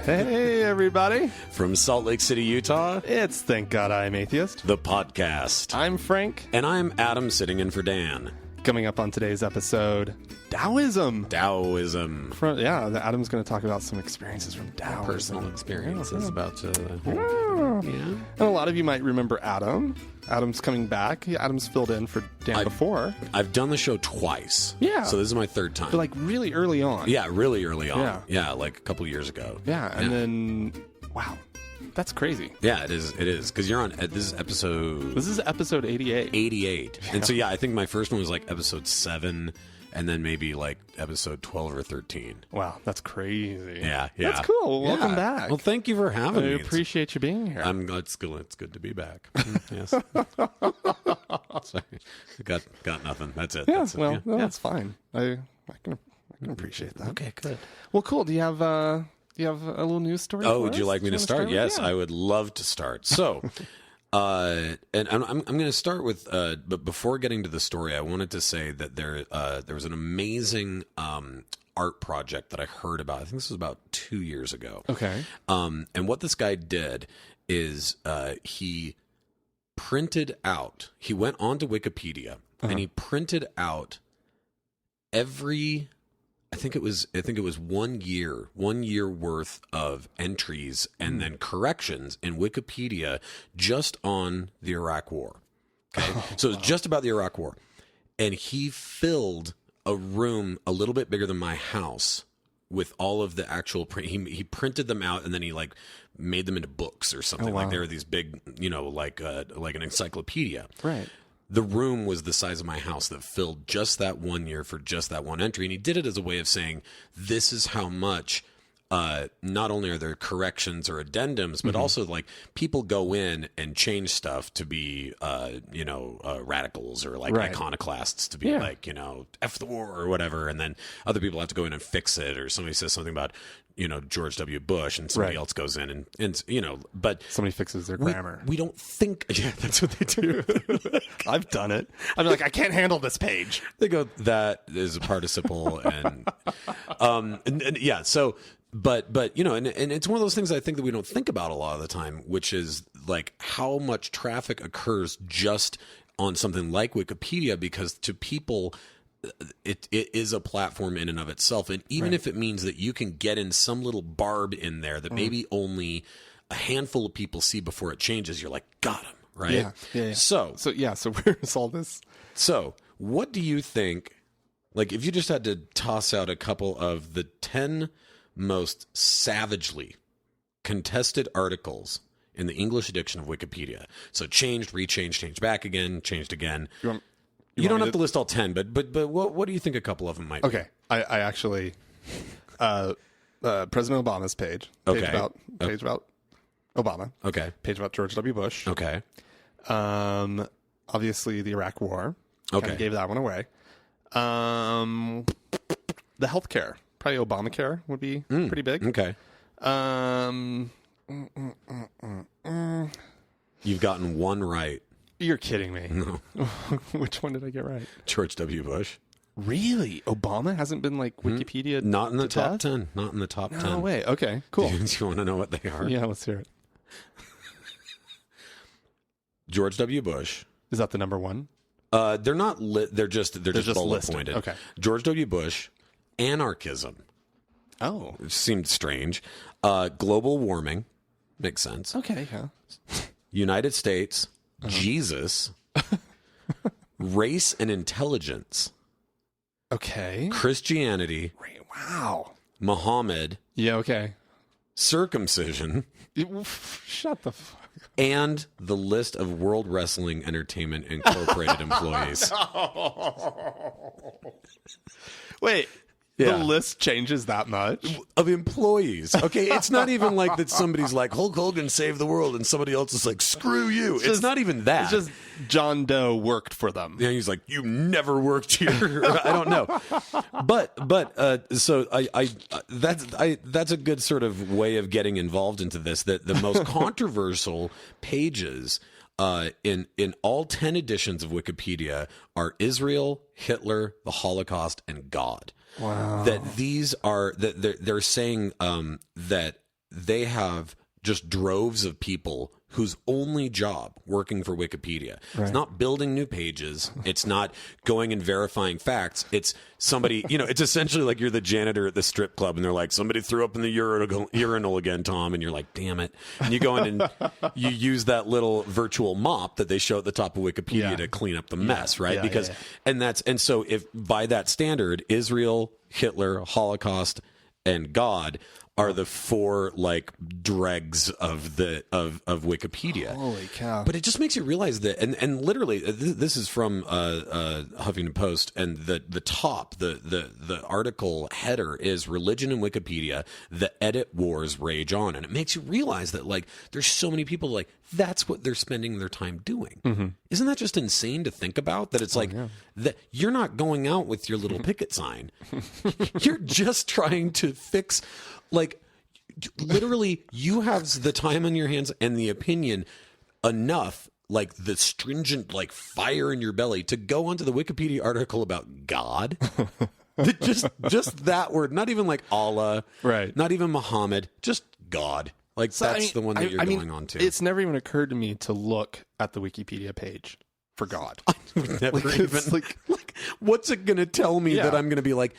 Hey, everybody. From Salt Lake City, Utah, It's Thank God I'm Atheist. the podcast. I'm Frank. And I'm Adam, sitting in for Dan. Coming up on today's episode, Taoism. Taoism. Adam's going to talk about some experiences from Taoism. Personal experiences about... And a lot of you might remember Adam. Adam's coming back. Adam's filled in for Dan before. I've done the show twice. Yeah. So this is my third time. But like really early on. Yeah, really early on. Yeah. Yeah, like a couple years ago. Yeah, and then, wow, that's crazy. Yeah, it is. It is. Because you're on... This is episode 88. 88. And so, yeah, I think my first one was like episode 7, and then maybe like episode 12 or 13. Wow, that's crazy. Yeah. That's cool. Yeah. Welcome back. Well, thank you for having I me. appreciate you being here. It's good to be back. Yes. Sorry. Got nothing. That's it. Yeah, That's it. well, no, that's fine. I can appreciate that. Okay, good. Well, cool. Do you have a little news story? Oh, for would you us? like me Do to you start? wanna Yes, with? I would love to start. So, and I'm going to start with. But before getting to the story, I wanted to say that there was an amazing art project that I heard about. I think this was about 2 years ago. Okay. And what this guy did is he printed out. He went onto Wikipedia and he printed out every. I think it was 1 year worth of entries and then corrections in Wikipedia just on the Iraq War. Okay. So it's just about the Iraq War. And he filled a room a little bit bigger than my house with all of the actual print. He printed them out and then he like made them into books or something. wow. Like they were these big, like an encyclopedia. Right. The room was the size of my house that filled just that 1 year for just that one entry. And he did it as a way of saying, this is how much, not only are there corrections or addendums, but also like people go in and change stuff to be, radicals or like iconoclasts to be like, F the war or whatever. And then other people have to go in and fix it, or somebody says something about, George W. Bush, and somebody else goes in and but somebody fixes their grammar. We don't think, yeah, that's what they do. I've done it. I'm like, I can't handle this page. They go, that is a participle, and yeah. So, but and it's one of those things I think that we don't think about a lot of the time, which is like how much traffic occurs just on something like Wikipedia, because to people, it is a platform in and of itself, and even if it means that you can get in some little barb in there that maybe only a handful of people see before it changes, you're like, got him, right? Yeah. So where's all this? So, what do you think, like, if you just had to toss out a couple of the 10 most savagely contested articles in the English edition of Wikipedia? So, changed, rechanged, changed back again, changed again. You don't have to list all 10, but what do you think a couple of them might be? Okay. I actually, President Obama's page about Obama. Okay. Page about George W. Bush. Okay. Obviously the Iraq War. Okay. Kinda gave that one away. The healthcare, probably Obamacare would be pretty big. Okay. You've gotten one right. You're kidding me. No. Which one did I get right? George W. Bush. Really? Obama hasn't been like Wikipedia? Not in the top death? 10. Not in the top 10. No way. Okay, cool. Do you want to know what they are? Yeah, let's hear it. George W. Bush. Is that the number one? They're not lit. They're just bullet listed. pointed. Okay. George W. Bush, anarchism. Oh. It seemed strange. Global warming. Makes sense. Okay, yeah. United States. Jesus. Race and intelligence. Okay. Christianity. Wow. Muhammad. Yeah, okay. Circumcision. Shut the fuck up. And the list of World Wrestling Entertainment Incorporated employees. Wait. Yeah. The list changes that much? Of employees. Okay, it's not even like that somebody's like, Hulk Hogan saved the world, and somebody else is like, screw you. It's not even that. It's just John Doe worked for them. Yeah, he's like, you never worked here. I don't know. So that's a good sort of way of getting involved into this. That the most controversial pages in all 10 editions of Wikipedia are Israel, Hitler, the Holocaust, and God. Wow. That these are that they're saying that they have just droves of people whose only job working for Wikipedia. Right. It's not building new pages. It's not going and verifying facts. It's somebody, it's essentially like you're the janitor at the strip club and they're like, somebody threw up in the urinal again, Tom. And you're like, damn it. And you go in and you use that little virtual mop that they show at the top of Wikipedia to clean up the mess, right? Because, and so if by that standard, Israel, Hitler, Holocaust, and God are the four like dregs of Wikipedia. Holy cow! But it just makes you realize that, and literally, this is from Huffington Post, and the top, the article header is "Religion in Wikipedia: The Edit Wars Rage On," and it makes you realize that like there's so many people like that's what they're spending their time doing. Mm-hmm. Isn't that just insane to think about? That it's that you're not going out with your little picket sign, you're just trying to fix. Like, literally, you have the time on your hands and the opinion enough, like the stringent, like fire in your belly, to go onto the Wikipedia article about God. just that word, not even like Allah, right? Not even Muhammad, just God. Like so, that's the one that you're going on to. It's never even occurred to me to look at the Wikipedia page for God. I've never even like, what's it going to tell me that I'm going to be like?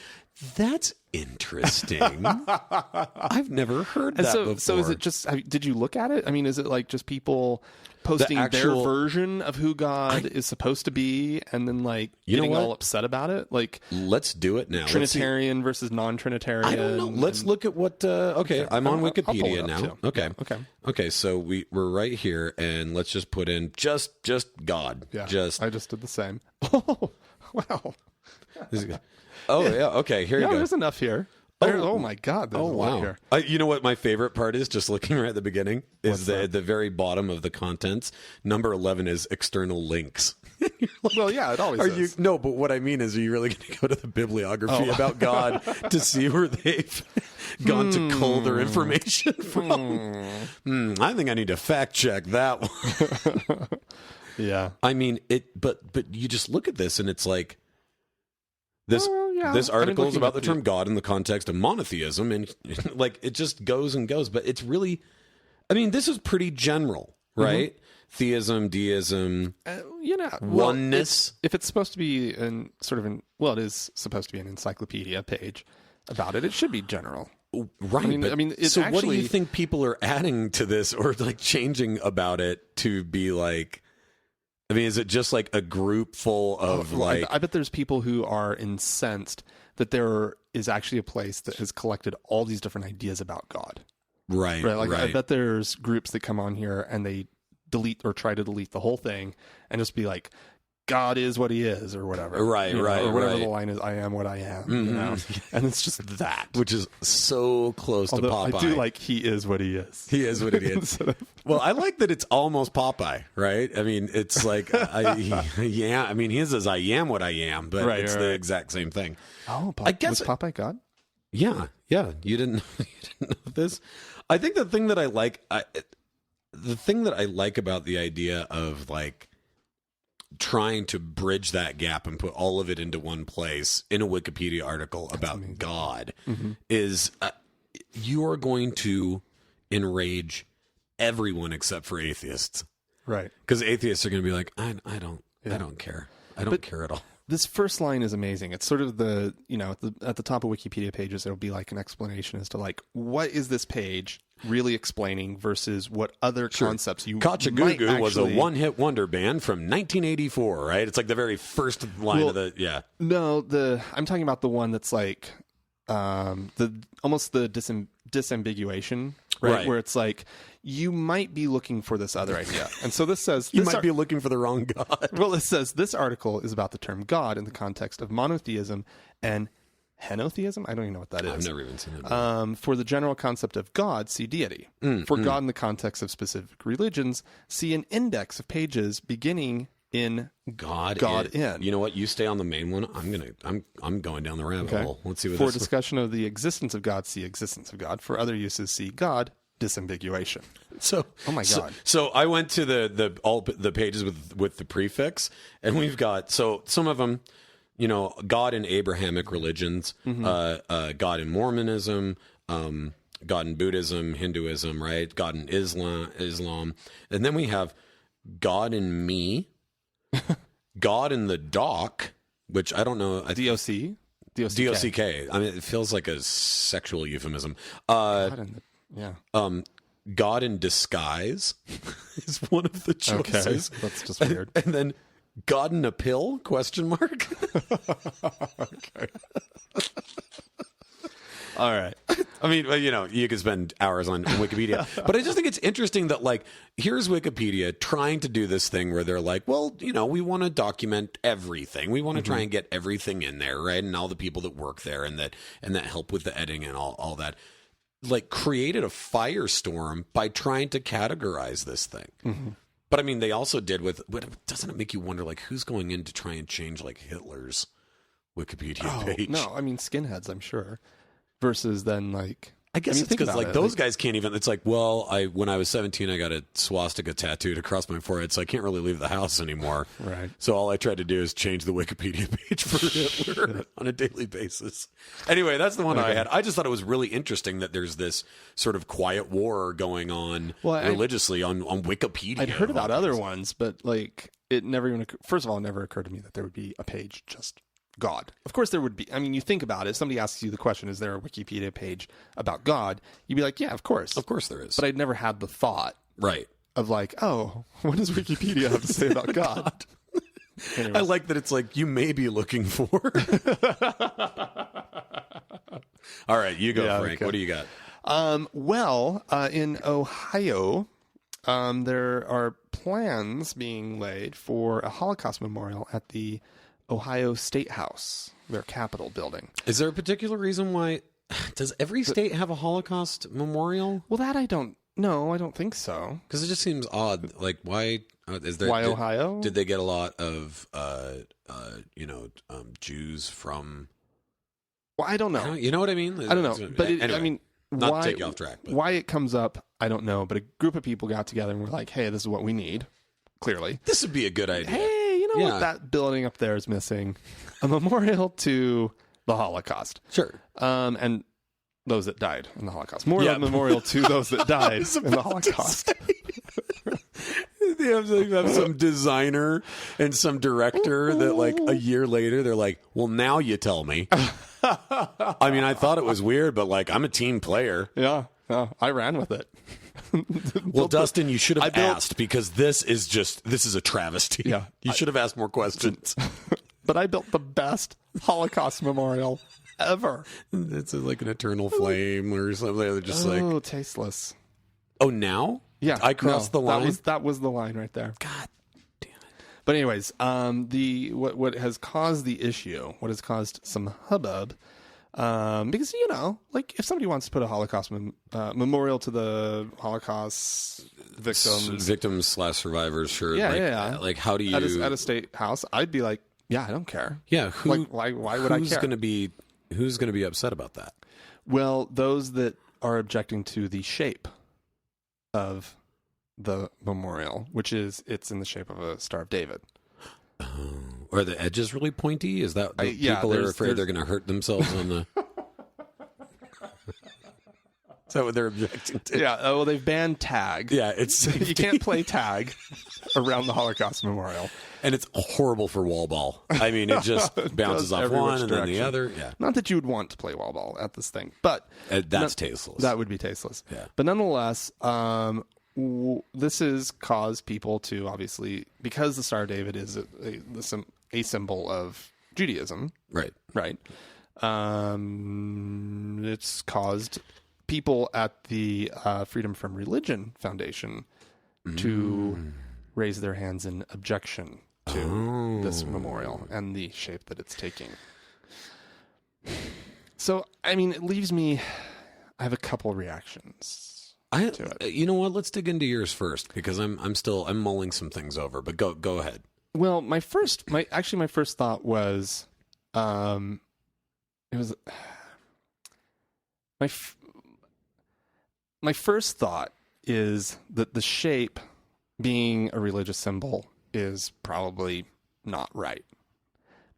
That's interesting. I've never heard that before. So is it just, did you look at it? I mean, is it like just people posting their version of who God is supposed to be and then like getting all upset about it? Like, let's do it now. Trinitarian versus non-Trinitarian. I don't know. Let's look at what, I'm on Wikipedia now. Too. Okay. So we're right here and let's just put in just God. Yeah. I just did the same. Oh, wow. Oh, yeah. Okay, here you go. There's enough here. Oh my God, there's a lot here. You know what my favorite part is, just looking right at the beginning, is at the very bottom of the contents. Number 11 is external links. Like, well, yeah, it always is. No, but what I mean is, are you really going to go to the bibliography about God to see where they've gone to cull their information from? I think I need to fact check that one. Yeah. I mean, but you just look at this and it's like, This article is about the term God in the context of monotheism, and like it just goes and goes. But it's really, I mean, this is pretty general, right? Mm-hmm. Theism, deism, oneness. If it's supposed to be it is supposed to be an encyclopedia page about it. It should be general, right? I mean, so what do you think people are adding to this or like changing about it to be like? I mean, is it just like a group full of I bet there's people who are incensed that there is actually a place that has collected all these different ideas about God. Right. I bet there's groups that come on here and they delete or try to delete the whole thing and just be like, God is what he is or whatever. Right. Or whatever the line is, I am what I am. Mm-hmm. And it's just that. Which is so close to Popeye. I do like he is what he is. He is what he is. Well, I like that it's almost Popeye, right? I mean, it's like, he is as I am what I am, but it's the exact same thing. Oh, I guess was Popeye God? Yeah. You didn't know this? I think the thing that I like about the idea of like, trying to bridge that gap and put all of it into one place in a Wikipedia article about God is you are going to enrage everyone except for atheists. Right. Because atheists are going to be like, I don't care. I don't care at all. This first line is amazing. It's sort of at the top of Wikipedia pages, it'll be like an explanation as to like, what is this page really explaining versus what other concepts you Kachagugu was a one-hit wonder band from 1984, right? It's like the very first line of the, No, I'm talking about the one that's like, almost the disambiguation, right? Where it's like, you might be looking for this other idea. And so this says... you might be looking for the wrong God. Well, it says this article is about the term God in the context of monotheism and henotheism. I don't even know what that is. I've never even seen it. For the general concept of God, see deity. For God in the context of specific religions, see an index of pages beginning in God in. You know what? You stay on the main one. I'm going down the rabbit hole. Let's see what For discussion of the existence of God, see existence of God. For other uses, see God, disambiguation. So, oh my God. So I went to the pages with the prefix, and we've got some of them, God in Abrahamic religions, God in Mormonism, God in Buddhism, Hinduism, right? God in Islam. And then we have God in me, God in the dock, which I don't know. DOC? DOCK. I mean, it feels like a sexual euphemism. Yeah. God in disguise is one of the choices. Okay. That's just weird. And then God in a pill? Question mark. Okay. All right. I mean, you know, you could spend hours on Wikipedia, but I just think it's interesting that, like, here's Wikipedia trying to do this thing where they're like, well, you know, we want to document everything. We want to try and get everything in there, right? And all the people that work there and that help with the editing and all that, like, created a firestorm by trying to categorize this thing. Mm-hmm. But I mean, they also did doesn't it make you wonder, like, who's going in to try and change, like, Hitler's Wikipedia page? No, I mean, skinheads, I'm sure. Versus then, like, I guess it's because, like, those guys can't even. It's like, well, when I was 17, I got a swastika tattooed across my forehead, so I can't really leave the house anymore. Right. So all I tried to do is change the Wikipedia page for Hitler on a daily basis. Anyway, that's the one I had. I just thought it was really interesting that there's this sort of quiet war going on religiously on Wikipedia. I'd heard about other ones, but, like, it never even first of all, it never occurred to me that there would be a page just God. Of course there would be. I mean, you think about it. If somebody asks you the question, is there a Wikipedia page about God? You'd be like, yeah, of course. Of course there is. But I'd never had the thought right. of, like, oh, what does Wikipedia have to say about God? I like that it's like, you may be looking for. All right, you go, Frank. Okay. What do you got? In Ohio, there are plans being laid for a Holocaust memorial at the Ohio Statehouse, their Capitol building. Is there a particular reason why? Does every state have a Holocaust memorial? Well, that I don't know. I don't think so. Because it just seems odd. Like, why is there? Why Ohio? Did they get a lot of, Jews from? Well, I don't know. You know what I mean? I don't know. But anyway, I mean, not to take you off track. But. Why it comes up, I don't know. But a group of people got together and were like, "Hey, this is what we need." Clearly, this would be a good idea. Hey. You know what that building up there is missing? A memorial to the Holocaust. Sure. And those that died in the Holocaust. More of a memorial to those that died in the Holocaust. They have some designer and some director that, like, a year later, they're like, well, now you tell me. I mean, I thought it was weird, but, like, I'm a team player. Yeah. I ran with it. Well, Dustin, you should have asked, because this is a travesty. Yeah, you should have asked more questions. But I built the best Holocaust memorial ever. It's like an eternal flame or something. They're just like, tasteless. Oh, now? Yeah, I crossed the line. That was the line right there. God damn it! But anyways, what has caused the issue? What has caused some hubbub? Because, you know, like, if somebody wants to put a Holocaust memorial to the Holocaust victims/survivors, sure. Yeah. Like, how do you at a state house? I'd be like, yeah, I don't care. Yeah, why would I care? Who's going to be upset about that? Well, those that are objecting to the shape of the memorial, which is it's in the shape of a Star of David. Are the edges really pointy? Is that people are afraid they're going to hurt themselves on the? Is that what they're objecting to? Yeah. Well, they've banned tag. Yeah, it's you can't play tag around the Holocaust memorial, and it's horrible for wall ball. I mean, it just bounces off one and then the other. Yeah. Not that you would want to play wall ball at this thing, but that's tasteless. That would be tasteless. Yeah. But nonetheless, this has caused people to, obviously, because the Star of David is a symbol of Judaism. Right. It's caused people at the Freedom from Religion Foundation to raise their hands in objection to this memorial and the shape that it's taking. So, I mean, it leaves me, I have a couple reactions. To it. You know what? Let's dig into yours first, because I'm mulling some things over. But go ahead. Well, my first thought was, my first thought is that the shape being a religious symbol is probably not right.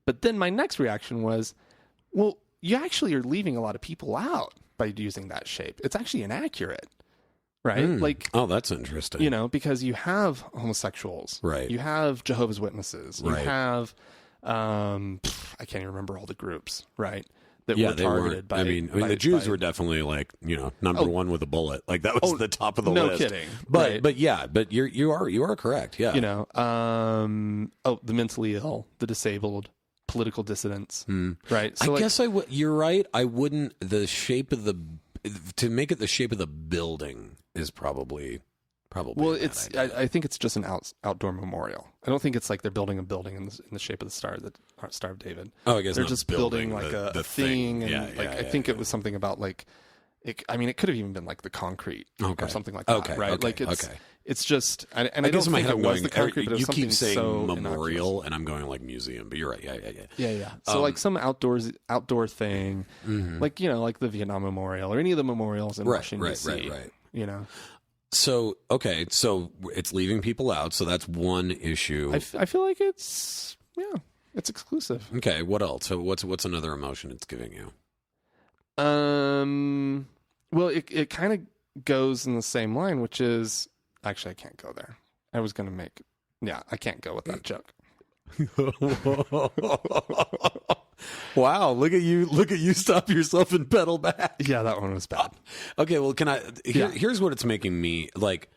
But then my next reaction was, well, you actually are leaving a lot of people out by using that shape. It's actually inaccurate, right? Like, oh, that's interesting. Because you have homosexuals, right? You have Jehovah's Witnesses, you right? have, I can't even remember all the groups, right? That were targeted by. I mean, the Jews were definitely like, number one with a bullet. Like that was the top of the list. No kidding. But you are correct. Yeah. The mentally ill, the disabled, political dissidents. Right. So I guess you're right. I wouldn't. To make it the shape of the building is probably. Well, I think it's just an outdoor memorial. I don't think it's like they're building a building in the shape of the Star of David. Oh, I guess they're just building like a thing. And I think it was something about like, it could have even been like the concrete or something like that, right? It's just, and I don't think it was the concrete, but it was something you keep saying so memorial, innocuous. and I'm going like museum, but you're right. Yeah. So like some outdoor thing, like like the Vietnam Memorial or any of the memorials in Washington D.C. Right. So it's leaving people out. So that's one issue. I feel like it's exclusive. Okay, what else? So what's another emotion it's giving you? Well, it kind of goes in the same line, which is actually I can't go there. I was gonna make I can't go with that joke. Wow, look at you stop yourself and pedal back. Yeah, that one was bad. Okay, well, here's what it's making me like.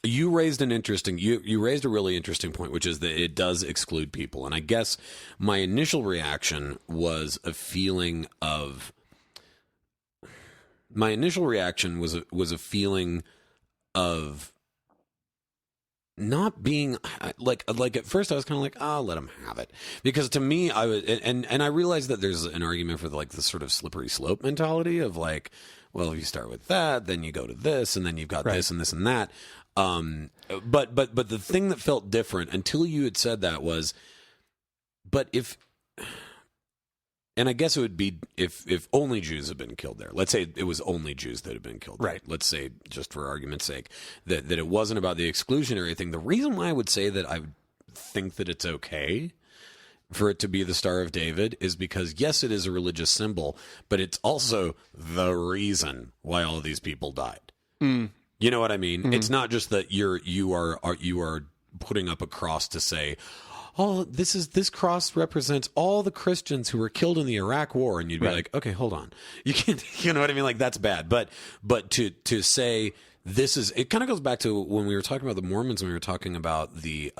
You raised you raised a really interesting point, which is that it does exclude people. And I guess my initial reaction was a feeling of not being like at first I was kind of like, I'll let them have it, because to me I was and I realized that there's an argument for like the sort of slippery slope mentality of like, well, if you start with that, then you go to this, and then you've got this and this and that. But the thing that felt different until you had said that was, but if. And I guess it would be if only Jews had been killed there. Let's say it was only Jews that had been killed there. Right. Let's say, just for argument's sake, that it wasn't about the exclusionary thing. The reason why I would say that I think that it's okay for it to be the Star of David is because, yes, it is a religious symbol, but it's also the reason why all of these people died. You know what I mean? Mm-hmm. It's not just that you are putting up a cross to say, oh, this cross represents all the Christians who were killed in the Iraq War, and you'd be like, okay, hold on, you can't, you know what I mean? Like, that's bad. But to say this is, it kind of goes back to when we were talking about the Mormons, when we were talking about the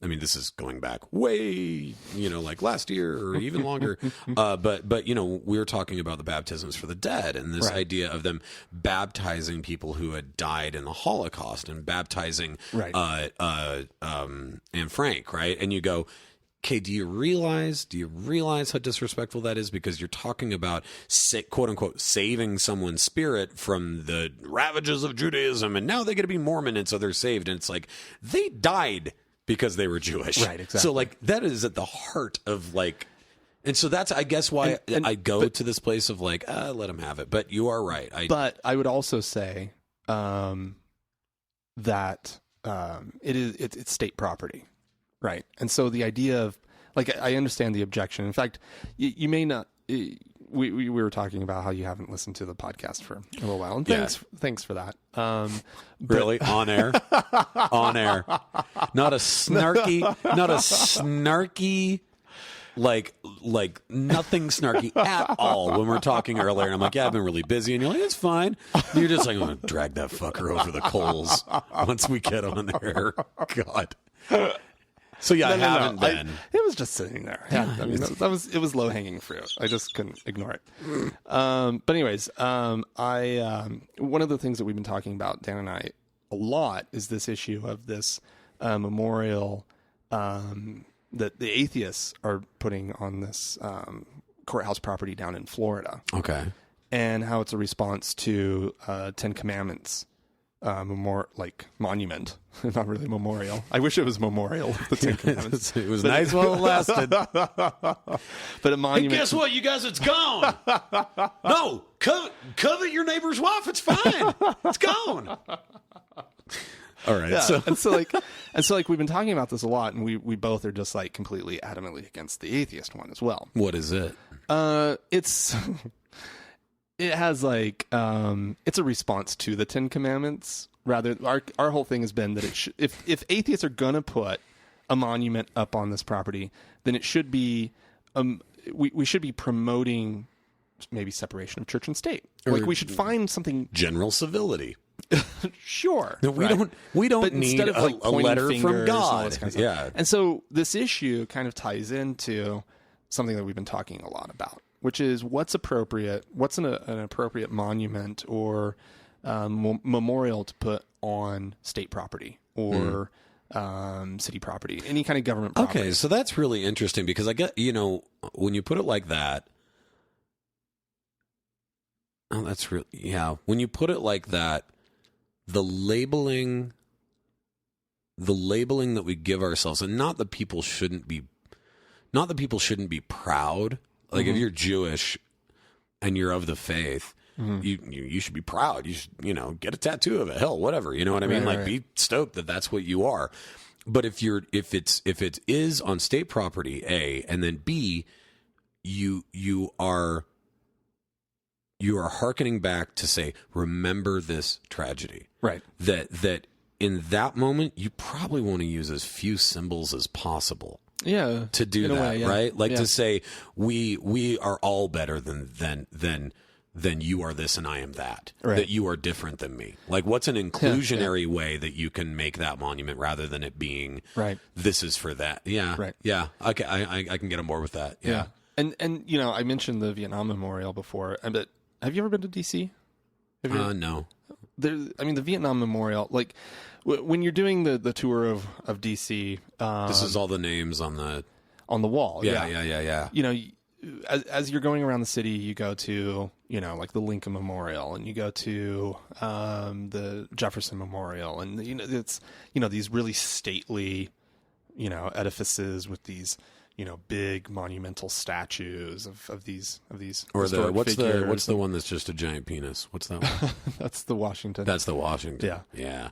I mean, this is going back way, like last year or even longer. But we were talking about the baptisms for the dead and this idea of them baptizing people who had died in the Holocaust and baptizing Anne Frank, right? And you go, okay, do you realize how disrespectful that is? Because you're talking about, quote unquote, saving someone's spirit from the ravages of Judaism, and now they get to be Mormon, and so they're saved. And it's like, they died because they were Jewish. Right, exactly. So, like, that is at the heart of, like... And so that's, I guess, why I go to this place of, like, let them have it. But you are right. But I would also say that it's state property, right? And so the idea of... Like, I understand the objection. In fact, you may not... We were talking about how you haven't listened to the podcast for a little while, and thanks for that. Really, on air, not a snarky, like nothing snarky at all. When we're talking earlier, and I'm like, yeah, I've been really busy, and you're like, it's fine. And you're just like, I'm gonna drag that fucker over the coals once we get on air. God. So yeah, I haven't been. It was just sitting there. Yeah, I mean, it was low hanging fruit. I just couldn't ignore it. But anyways, one of the things that we've been talking about, Dan and I, a lot is this issue of this memorial that the atheists are putting on this courthouse property down in Florida. Okay, and how it's a response to Ten Commandments. Monument, not really memorial. I wish it was memorial of the Ten Commandments. It was nice while it lasted. But a monument. Hey, guess what, you guys? It's gone. No, covet your neighbor's wife. It's fine. It's gone. All right. Yeah. And so like we've been talking about this a lot, and we both are just like completely adamantly against the atheist one as well. What is it? It has like it's a response to the Ten Commandments. Rather, our whole thing has been that if atheists are gonna put a monument up on this property, then it should be we should be promoting maybe separation of church and state. Like we should find something general civility. Sure. No, we don't need instead of, like, a letter from fingers and all God. this kind of stuff. Yeah. And so this issue kind of ties into something that we've been talking a lot about, which is what's appropriate, what's an appropriate monument or memorial to put on state property or city property, any kind of government property. Okay, so that's really interesting because I get, when you put it like that, that's really, yeah. When you put it like that, the labeling that we give ourselves, and not that people shouldn't be proud. Like if you're Jewish and you're of the faith, you should be proud. You should, get a tattoo of it. Hell, whatever. You know what I mean? Right. Be stoked that that's what you are. But if it is on state property, A, and then B, you are hearkening back to say, remember this tragedy. Right. That in that moment, you probably want to use as few symbols as possible. Yeah. To do that, way, yeah. right? Like to say, we are all better than you are this and I am that. Right. That you are different than me. Like, what's an inclusionary way that you can make that monument rather than it being, this is for that? Yeah. Right. Yeah. Okay. I can get on board with that. Yeah. And I mentioned the Vietnam Memorial before, but have you ever been to D.C.? No. The Vietnam Memorial, like when you're doing the tour of D.C. This is all the names on the wall. Yeah. As you're going around the city, you go to, like the Lincoln Memorial, and you go to the Jefferson Memorial, and it's these really stately edifices with these big monumental statues of these or what's figures. what's the one that's just a giant penis? What's that one? That's the Washington. That's the Washington. Yeah.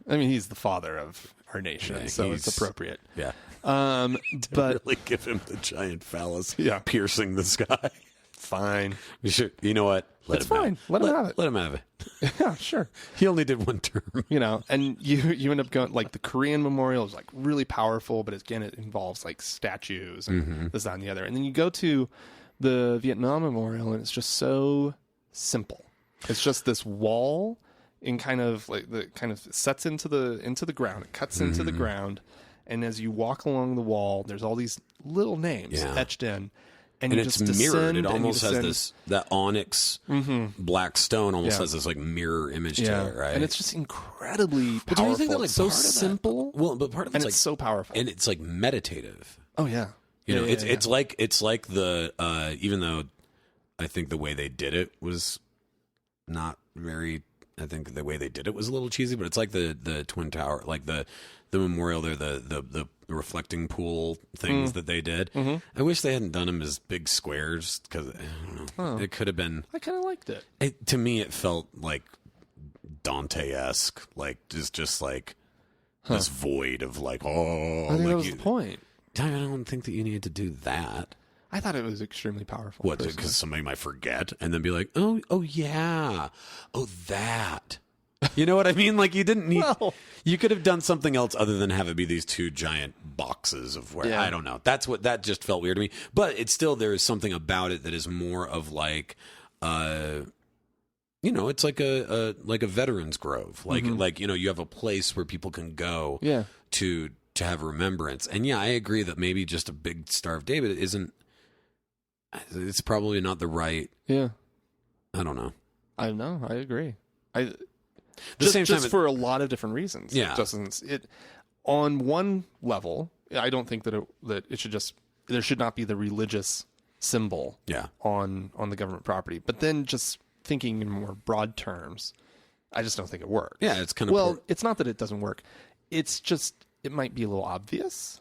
I mean, he's the father of our nation, so it's appropriate. Yeah. But really give him the giant phallus piercing the sky. Fine. You know what? It's fine. Let him have it. Let him have it. Yeah, sure. He only did one term. And you end up going, like, the Korean Memorial is like really powerful, but again, it involves like statues and this, that, and the other. And then you go to the Vietnam Memorial, and it's just so simple. It's just this wall in kind of sets into the ground. It cuts into the ground. And as you walk along the wall, there's all these little names etched in. And you it's just mirrored. It descend, almost has that onyx black stone almost has this like mirror image to it, right? And it's just incredibly powerful. But do you think that, like, it's so part of that- simple? Well, but part of and it's it's like so powerful. and it's like meditative. Oh yeah. It's like the even though I think the way they did it was not very. I think the way they did it was a little cheesy, but it's like the Twin Tower, like the memorial there, the reflecting pool things that they did. I wish they hadn't done them as big squares because I don't know. It could have been. I kind of liked it. To me, it felt like Dante-esque, like just like this void of like I think that was the point. I don't think that you needed to do that. I thought it was extremely powerful. What? Because somebody might forget and then be like, oh yeah, that. You know what I mean? Like you didn't need. Well, you could have done something else other than have it be these two giant boxes of where I don't know. That just felt weird to me. But it's still there is something about it that is more of like, it's like a veterans grove. Like you have a place where people can go. To have remembrance. And I agree that maybe just a big Star of David isn't. It's probably not the right. Yeah. I don't know. I know. I agree. Same time, for a lot of different reasons. Yeah. It on one level, I don't think that it should just there should not be the religious symbol. On the government property. But then just thinking in more broad terms, I just don't think it works. Yeah, it's kind of it's not that it doesn't work. It's just it might be a little obvious.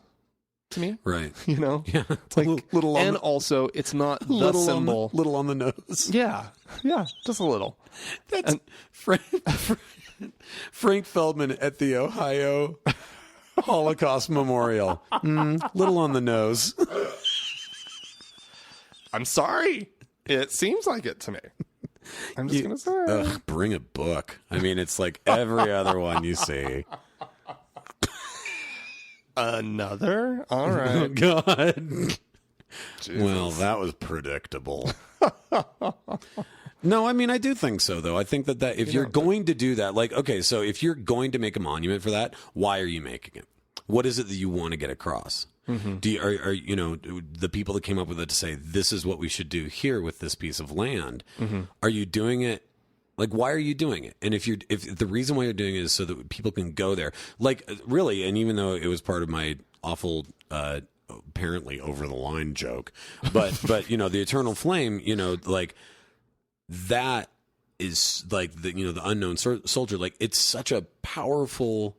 to me. Right. You know? Yeah. It's like, little on and the, also, it's not the little symbol. little on the nose. Yeah. Yeah. Just a little. That's Frank Feldman at the Ohio Holocaust Memorial. Little on the nose. I'm sorry. It seems like it to me. I'm just going to say. Ugh, bring a book. I mean, it's like every other one you see. Another? All right. Oh, God. Jesus. Well, that was predictable. No, I mean, I do think so, though. I think that if you're going to do that, like, okay, so if you're going to make a monument for that, why are you making it? What is it that you want to get across? Do you, are you know, the people that came up with it to say, this is what we should do here with this piece of land, are you doing it? Like, why are you doing it? And if the reason why you're doing it is so that people can go there, like, really, and even though it was part of my awful, apparently over the line joke, but you know, the eternal flame, you know, like that is like the, you know, the unknown soldier, like it's such a powerful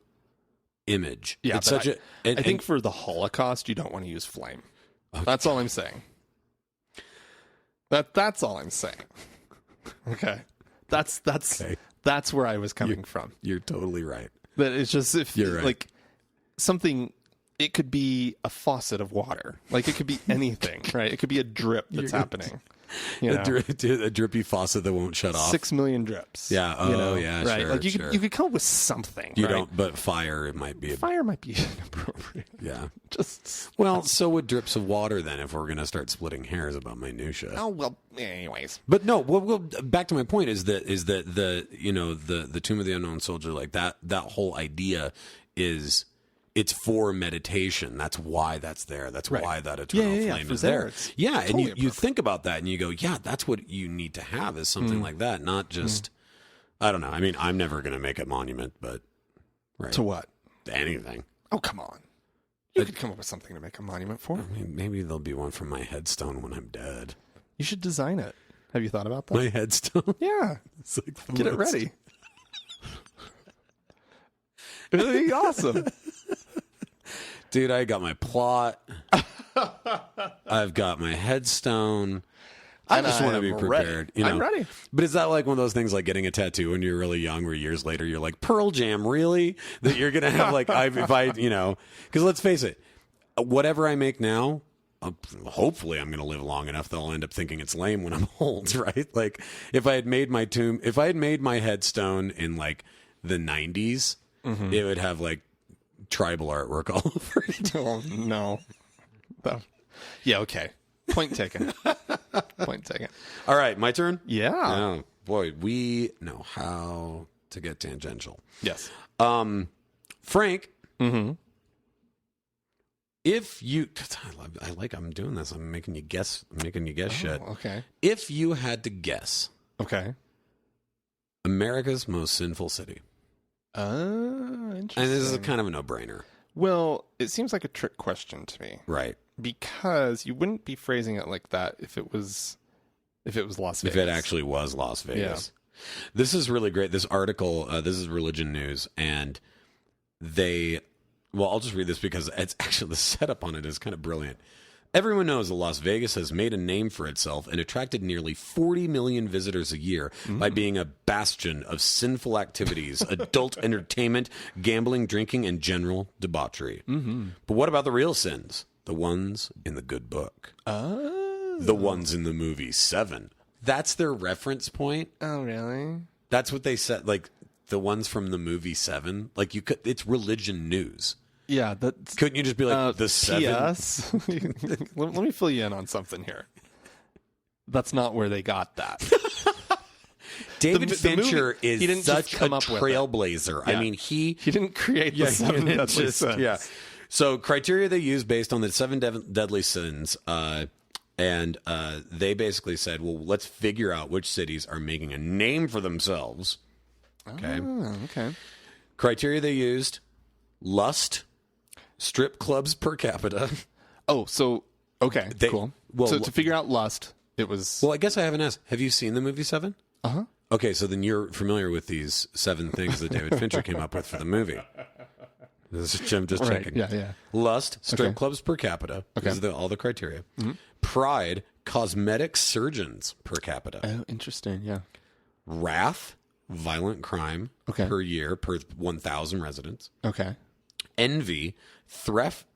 image. Yeah, it's such I think for the Holocaust, you don't want to use flame. Okay. That's all I'm saying. That's all I'm saying. Okay. That's where I was coming from. You're totally right. That it's just if you're right. Like something, it could be a faucet of water. Like it could be anything, right? It could be a drip that's happening. You know? A drippy faucet that won't shut off. 6 million drips. Yeah. Oh, you know? yeah. Right. Sure, like you could come up with something. You right? don't. But fire, it might be. Fire might be inappropriate. Yeah. Just well, so would drips of water then. If we're going to start splitting hairs about minutia. Oh well. Anyways. But no. Well, back to my point is that the you know the Tomb of the Unknown Soldier, like that whole idea is. It's for meditation. That's why that's there. That's why that eternal flame is there. Yeah, totally and you think about that and you go, yeah, that's what you need to have is something like that, not just, I don't know. I mean, I'm never going to make a monument, but... Right. To what? Anything. Oh, come on. You could come up with something to make a monument for. I mean, maybe there'll be one for my headstone when I'm dead. You should design it. Have you thought about that? My headstone? Yeah. It's like Get it ready. It'll be awesome. Dude, I got my plot. I've got my headstone. I just want to be prepared. You know? I'm ready. But is that like one of those things like getting a tattoo when you're really young where years later you're like, Pearl Jam, really? That you're going to have like, you know, because let's face it, whatever I make now, hopefully I'm going to live long enough that I'll end up thinking it's lame when I'm old, right? Like if I had made my headstone in like the 90s, it would have like tribal artwork all over it. Oh, no. Yeah, okay. Point taken. Point taken. All right, my turn? Yeah. Oh, boy, we know how to get tangential. Yes. Frank, if you... I'm doing this. I'm making you guess shit. Okay. If you had to guess... Okay. America's most sinful city. Interesting. And this is kind of a no-brainer. Well, it seems like a trick question to me. Right. Because you wouldn't be phrasing it like that if it was Las Vegas. If it actually was Las Vegas. Yeah. This is really great. This article, this is Religion News, and I'll just read this because it's actually, the setup on it is kind of brilliant. Everyone knows that Las Vegas has made a name for itself and attracted nearly 40 million visitors a year by being a bastion of sinful activities, adult entertainment, gambling, drinking, and general debauchery. But what about the real sins? The ones in the good book. Oh. The ones in the movie Seven. That's their reference point. Oh, really? That's what they said. Like, the ones from the movie Seven. Like, it's religion news. Yeah, couldn't you just be like the Seven? Yes. Let me fill you in on something here. That's not where they got that. David Fincher is such a trailblazer. Yeah. I mean, he didn't create the seven deadly sins. Yeah. So criteria they used based on the seven deadly sins, and they basically said, well, let's figure out which cities are making a name for themselves. Okay. Oh, okay. Criteria they used: lust. Strip clubs per capita. Oh, so, okay, cool. Well, so to figure out lust, it was... Well, I guess I haven't asked. Have you seen the movie Seven? Uh-huh. Okay, so then you're familiar with these 7 things that David Fincher came up with for the movie. I'm just Right. checking. Yeah. Lust, strip Okay. clubs per capita. Okay. These are all the criteria. Mm-hmm. Pride, cosmetic surgeons per capita. Oh, interesting. Yeah. Wrath, violent crime Okay. per year per 1,000 residents. Okay. Envy, theft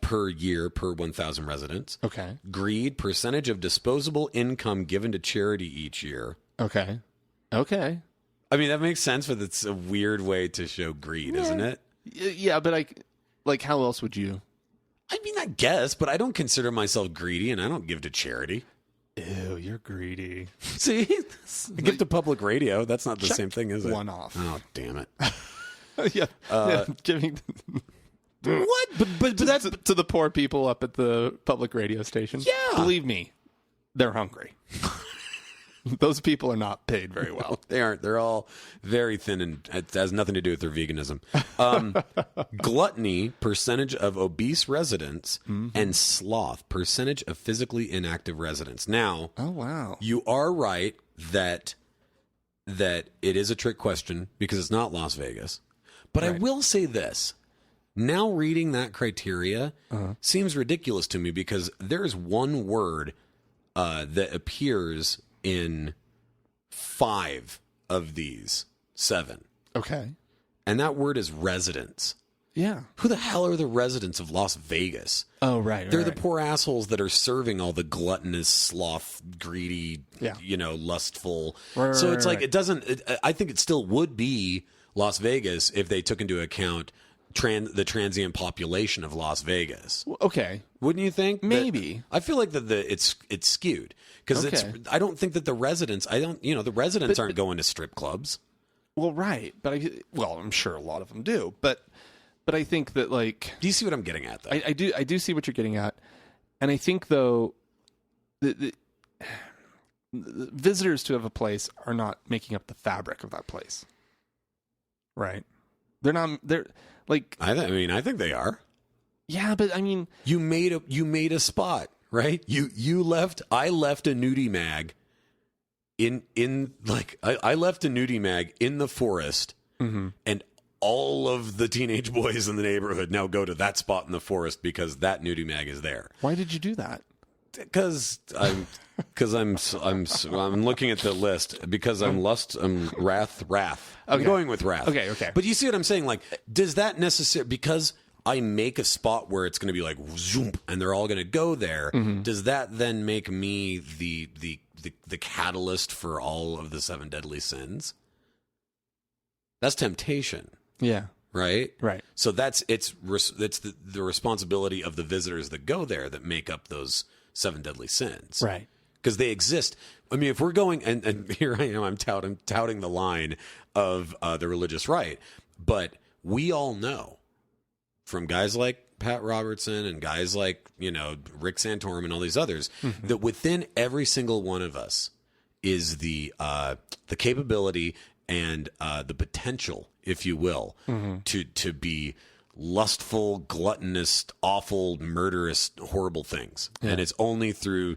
per year per 1,000 residents. Okay. Greed, percentage of disposable income given to charity each year. Okay. I mean, that makes sense, but it's a weird way to show greed, isn't it? Yeah, but like, how else would you? I mean, I guess, but I don't consider myself greedy, and I don't give to charity. Ew, you're greedy. See? I give to public radio. That's not the same thing, is it? One off. Oh, damn it. yeah. Giving What? But that's... to the poor people up at the public radio station. Yeah. Believe me, they're hungry. Those people are not paid very well. They aren't. They're all very thin, and it has nothing to do with their veganism. Gluttony, percentage of obese residents, and sloth, percentage of physically inactive residents. Now, Oh, wow. you are right that it is a trick question because it's not Las Vegas. But I Right. will say this. Now reading that criteria seems ridiculous to me because there's one word that appears in 5 of these 7. Okay. And that word is residents. Yeah. Who the hell are the residents of Las Vegas? Oh, right. They're the poor assholes that are serving all the gluttonous, sloth, greedy, Yeah. lustful. Right, So right, it's like, right. it doesn't, I think it still would be Las Vegas if they took into account the transient population of Las Vegas. Okay. Wouldn't you think? Maybe. I feel like that it's skewed because Okay. I don't think that the residents, the residents aren't going to strip clubs. Well, right. But I'm sure a lot of them do. But I think that, like, Do you see what I'm getting at, though? I do see what you're getting at. And I think, though, the visitors to have a place are not making up the fabric of that place. Right. They're like, I think they are. yeah, but I mean, You made a spot, right? I left a nudie mag I left a nudie mag in the forest, and all of the teenage boys in the neighborhood now go to that spot in the forest because that nudie mag is there. why did you do that? Because I'm looking at the list because I'm wrath. I'm Okay. going with wrath. Okay. But you see what I'm saying? Like, does that necessarily, because I make a spot where it's going to be like zoom and they're all going to go there, does that then make me the catalyst for all of the 7 deadly sins? That's temptation. Yeah. Right? Right. So it's the responsibility of the visitors that go there that make up those 7 deadly sins. Right. Because they exist. I mean, if we're going, and here I am, I'm touting the line of the religious right, but we all know from guys like Pat Robertson and guys like, Rick Santorum and all these others, that within every single one of us is the capability and the potential, if you will, to be lustful, gluttonous, awful, murderous, horrible things. Yeah. And it's only through,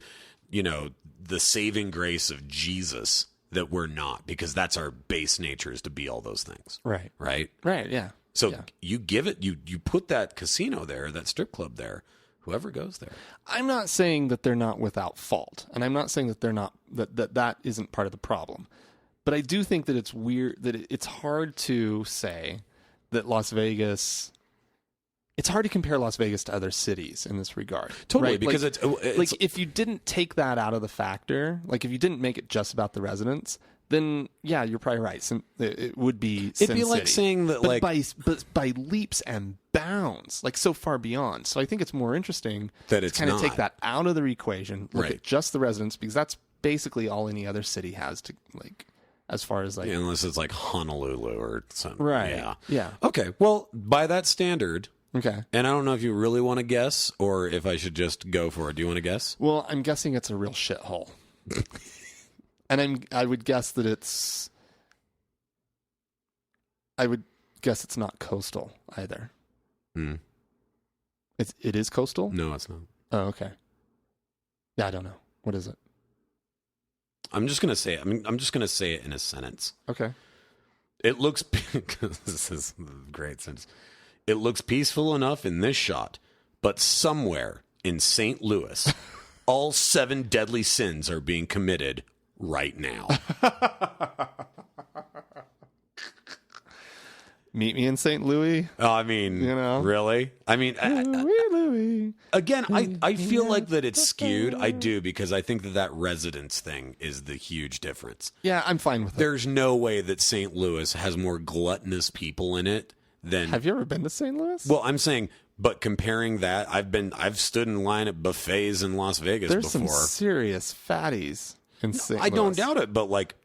the saving grace of Jesus that we're not, because that's our base nature, is to be all those things. Right. Right? Right. Yeah. So yeah. you give it, you put that casino there, that strip club there, whoever goes there. I'm not saying that they're not without fault, and I'm not saying that they're not, that isn't part of the problem. But I do think that it's weird, that it's hard to say that Las Vegas, it's hard to compare Las Vegas to other cities in this regard. Totally, right? because it's like, if you didn't take that out of the factor, like if you didn't make it just about the residents, then yeah, you're probably right. It would be it'd be like saying that, but like by leaps and bounds, like so far beyond. So I think it's more interesting that it's to kind of not. take that out of the equation, look Right. at just the residents, because that's basically all any other city has to, like, as far as like, Yeah, unless it's like Honolulu or something. right? Yeah. Yeah. Okay. Well, by that standard, Okay. and I don't know if you really want to guess or if I should just go for it. Do you want to guess? Well, I'm guessing it's a real shithole. And I would guess that I would guess it's not coastal either. It is coastal? No, it's not. Oh, okay. Yeah, I don't know. What is it? I'm just gonna say it. I'm just gonna say it in a sentence. Okay. It looks this is a great sentence. It looks peaceful enough in this shot, but somewhere in St. Louis, all 7 deadly sins are being committed right now. Meet me in St. Louis. I mean, really? I mean, Louis. again, I feel like that it's skewed. I do, because I think that residence thing is the huge difference. Yeah, I'm fine with it. There's no way that St. Louis has more gluttonous people in it than... Have you ever been to St. Louis? Well, I'm saying, but comparing that, I've stood in line at buffets in Las Vegas There's before. some serious fatties in St. Louis. I don't doubt it, but like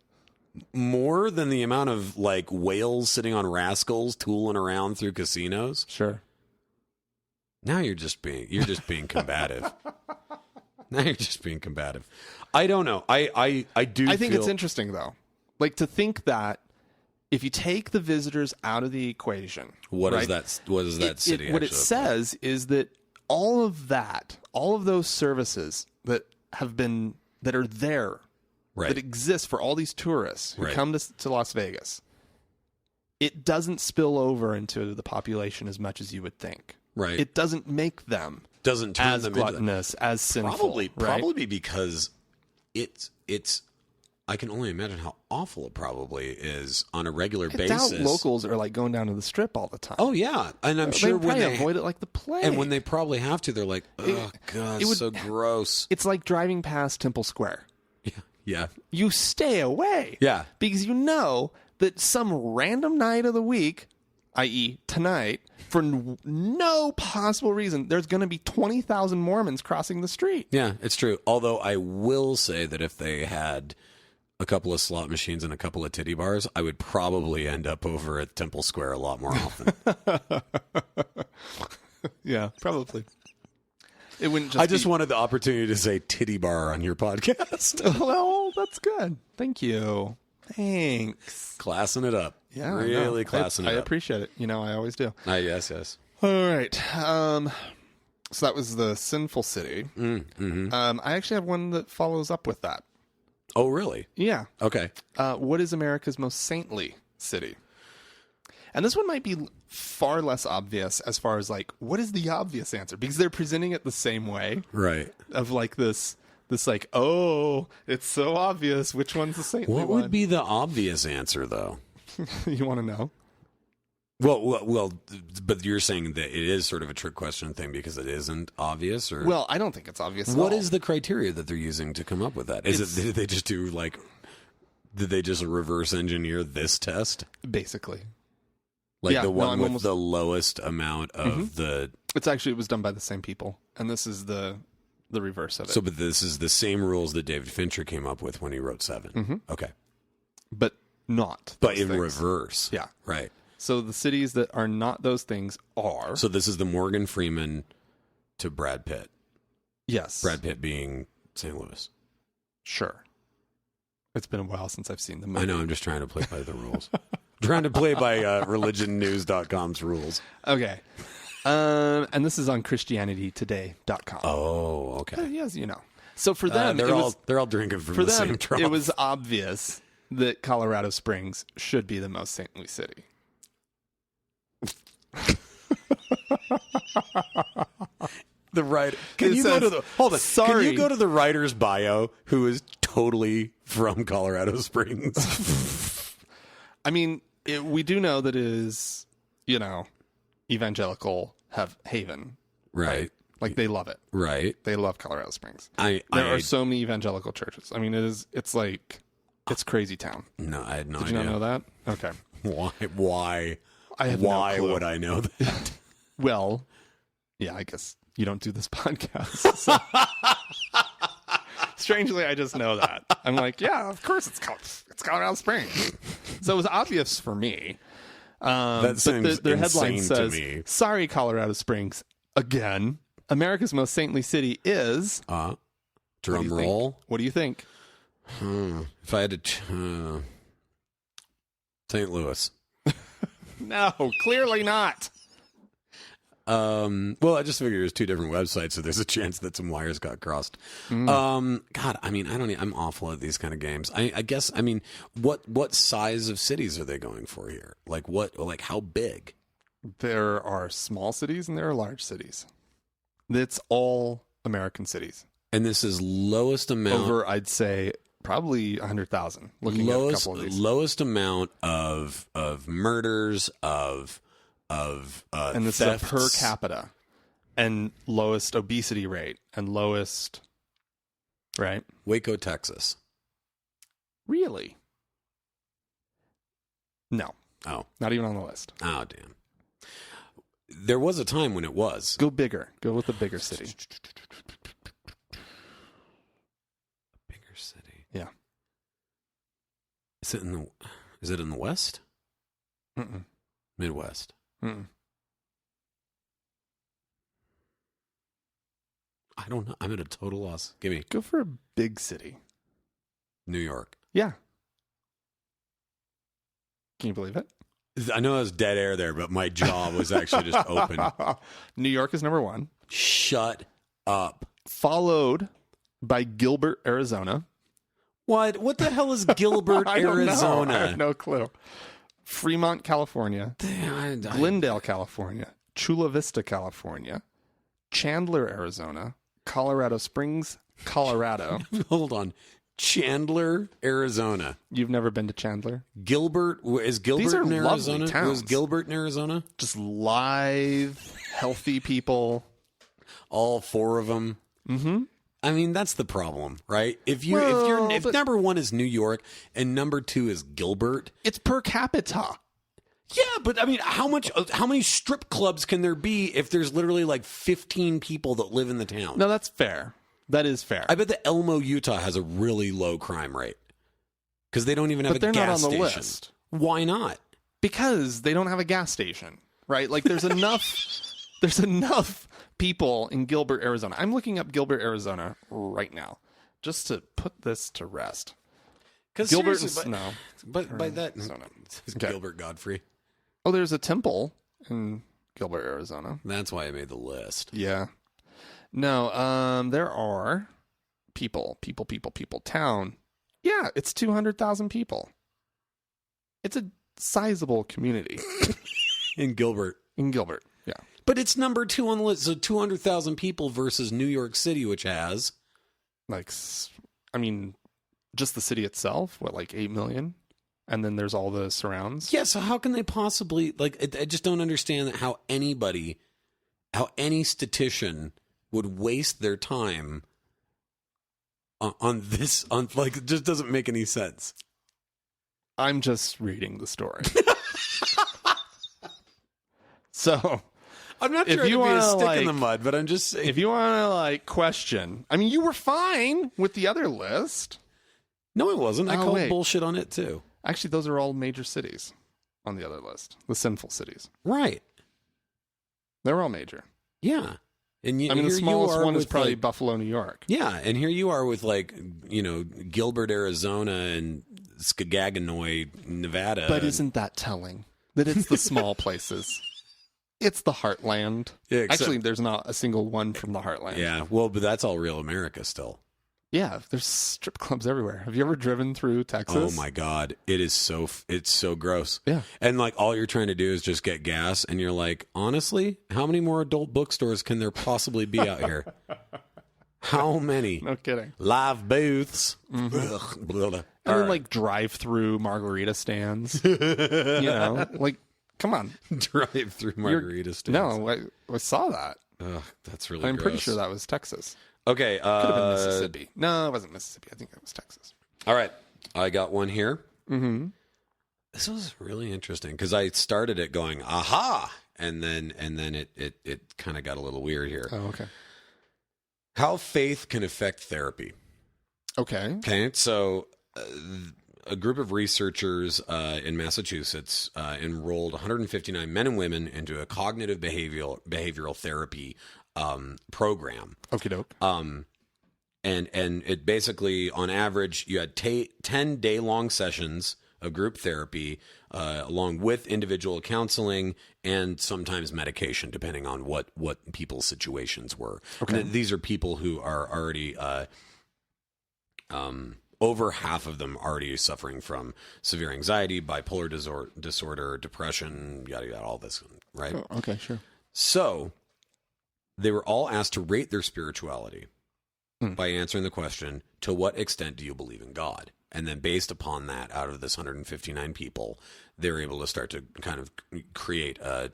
more than the amount of like whales sitting on rascals tooling around through casinos. Sure. Now you're just being combative. Now you're just being combative. I don't know. I think it's interesting though. Like to think that if you take the visitors out of the equation, what right, is that city? What it says is that all of those services that are there, right, that exist for all these tourists who right, come to Las Vegas, it doesn't spill over into the population as much as you would think. Right. It doesn't make them doesn't turn as them gluttonous, as sinful. Probably because it's. I can only imagine how awful it probably is on a regular basis. I doubt locals are like going down to the strip all the time. Oh yeah, and I'm sure when they avoid it like the plague. And when they probably have to, they're like, "Oh God, it's so gross." It's like driving past Temple Square. Yeah. You stay away. Yeah, because you know that some random night of the week, i.e., tonight, for no possible reason, there's going to be 20,000 Mormons crossing the street. Yeah, it's true. Although I will say that if they had a couple of slot machines and a couple of titty bars, I would probably end up over at Temple Square a lot more often. Yeah, probably. It wouldn't just I just wanted the opportunity to say titty bar on your podcast. Well, that's good. Thank you. Thanks. Classing it up. Yeah, really classing it up. I appreciate it. I always do. Yes. All right. So that was the sinful city. Mm-hmm. I actually have one that follows up with that. Oh, really? Yeah. Okay. What is America's most saintly city? And this one might be far less obvious as far as like, what is the obvious answer? Because they're presenting it the same way. Right. Of like this like, oh, it's so obvious. Which one's the saintly one? What would be the obvious answer, though? You want to know? Well, but you're saying that it is sort of a trick question thing because it isn't obvious, or well, I don't think it's obvious. What is the criteria that they're using to come up with that? Did they just do like? Did they just reverse engineer this test? Basically, like the one with the lowest amount of the. It was done by the same people, and this is the reverse of it. So, but this is the same rules that David Fincher came up with when he wrote Seven. Mm-hmm. Okay, but not. But in reverse, yeah, right. So the cities that are not those things are... So this is the Morgan Freeman to Brad Pitt. Yes. Brad Pitt being St. Louis. Sure. It's been a while since I've seen the movie. I know, I'm just trying to play by the rules. Trying to play by religionnews.com's rules. Okay. And this is on ChristianityToday.com. Oh, okay. Yes, So for them... they're all drinking from the same trough. It was obvious that Colorado Springs should be the most saintly city. The writer. Can you go to the writer's bio who is totally from Colorado Springs? I mean, we do know that it is, evangelical haven, right? Like they love it, right? They love Colorado Springs. There are so many evangelical churches. I mean, it's crazy town. No, I had no idea. Did you not know that? Okay. Why? Why would I know that? Well, yeah, I guess you don't do this podcast. So. Strangely, I just know that. I'm like, yeah, of course it's Colorado Springs. So it was obvious for me. That seems their headline says, to me. Sorry, Colorado Springs. Again, America's most saintly city is... drum roll. What do you think? If I had to... St. Louis. No, clearly not. Well, I just figured there's two different websites, so there's a chance that some wires got crossed. God, I mean, I'm awful at these kind of games. I guess, I mean, what size of cities are they going for here? Like how big? There are small cities and there are large cities. It's all American cities. And this is lowest amount over, I'd say, probably 100,000. Looking at a couple of these, lowest amount of murders and this thefts. is a per capita, and lowest obesity rate, and lowest, right? Waco, Texas. Really? No. Oh, not even on the list. Oh, damn. There was a time when it was. Go bigger. Go with a bigger city. Bigger city. Yeah. Is it in the West? Mm-mm. Midwest. Mm-mm. I don't know. I'm at a total loss. Give me. Go for a big city. New York. Yeah. Can you believe it? I know I was dead air there, but my jaw was actually just open. New York is number one. Shut up. Followed by Gilbert, Arizona. What? What the hell is Gilbert, Arizona? I have no clue. Fremont, California. Glendale, California. Chula Vista, California. Chandler, Arizona. Colorado Springs, Colorado. Hold on. Chandler, Arizona. You've never been to Chandler? Gilbert, is Gilbert These are in Arizona? lovely towns. Was Gilbert in Arizona? Just live, healthy people. All four of them. Mm-hmm. I mean, that's the problem, right? If number one is New York and number two is Gilbert, it's per capita. Yeah, but I mean, how many strip clubs can there be if there's literally like 15 people that live in the town? No, that's fair. That is fair. I bet that Elmo, Utah has a really low crime rate because they don't even have a gas station. But they're not on the list. Why not? Because they don't have a gas station, right? Like there's enough people in Gilbert, Arizona. I'm looking up Gilbert, Arizona right now just to put this to rest. Because Gilbert, by that, okay. Gilbert Godfrey. Oh, there's a temple in Gilbert, Arizona. That's why I made the list. Yeah. No, there are people. Town. Yeah, it's 200,000 people. It's a sizable community. In Gilbert. Yeah. But it's number two on the list. So 200,000 people versus New York City, which has... just the city itself, 8 million? And then there's all the surrounds? Yeah, so how can they possibly... I just don't understand how any statistician would waste their time on this. It just doesn't make any sense. I'm just reading the story. So... I'm not trying to be a stick in the mud, but I'm just saying. If you want to question, you were fine with the other list. No, it wasn't. I called bullshit on it too. Actually, those are all major cities on the other list. The sinful cities. Right. They're all major. Yeah. And the smallest one is probably Buffalo, New York. Yeah. And here you are with Gilbert, Arizona and Skagaganoy, Nevada. But isn't that telling that it's the small places? It's the heartland. Yeah, actually, there's not a single one from the heartland. Yeah, well, but that's all real America still. Yeah, there's strip clubs everywhere. Have you ever driven through Texas? Oh my God, it's so gross. Yeah, and all you're trying to do is just get gas, and you're like, honestly, how many more adult bookstores can there possibly be out here? How many? No kidding. Live booths. Mm-hmm. And then drive-through margarita stands. Come on. Drive-through margarita stands. No, I saw that. Ugh, that's really I'm gross. pretty sure that was Texas. Okay. Could have been Mississippi. No, it wasn't Mississippi. I think it was Texas. All right. I got one here. Mm-hmm. This was really interesting because I started it going, aha! And then it kind of got a little weird here. Oh, okay. How faith can affect therapy. Okay. Okay. So... a group of researchers in Massachusetts enrolled 159 men and women into a cognitive behavioral therapy program. Okie doke. And it basically, on average, you had 10 day-long sessions a group therapy along with individual counseling and sometimes medication, depending on what people's situations were. Okay. And these are people who are already over half of them already suffering from severe anxiety, bipolar disorder, depression, yada yada, all this, right? Oh, okay, sure. So they were all asked to rate their spirituality by answering the question, to what extent do you believe in God? And then based upon that, out of this 159 people, they were able to start to kind of create a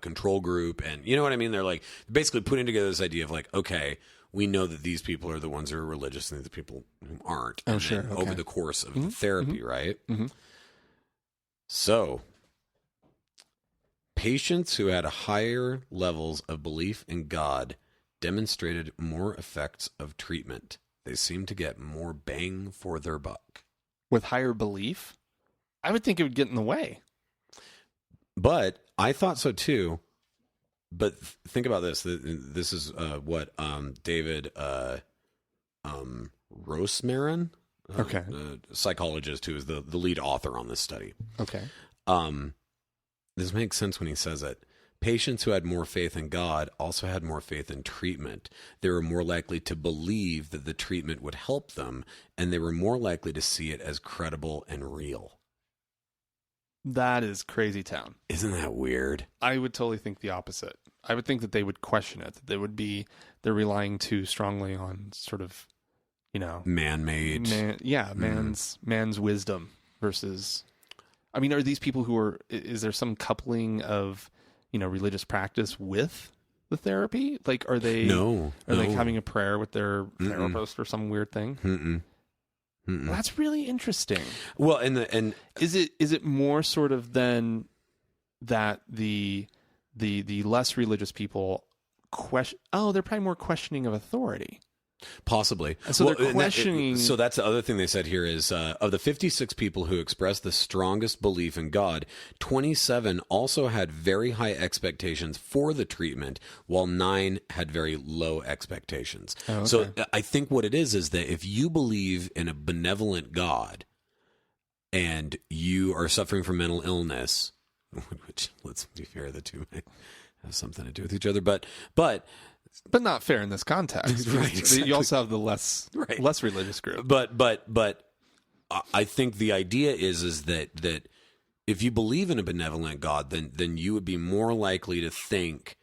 control group. And you know what I mean? They're like basically putting together this idea of like, okay, we know that these people are the ones who are religious and the people who aren't. Oh, and sure. then Okay. over the course of the therapy, right? Mm-hmm. So patients who had higher levels of belief in God demonstrated more effects of treatment. They seemed to get more bang for their buck. With higher belief, I would think it would get in the way. But I thought so too. But think about this. This is what David Rosmarin, Okay. psychologist who is the lead author on this study. Okay. This makes sense when he says it. Patients who had more faith in God also had more faith in treatment. They were more likely to believe that the treatment would help them, and they were more likely to see it as credible and real. That is crazy town. Isn't that weird? I would totally think the opposite. I would think that they would question it. That they're relying too strongly on sort of, Man-made. Man's wisdom versus, I mean, are these people is there some coupling of, religious practice with the therapy? Like, are they, they having a prayer with their therapist or some weird thing? Well, that's really interesting. Well, and is it more sort of then that the less religious people they're probably more questioning of authority. Possibly. And so they're questioning. So that's the other thing they said here is of the 56 people who expressed the strongest belief in God, 27 also had very high expectations for the treatment, while 9 had very low expectations. Oh, okay. So I think what it is that if you believe in a benevolent God and you are suffering from mental illness, which, let's be fair, the two may have something to do with each other, but not fair in this context. Right, exactly. You also have the less religious group. But I think the idea is that if you believe in a benevolent God, then you would be more likely to think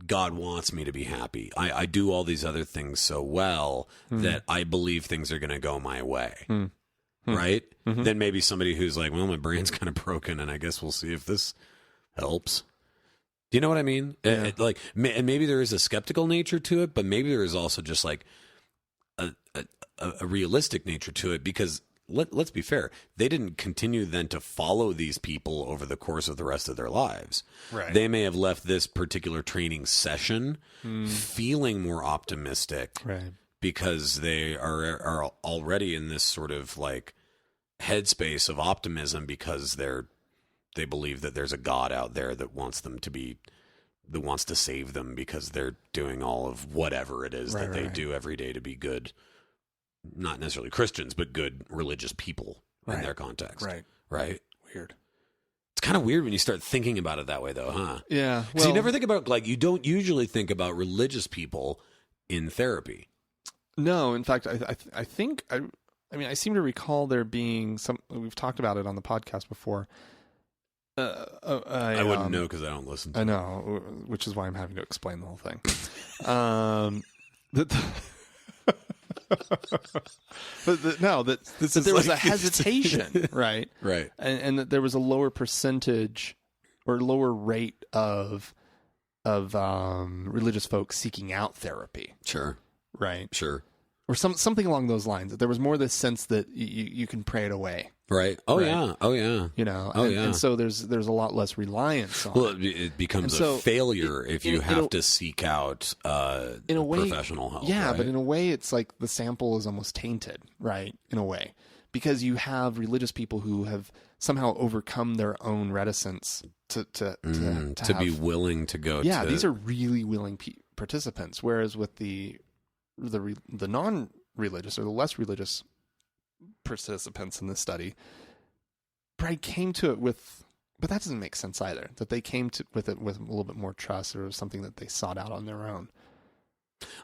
God wants me to be happy. I do all these other things so well that I believe things are going to go my way. Right? Mm-hmm. Then maybe somebody who's like, well, my brain's kind of broken, and I guess we'll see if this helps. Do you know what I mean? Yeah. And maybe there is a skeptical nature to it, but maybe there is also just like a realistic nature to it, because let's be fair, they didn't continue then to follow these people over the course of the rest of their lives. Right. They may have left this particular training session feeling more optimistic, right, because they are already in this sort of like headspace of optimism, because they believe that there's a God out there that wants to save them, because they're doing all of whatever it is that they do every day to be good, not necessarily Christians, but good religious people in their context. Right. Weird. It's kind of weird when you start thinking about it that way, though, huh? Yeah. Because you never think about, like, you don't usually think about religious people in therapy. No, in fact, I think I seem to recall there being some. We've talked about it on the podcast before. I wouldn't know because I don't listen to it. I know, which is why I'm having to explain the whole thing. That there was a hesitation, right? Right. And that there was a lower percentage or lower rate of religious folks seeking out therapy. Sure. Right. Sure. Or something along those lines. There was more this sense that you can pray it away. Right. Oh, right? Yeah. Oh, yeah. And so there's a lot less reliance on it. It becomes a failure if you have to seek out professional help. Yeah, right? but in a way, it's like the sample is almost tainted, right? In a way. Because you have religious people who have somehow overcome their own reticence to be willing to go. Yeah, these are really willing participants. Whereas with the non-religious or the less religious participants in this study, Bride came to it with, but that doesn't make sense either. That they came to with it with a little bit more trust, or something that they sought out on their own.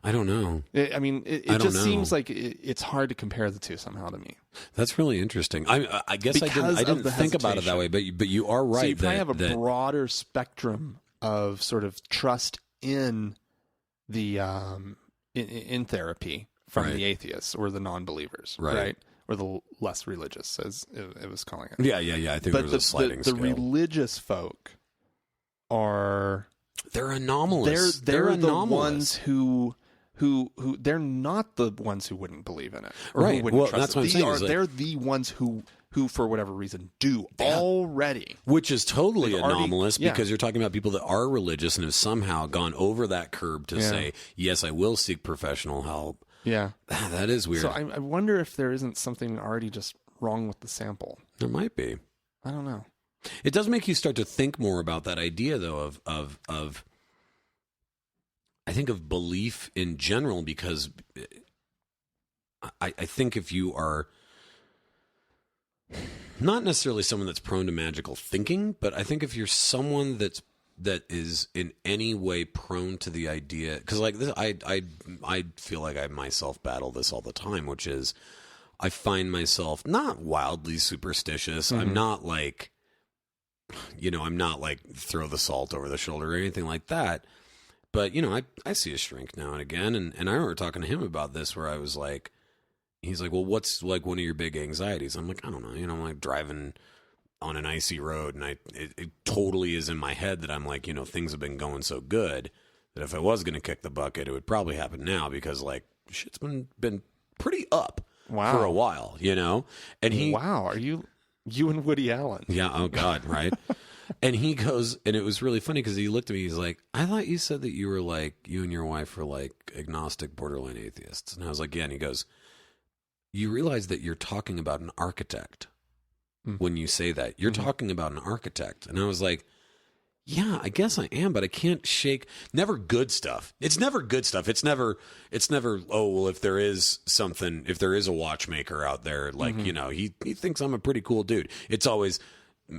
I don't know. It just seems like it's hard to compare the two somehow to me. That's really interesting. I guess I didn't think about it that way, but you are right. So you probably have a broader spectrum of sort of trust in the in therapy from the atheists or the non-believers, right? Or the less religious, as it was calling it. Yeah. I think there was a sliding scale. The religious folk are... They're anomalous. They're anomalous. The ones who they're not the ones who wouldn't believe in it, or right? Who wouldn't trust that's what I'm saying. They're the ones who for whatever reason do already, which is totally anomalous because you're talking about people that are religious and have somehow gone over that curb to say, yes, I will seek professional help. Yeah, that is weird. So I wonder if there isn't something already just wrong with the sample. There might be. I don't know. It does make you start to think more about that idea, though, of I think of belief in general, because I think if you are not necessarily someone that's prone to magical thinking, but I think if you're someone that is in any way prone to the idea, because like this, I feel like I myself battle this all the time, which is I find myself not wildly superstitious. Mm-hmm. I'm not like throw the salt over the shoulder or anything like that. But, I see a shrink now and again. And I remember talking to him about this where I was like, he's like, well, what's like one of your big anxieties? I'm like, I don't know. I'm like driving on an icy road and it totally is in my head that I'm like, things have been going so good that if I was going to kick the bucket, it would probably happen now because like shit's been pretty up for a while, And wow, are you and Woody Allen? Yeah. Oh God. Right. And he goes, and it was really funny because he looked at me. He's like, I thought you said that you were like, you and your wife were like agnostic, borderline atheists. And I was like, yeah. And he goes, you realize that you're talking about an architect when you say that. You're talking about an architect. And I was like, yeah, I guess I am, but I can't shake. Never good stuff. It's never good stuff. It's never, oh, well, if there is a watchmaker out there, like, he thinks I'm a pretty cool dude. It's always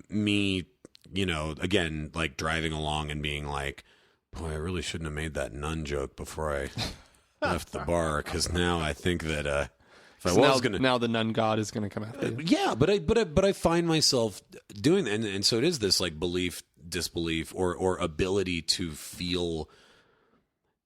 me, again, like driving along and being like, boy, I really shouldn't have made that nun joke before I left the bar, because now I think that if I was going to, now the nun god is going to come after you. Yeah, but I find myself doing that, and so it is this like belief, disbelief, or ability to feel,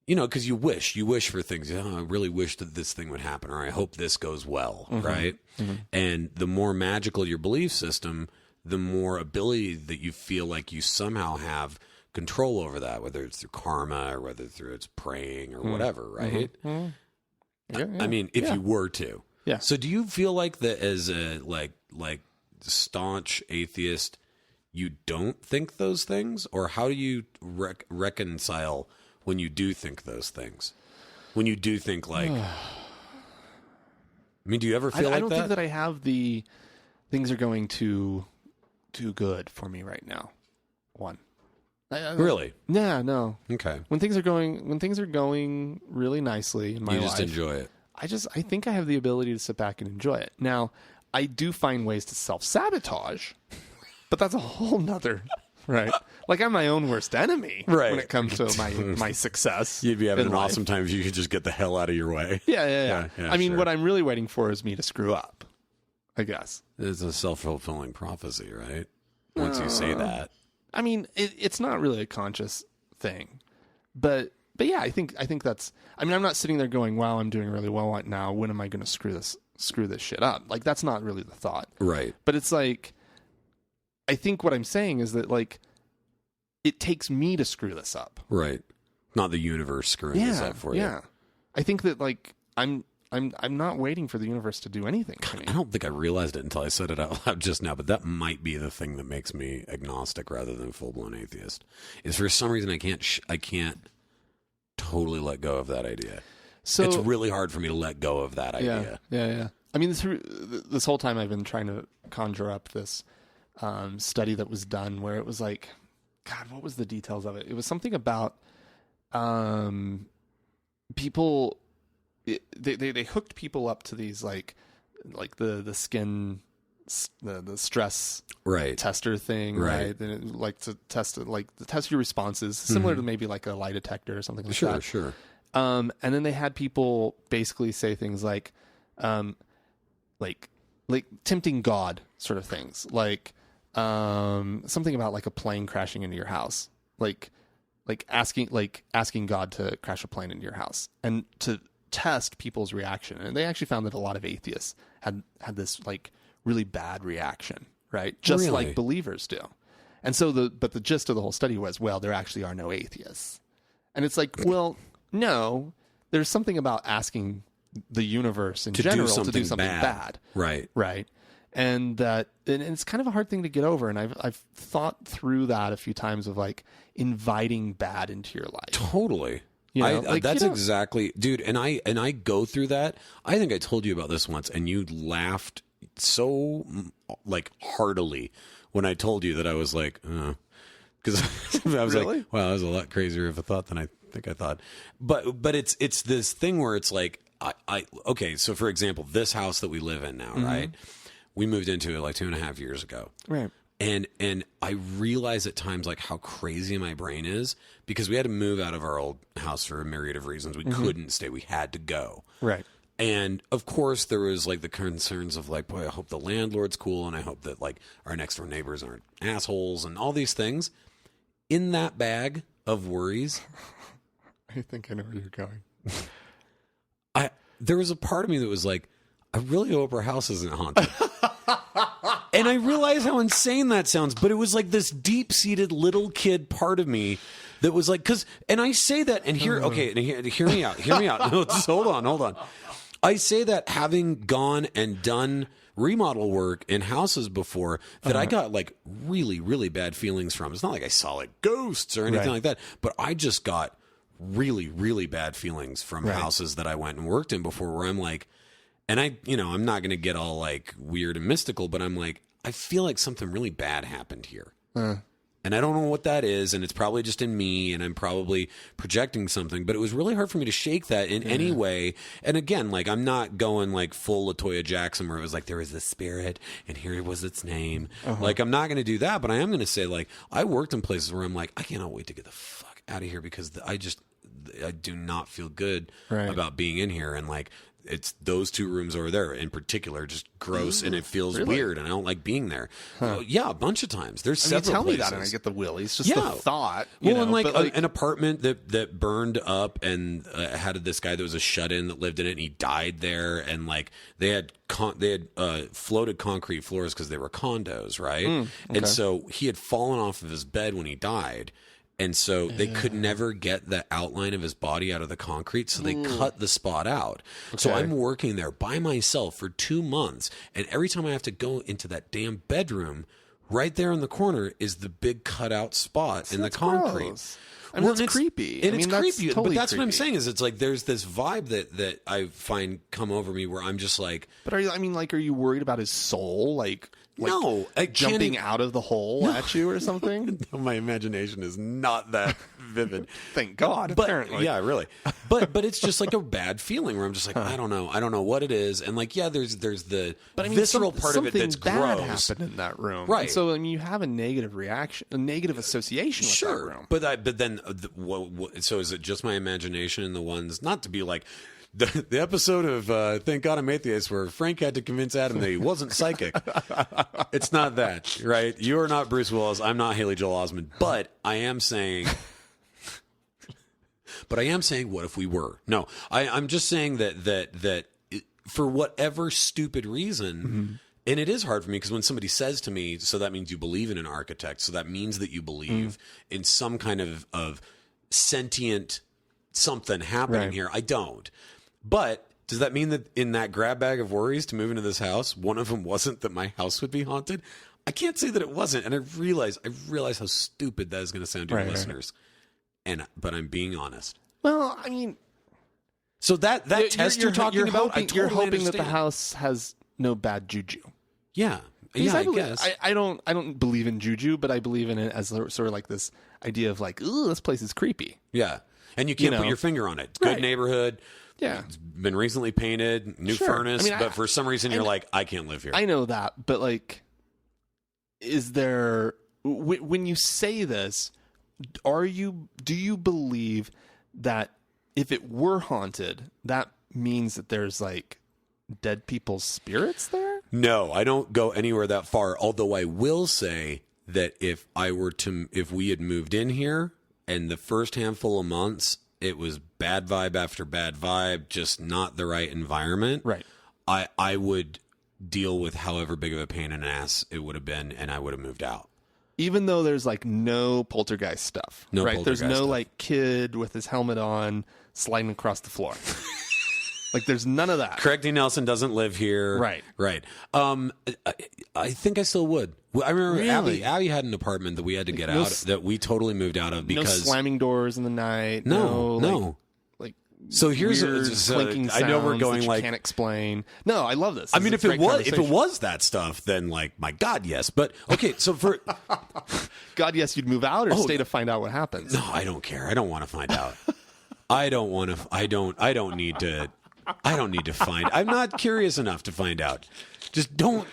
because you wish for things. Oh, I really wish that this thing would happen, or I hope this goes well, right? Mm-hmm. And the more magical your belief system, the more ability that you feel like you somehow have control over that, whether it's through karma or whether through it's praying or whatever, right? Mm-hmm. Yeah, I mean, if you were to. Yeah. So do you feel like that as a like staunch atheist, you don't think those things? Or how do you reconcile when you do think those things? When you do think like... I mean, do you ever feel like that? I don't think that I have the... Things are going too good for me right now. Really? Yeah, no. Okay. When things are going really nicely in my life, you just enjoy it. I think I have the ability to sit back and enjoy it. Now, I do find ways to self-sabotage, but that's a whole nother, right? Like I'm my own worst enemy when it comes to my success. You'd be having an awesome time if you could just get the hell out of your way. Yeah. I mean, what I'm really waiting for is me to screw up, I guess. It's a self-fulfilling prophecy, right? Once you say that. I mean, it's not really a conscious thing, but yeah, I think that's. I mean, I'm not sitting there going, "Wow, I'm doing really well right now. When am I going to screw this shit up?" Like that's not really the thought, right? But it's like, I think what I'm saying is that like, it takes me to screw this up, right? Not the universe screwing this up for you. Yeah, I think that like I'm not waiting for the universe to do anything to me. I don't think I realized it until I said it out loud just now, but that might be the thing that makes me agnostic rather than full-blown atheist. Is for some reason I can't totally let go of that idea. So it's really hard for me to let go of that idea. Yeah. I mean, this whole time I've been trying to conjure up this study that was done where it was like, God, what was the details of it? It was something about people. They hooked people up to these like the skin the stress right. tester thing, right? And it, like to test it, like to test your responses, similar to maybe like a lie detector or something like that. Sure. And then they had people basically say things like tempting God sort of things, like something about like a plane crashing into your house, like asking God to crash a plane into your house, and to test people's reaction. And they actually found that a lot of atheists had this like really bad reaction, right? Just Really? like believers do. And so the gist of the whole study was, well, there actually are no atheists. And it's like, well, no, there's something about asking the universe in general to do something bad. Right. Right. And it's kind of a hard thing to get over. And I've thought through that a few times of like inviting bad into your life. Totally. You know, That's exactly, dude. And I go through that. I think I told you about this once, and you laughed so like heartily when I told you that. I was like, because I was Really? like, wow, that was a lot crazier of a thought than I think I thought. But it's this thing where it's like, okay. So for example, this house that we live in now, right? We moved into it like 2.5 years ago. Right. And I realize at times like how crazy my brain is, because we had to move out of our old house for a myriad of reasons. We couldn't stay. We had to go. Right. And of course there was like the concerns of like, boy, I hope the landlord's cool, and I hope that like our next door neighbors aren't assholes and all these things. In that bag of worries, I think I know where you're going. there was a part of me that was like, I really hope our house isn't haunted. And I realize how insane that sounds, but it was like this deep-seated little kid part of me that was like, and I say that, and hear me out. No, just hold on. I say that having gone and done remodel work in houses before that I got like really, really bad feelings from. It's not like I saw like ghosts or anything like that, but I just got really, really bad feelings from houses that I went and worked in before, where I'm like, and I'm not going to get all like weird and mystical, but I'm like, I feel like something really bad happened here. And I don't know what that is, and it's probably just in me, and I'm probably projecting something, but it was really hard for me to shake that in any way. And again, like, I'm not going like full LaToya Jackson where it was like, there was a spirit and here was its name. Like, I'm not going to do that, but I am going to say, like, I worked in places where I'm like, I cannot wait to get the fuck out of here, because I do not feel good about being in here. And like, it's those two rooms over there in particular, just gross, and it feels weird, and I don't like being there. Yeah, a bunch of times. There's several tell places. me that, and I get the willies. Just the thought. And like, an apartment that burned up, and had this guy that was a shut-in that lived in it, and he died there, and like they had floated concrete floors because they were condos, right? And so he had fallen off of his bed when he died. And so they could never get the outline of his body out of the concrete, so they cut the spot out. So I'm working there by myself for 2 months, and every time I have to go into that damn bedroom, right there in the corner is the big cutout spot in the concrete. Gross. I mean, it's creepy. And it's creepy, totally but that's creepy. what I'm saying is it's like there's this vibe that I find come over me where I'm just like... But are you worried about his soul? Like no, jumping out of the hole at you or something? My imagination is not that vivid. Thank God, apparently. Yeah, really. But it's just like a bad feeling where I'm just like, I don't know what it is. And like, yeah, there's the visceral part of it that's bad gross. Happened in that room, right? And so you have a negative reaction, a negative association with that room. But then, so is it just my imagination and the ones, not to be like the episode of Thank God I'm Atheist where Frank had to convince Adam that he wasn't psychic. It's not that, right? You are not Bruce Willis. I'm not Haley Joel Osment. But I am saying... what if we were? No, I'm just saying that for whatever stupid reason, and it is hard for me because when somebody says to me, so that means you believe in an architect, so that means that you believe in some kind of sentient something happening here. I don't. But does that mean that in that grab bag of worries to move into this house, one of them wasn't that my house would be haunted? I can't say that it wasn't, and I realize how stupid that is going to sound to your listeners. But I'm being honest. Well, I mean, so that test you're talking about, you're hoping that the house has no bad juju. Yeah, I guess. I don't believe in juju, but I believe in it as sort of like this idea of like, ooh, this place is creepy. Yeah, and you can't put your finger on it. Good neighborhood, Yeah. It's been recently painted, new Sure. furnace, I mean, but for some reason you're like, I can't live here. I know that, but like, is there when you say this, do you believe that if it were haunted, that means that there's like dead people's spirits there? No, I don't go anywhere that far. Although I will say that if we had moved in here and the first handful of months, it was bad vibe after bad vibe, just not the right environment. Right. I would deal with however big of a pain in the ass it would have been, and I would have moved out. Even though there's like no poltergeist stuff, No right? poltergeist There's no stuff. like kid with his helmet on sliding across the floor. Like there's none of that. Craig D. Nelson doesn't live here. Right. Right. I think I still would. I remember Really? Abby had an apartment that we had to get out, that we totally moved out of No because slamming doors in the night. no. Like So here's weird clinking sounds I know we're going that you like can't explain. No, I love this. I This mean, is if a it great conversation. was that stuff, then like my God, yes. But okay, so for God, yes, you'd move out or stay to find out what happens. no, I don't care. I don't want to find out. I don't want to. I don't need to. I don't need to find. I'm not curious enough to find out. Just don't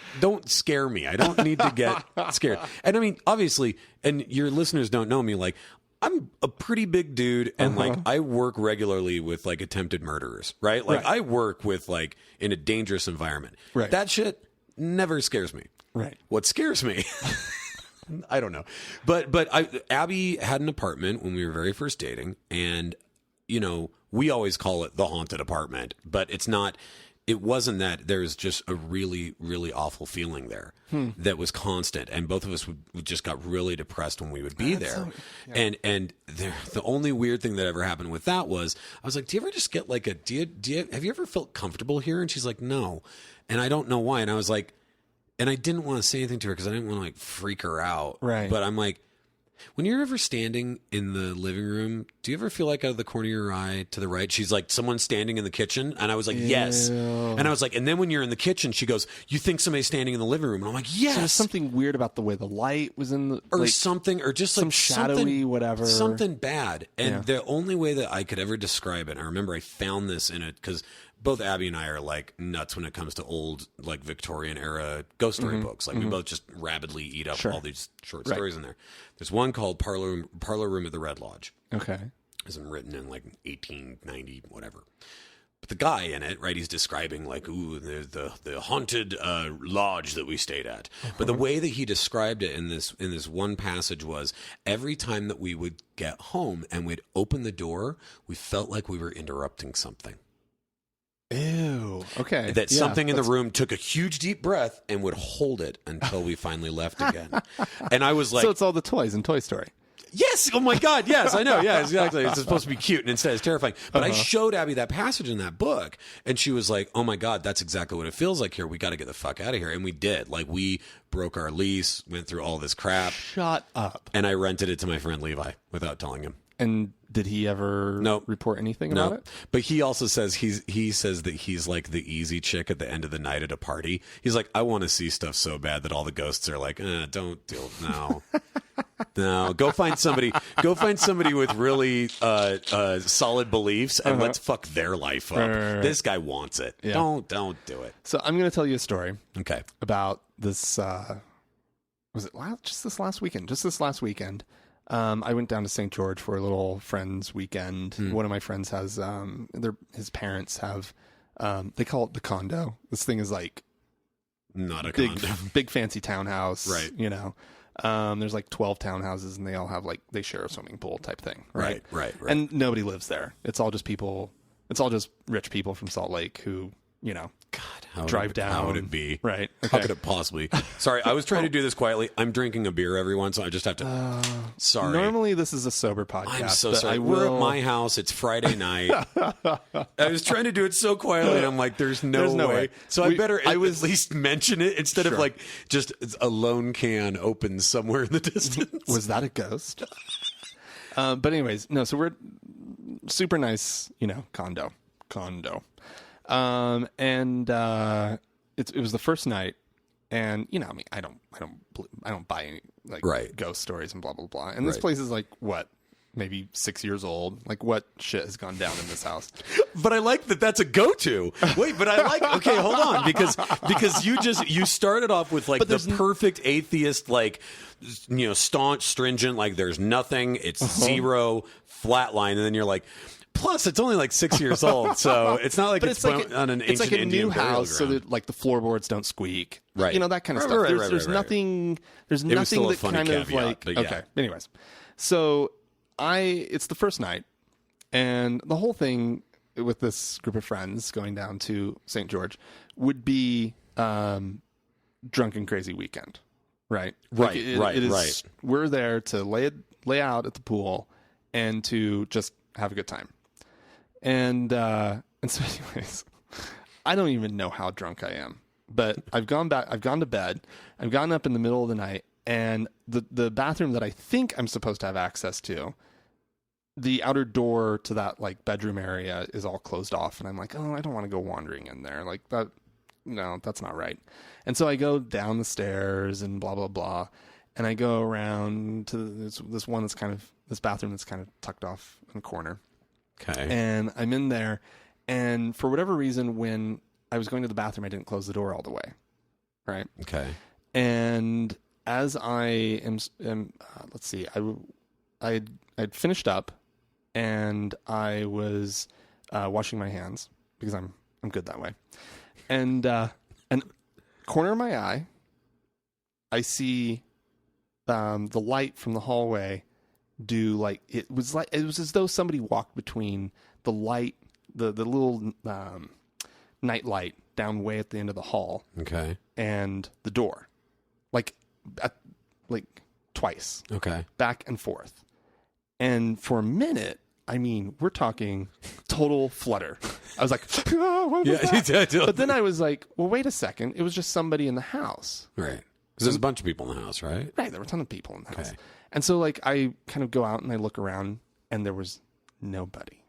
scare me. I don't need to get scared. And I mean, obviously, and your listeners don't know me. Like, I'm a pretty big dude, and like I work regularly with like attempted murderers, right? Like Right. I work with like in a dangerous environment. Right. That shit never scares me. Right. What scares me, I don't know, but Abby had an apartment when we were very first dating, and you know we always call it the haunted apartment, but it's not. It wasn't that. There's just a really, really awful feeling there that was constant, and both of us would just got really depressed when we would be there. And the only weird thing that ever happened with that was I was like, "Do you ever just get like a have you ever felt comfortable here?" And she's like, "No," and I don't know why. And I was like, and I didn't want to say anything to her because I didn't want to like freak her out. Right. But I'm like, when you're ever standing in the living room, do you ever feel like out of the corner of your eye to the right, she's like, someone's standing in the kitchen? And I was like, yes. And I was like, and then when you're in the kitchen, she goes, you think somebody's standing in the living room? And I'm like, yes. So there's something weird about the way the light was in the Or like, something, or just some like shadowy something, whatever. something bad. And Yeah. the only way that I could ever describe it, I remember I found this in it because both Abby and I are like nuts when it comes to old like Victorian era ghost story books. Like we both just rabidly eat up all these short stories in there. There's one called Parlor Room at the Red Lodge. Okay. It's written in like 1890 whatever. But the guy in it, right, he's describing like, ooh, the haunted lodge that we stayed at. But the way that he described it in this one passage was every time that we would get home and we'd open the door, we felt like we were interrupting something. Ew. Okay. That Yeah, something in the room took a huge deep breath and would hold it until we finally left again. And I was like, so it's all the toys in Toy Story. yes, oh my God, yes, I know, yeah, exactly. It's supposed to be cute, and instead it's terrifying. But I showed Abby that passage in that book, and she was like, oh my God, that's exactly what it feels like here. We got to get the fuck out of here. And we did. Like, we broke our lease, went through all this crap, Shut up. and I rented it to my friend Levi without telling him. And did he ever No. report anything about No, it? but he also says he says that he's like the easy chick at the end of the night at a party. He's like, I want to see stuff so bad that all the ghosts are like, don't do it. No. No, go find somebody with really solid beliefs and let's fuck their life up. Right. This guy wants it. Yeah. Don't do it. So I'm going to tell you a story Okay. about this. Was it this last weekend? I went down to St. George for a little friend's weekend. One of my friends has his parents have they call it the condo. This thing is like Not a big condo. big fancy townhouse, Right. You know, there's like 12 townhouses and they all have like they share a swimming pool type thing, right? Right. And nobody lives there. It's all just people. It's all just rich people from Salt Lake who, you know, God, drive down. How would it be? Right. How Okay. could it possibly? Sorry, I was trying to do this quietly. I'm drinking a beer, everyone, so I just have to. Sorry. Normally, this is a sober podcast. I'm so but sorry. I We're will, at my house. It's Friday night. I was trying to do it so quietly, and I'm like, "There's no way." So I better at least mention it instead of Sure. like just a lone can open somewhere in the distance. Was that a ghost? But anyways, no. So we're super nice, you know, condo, and it was the first night, and you know, I mean, I don't buy any like Right. ghost stories and blah blah blah. And this Right. place is like what maybe 6 years old. Like, what shit has gone down in this house? But I like that that's a go-to. Wait, but I like, okay, hold on, because you started off with like the perfect atheist, like, you know, staunch, stringent, like there's nothing, it's zero, flatline, and then you're like, plus it's only like 6 years old, so it's not like it's like on an ancient like a Indian new house, ground. so that like the floorboards don't squeak, right? You know, that kind of stuff. There's nothing. There's nothing that kind of like. Okay. Anyways, so it's the first night, and the whole thing with this group of friends going down to St. George would be drunken crazy weekend, right? Right, like it is, right. We're there to lay out at the pool and to just have a good time. And so anyways, I don't even know how drunk I am, but I've gone to bed. I've gotten up in the middle of the night, and the bathroom that I think I'm supposed to have access to, the outer door to that like bedroom area is all closed off. And I'm like, oh, I don't want to go wandering in there. Like that. No, that's not right. And so I go down the stairs and blah, blah, blah. And I go around to this bathroom that's kind of tucked off in the corner. Okay. And I'm in there, and for whatever reason, when I was going to the bathroom, I didn't close the door all the way. Right. Okay. And as I am let's see, I'd finished up, and I was washing my hands because I'm good that way. And corner of my eye, I see the light from the hallway do like it was as though somebody walked between the light, the little night light down way at the end of the hall, okay, and the door, like twice, okay, back and forth. And for a minute, I mean, we're talking total flutter. I was like, oh, what was that? But then I was like, well, wait a second. It was just somebody in the house. Right. Because there's a bunch of people in the house, right? Right. There were a ton of people in the house. Okay. And so, like, I kind of go out and I look around, and there was nobody.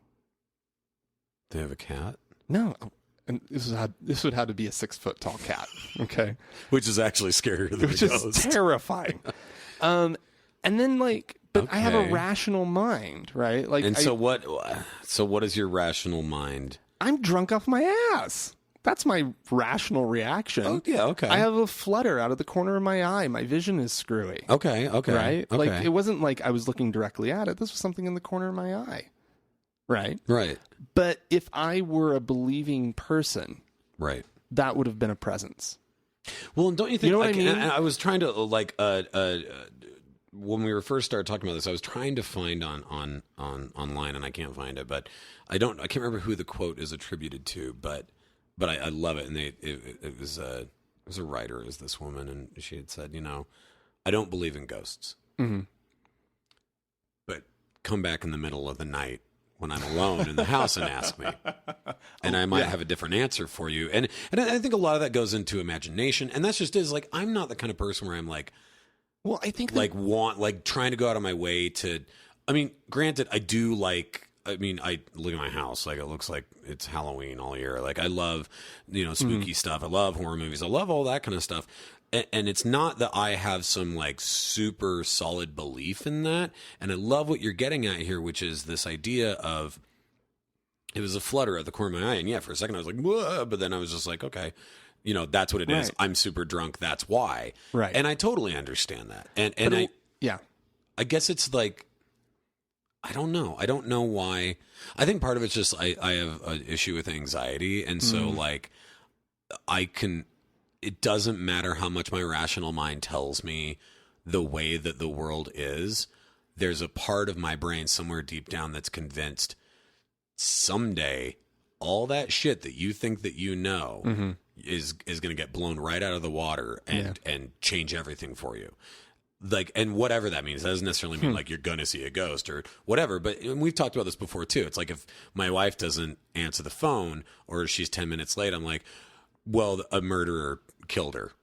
They have a cat? No. And this would have to be a 6 foot tall cat. Okay. Which is actually scarier than Which is terrifying. And then, like, but I have a rational mind, right? Like, and so what is your rational mind? I'm drunk off my ass. That's my rational reaction. Oh, yeah, okay. I have a flutter out of the corner of my eye. My vision is screwy. Okay. Right? Okay. Like, it wasn't like I was looking directly at it. This was something in the corner of my eye. Right? Right. But if I were a believing person, right, that would have been a presence. Well, don't you think, you know what I mean? I was trying to, like, when we were first started talking about this, I was trying to find on online, and I can't find it, but I can't remember who the quote is attributed to, but I love it. And it was a writer, is this woman, and she had said, you know, I don't believe in ghosts, but come back in the middle of the night when I'm alone in the house and ask me, and I might have a different answer for you. And I think a lot of that goes into imagination, and that's just is like, I'm not the kind of person where I'm like, well, I think trying to go out of my way to, I mean, granted, I do like, I mean, I look at my house, like it looks like it's Halloween all year. Like I love, you know, spooky stuff. I love horror movies. I love all that kind of stuff. And it's not that I have some like super solid belief in that. And I love what you're getting at here, which is this idea of, it was a flutter at the corner of my eye. And yeah, for a second I was like, whoa, but then I was just like, okay, you know, that's what it is. I'm super drunk. That's why. Right. And I totally understand that. And I guess it's like, I don't know. I don't know why. I think part of it's just, I have an issue with anxiety. And so like it doesn't matter how much my rational mind tells me the way that the world is. There's a part of my brain somewhere deep down that's convinced someday all that shit that you think that you know is going to get blown right out of the water and change everything for you. Like, and whatever that means, that doesn't necessarily mean like you're going to see a ghost or whatever. But we've talked about this before too. It's like if my wife doesn't answer the phone or she's 10 minutes late, I'm like, well, a murderer killed her.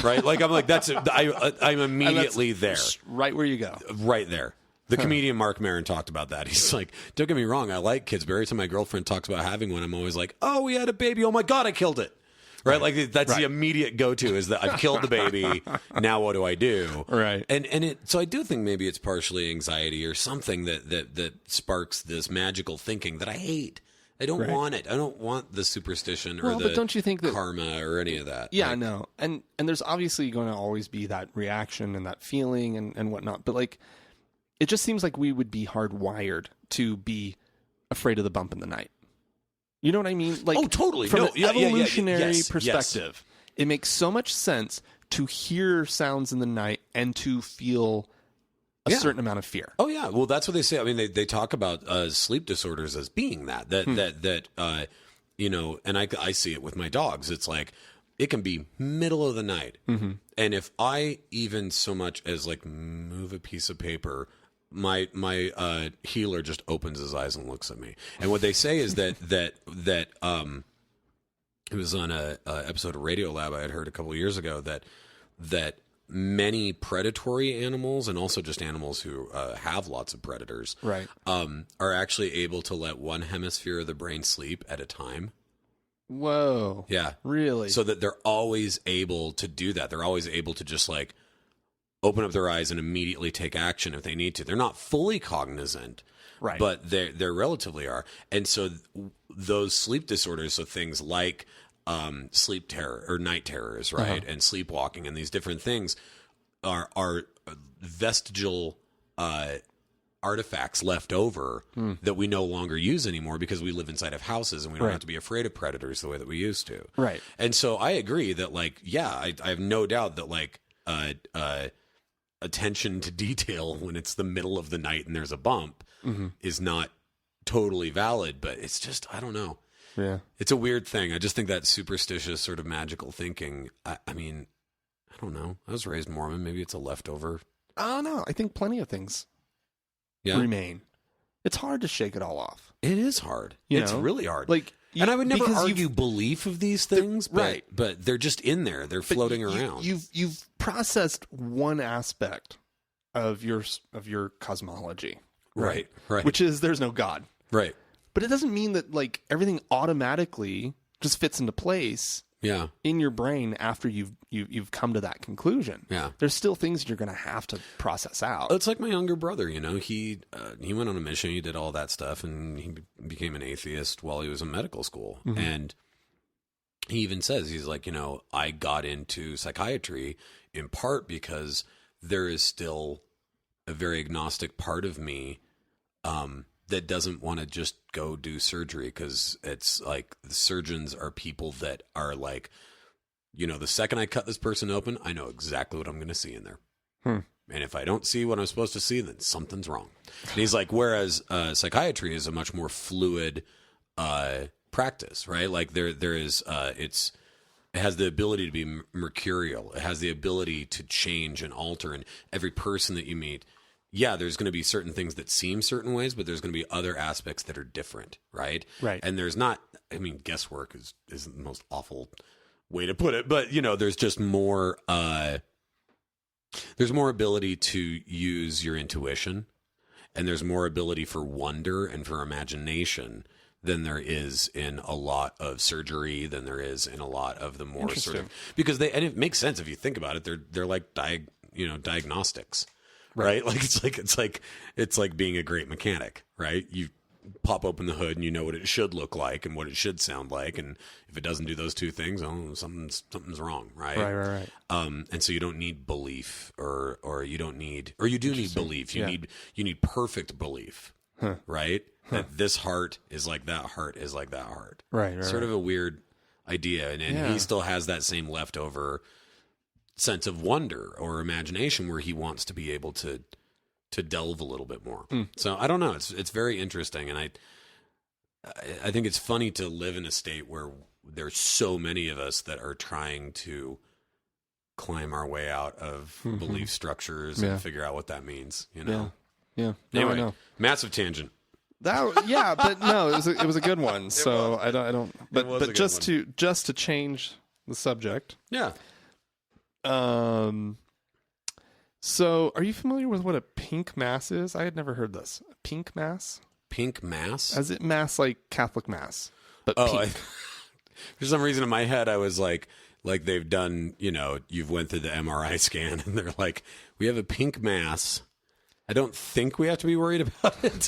Right? Like, I'm like, I'm immediately there. Right where you go. Right there. The comedian Mark Maron talked about that. He's like, don't get me wrong, I like kids, but every time my girlfriend talks about having one, I'm always like, oh, we had a baby. Oh my God, I killed it. right? Like that's the immediate go-to is that I've killed the baby. Now what do I do? Right. So I do think maybe it's partially anxiety or something that sparks this magical thinking that I hate. I don't want it. I don't want the superstition or the but don't you think that karma or any of that. Yeah, no. And there's obviously going to always be that reaction and that feeling and whatnot. But like, it just seems like we would be hardwired to be afraid of the bump in the night. You know what I mean? Like, oh, totally. From an evolutionary Yes, perspective, it makes so much sense to hear sounds in the night and to feel a certain amount of fear. Oh yeah, well that's what they say. I mean, they talk about sleep disorders as being that you know, and I see it with my dogs. It's like it can be middle of the night, and if I even so much as like move a piece of paper, my healer just opens his eyes and looks at me. And what they say is that it was on a episode of Radio Lab I had heard a couple of years ago that many predatory animals and also just animals who have lots of predators are actually able to let one hemisphere of the brain sleep at a time. Whoa. Yeah. Really? So that they're always able to do that. They're always able to just like open up their eyes and immediately take action if they need to. They're not fully cognizant, but they're relatively are. And so those sleep disorders, so things like sleep terror or night terrors, right? And sleepwalking and these different things are vestigial artifacts left over that we no longer use anymore because we live inside of houses and we don't have to be afraid of predators the way that we used to. Right. And so I agree that like, I have no doubt that like attention to detail when it's the middle of the night and there's a bump is not totally valid, but it's just, I don't know. Yeah. It's a weird thing. I just think that superstitious sort of magical thinking, I mean, I don't know. I was raised Mormon. Maybe it's a leftover. I don't know. I think plenty of things remain. It's hard to shake it all off. It is hard. It's really hard. Like, and I would never argue belief of these things, but they're just in there. They're floating around. You've processed one aspect of your cosmology, right? Which is there's no God, right? But it doesn't mean that like everything automatically just fits into place. Yeah. In your brain after you've come to that conclusion. Yeah. There's still things you're going to have to process out. It's like my younger brother, you know, he went on a mission, he did all that stuff, and he became an atheist while he was in medical school. And he even says, he's like, you know, I got into psychiatry in part because there is still a very agnostic part of me that doesn't want to just go do surgery, because it's like the surgeons are people that are like, you know, the second I cut this person open, I know exactly what I'm going to see in there. And if I don't see what I'm supposed to see, then something's wrong. And he's like, whereas psychiatry is a much more fluid practice, right? Like there is, it has the ability to be mercurial. It has the ability to change and alter. And every person that you meet, there's going to be certain things that seem certain ways, but there's going to be other aspects that are different, right? Right. And there's not, I mean, guesswork isn't the most awful way to put it, but, you know, there's just more, there's more ability to use your intuition, and there's more ability for wonder and for imagination than there is in a lot of surgery, than there is in a lot of the more sort of, because and it makes sense if you think about it, they're like diagnostics. Right? Like it's like being a great mechanic, right? You pop open the hood and you know what it should look like and what it should sound like, and if it doesn't do those two things, something's wrong, right? Right. And so you don't need belief, or you don't need, or you do need belief. You need perfect belief, right? That this heart is like that heart is like that heart. Right. Sort of a weird idea, and he still has that same leftover sense of wonder or imagination where he wants to be able to delve a little bit more. So I don't know. It's very interesting. And I think it's funny to live in a state where there's so many of us that are trying to climb our way out of belief structures and figure out what that means, you know? Yeah. Anyway, massive tangent. But no, it was a good one. So I don't, but just to change the subject. Yeah. So are you familiar with what a pink mass is? I had never heard this. A pink mass? Pink mass? As it mass like Catholic mass, but pink. For some reason in my head, I was like they've done, you've went through the MRI scan and they're like, we have a pink mass. I don't think we have to be worried about it.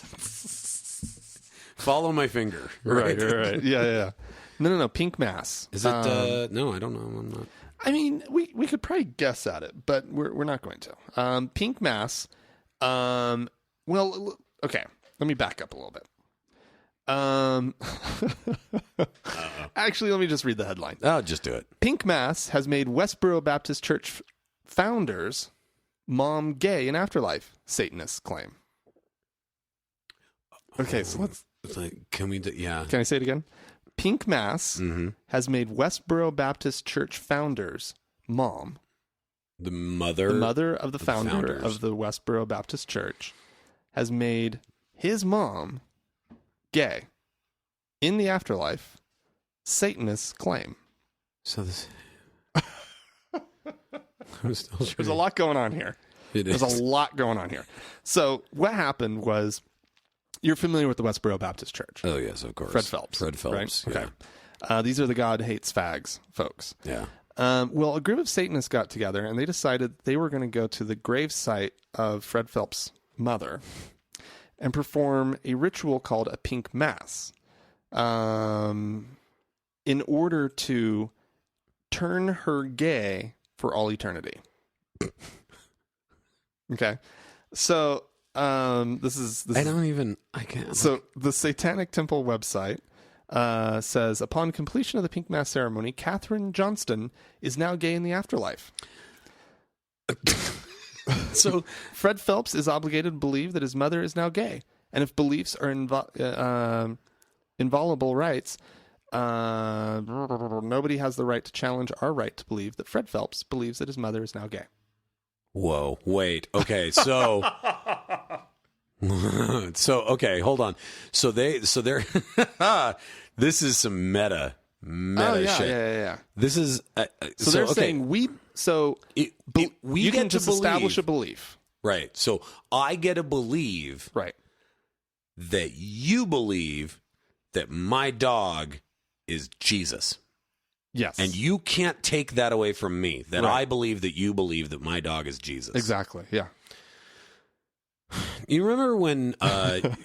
Follow my finger. Right. Yeah. No. Pink mass. Is it? No, I don't know. I'm not. I mean, we could probably guess at it, but we're not going to. Pink mass. Well, okay. Let me back up a little bit. Actually, let me just read the headline. Oh, just do it. Pink mass has made Westboro Baptist Church founders mom gay in afterlife, Satanists claim. Okay, so let's... Can we... Yeah. Can I say it again? Pink mass has made Westboro Baptist Church founders mom... The mother of the founder of the Westboro Baptist Church has made his mom gay in the afterlife, Satanists claim. So this... There's a lot going on here. There's a lot going on here. So what happened was, you're familiar with the Westboro Baptist Church. Oh, yes, of course. Fred Phelps. Right? Okay. Yeah. These are the God hates fags folks. Yeah. Well, a group of Satanists got together and they decided they were going to go to the gravesite of Fred Phelps' mother and perform a ritual called a pink mass in order to turn her gay for all eternity. Okay. So this is I can't. So the Satanic Temple website says, upon completion of the pink mass ceremony, Catherine Johnston is now gay in the afterlife. So Fred Phelps is obligated to believe that his mother is now gay. And if beliefs are inviolable rights, nobody has the right to challenge our right to believe that Fred Phelps believes that his mother is now gay. Whoa, wait. Okay, so... okay, hold on. So they're this is some meta shit. Yeah. This is so they're saying we you can just establish a belief. Right. So I get to believe that you believe that my dog is Jesus. Yes. And you can't take that away from me, that I believe that you believe that my dog is Jesus. Exactly. Yeah. You remember when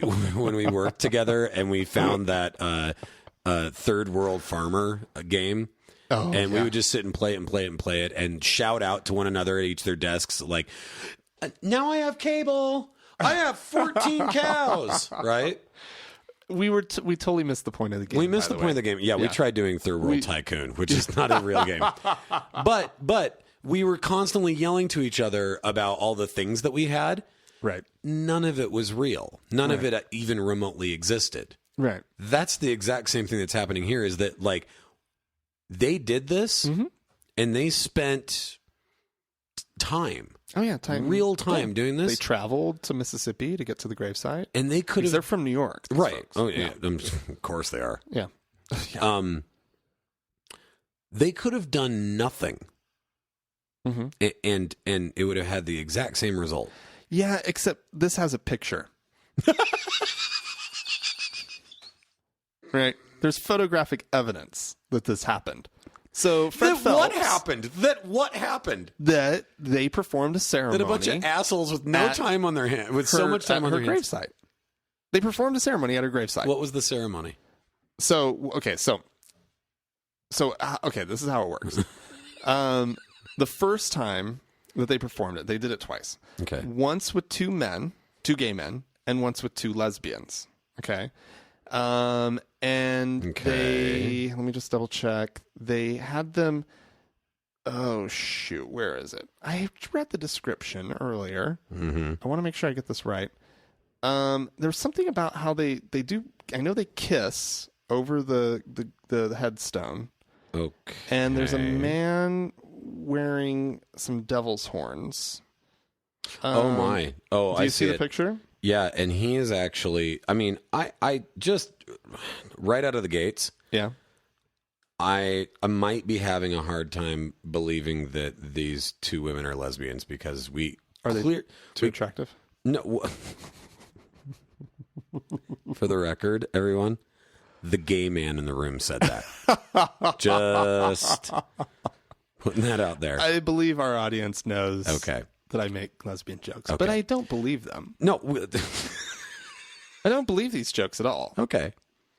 when we worked together and we found that Third World Farmer game? We would just sit and play it and shout out to one another at each of their desks like, now I have cable. I have 14 cows, right? We totally missed the point of the game. We missed the point of the game. Yeah, we tried doing Third World Tycoon, which is not a real game. But we were constantly yelling to each other about all the things that we had. Right. None of it was real. None of it even remotely existed. Right. That's the exact same thing that's happening here, is that like they did this and they spent time. Oh yeah, real time doing this. They traveled to Mississippi to get to the gravesite, and they could have. They're from New York, right? Folks. Oh yeah, of course they are. Yeah. They could have done nothing, and it would have had the exact same result. Yeah, except this has a picture. Right? There's photographic evidence that this happened. So Fred Phelps, what happened? That they performed a ceremony. That a bunch of assholes with no time on their hands, with so much time on their hands. Gravesite. They performed a ceremony at her gravesite. What was the ceremony? So this is how it works. The first time that they performed it, they did it twice. Okay. Once with two gay men, and once with two lesbians. Okay. Let me just double check. They had them. Oh shoot, where is it? I read the description earlier. I want to make sure I get this right. There's something about how they do. I know they kiss over the headstone. Okay. And there's a man wearing some devil's horns. Oh my! Oh, do you see the picture? Yeah, and he is actually. I mean, I just right out of the gates. Yeah. I might be having a hard time believing that these two women are lesbians because they too attractive? No. For the record, everyone, the gay man in the room said that. Just putting that out there. I believe our audience knows Okay. that I make lesbian jokes, Okay. but I don't believe them. No. I don't believe these jokes at all. Okay.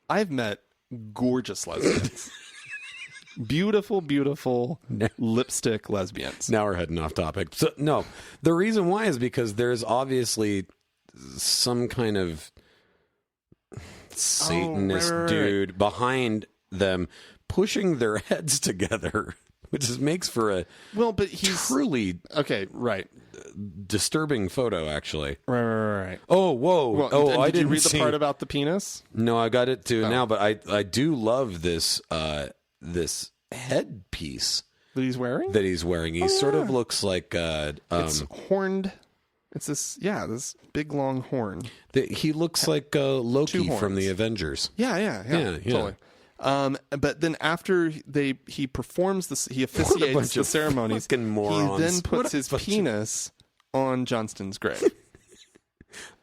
I've met gorgeous lesbians. Beautiful, beautiful lipstick lesbians. Now we're heading off topic. So no, the reason why is because there's obviously some kind of Satanist dude behind them pushing their heads together, which makes for a but he's truly okay. Right. disturbing photo, actually. Right. Oh, whoa! Well, I did didn't you read the see... part about the penis? No, I got it too now, but I do love this this headpiece That he's wearing? that he's wearing. He sort of looks like It's horned. It's this big long horn. he looks like Loki from the Avengers. Yeah, totally. But then after he performs this, he officiates the ceremonies. He then puts his penis on Johnston's grave.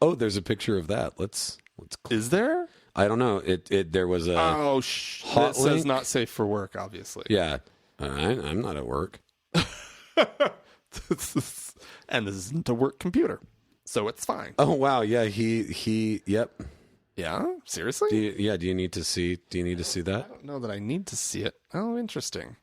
Oh, there's a picture of that. Let's. Is there? I don't know. There was a. It says not safe for work, obviously. Yeah, I'm not at work. And this isn't a work computer, so it's fine. Oh wow, yeah. Yep. Yeah, seriously? Do you need to see? Do you need to see that? I don't know that I need to see it. Oh, interesting.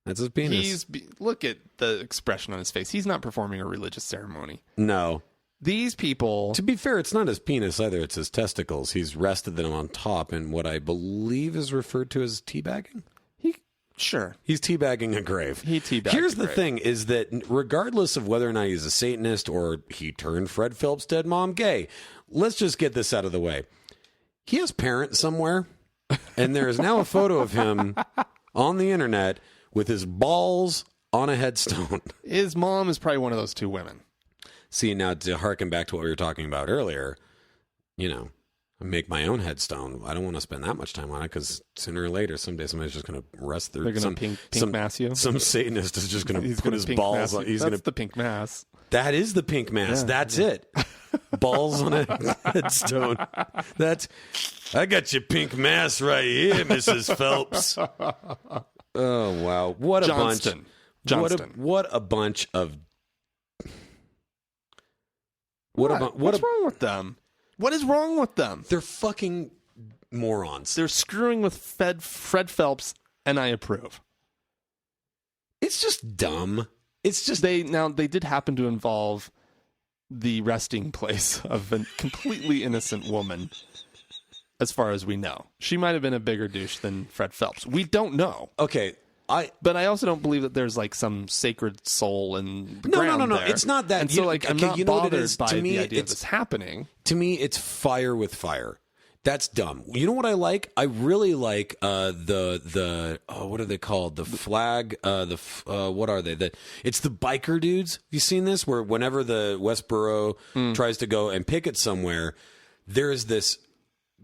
That's his penis. Look at the expression on his face. He's not performing a religious ceremony. No. These people... To be fair, it's not his penis either. It's his testicles. He's rested them on top in what I believe is referred to as teabagging. Sure. He's teabagging a grave. He teabagged Here's a the grave. thing, is that regardless of whether or not he's a Satanist or he turned Fred Phelps' dead mom gay, let's just get this out of the way. He has parents somewhere, and there is now a photo of him on the internet with his balls on a headstone. His mom is probably one of those two women. See, now to harken back to what we were talking about earlier, I make my own headstone. I don't want to spend that much time on it because sooner or later, someday somebody's just going to rest their... They're going to pink mass you? Some Satanist is just going to put his balls on... That's the pink mass. That is the pink mass. That's it. Balls on a headstone. I got your pink mass right here, Mrs. Phelps. Oh, wow. What a Johnston. What a bunch of... What's wrong with them? What is wrong with them? They're fucking morons. They're screwing with Fred Phelps, and I approve. It's just dumb. It's just... They did happen to involve the resting place of a completely innocent woman, as far as we know. She might have been a bigger douche than Fred Phelps. We don't know. Okay, But I also don't believe that there's like some sacred soul in the ground No. there. It's not that. And so, I'm not bothered by to me, the idea of this happening. To me, it's fire with fire. That's dumb. You know what I like? I really like the what are they called? The flag. What are they? It's the biker dudes. Have you seen this? Where whenever the Westboro tries to go and picket somewhere, there is this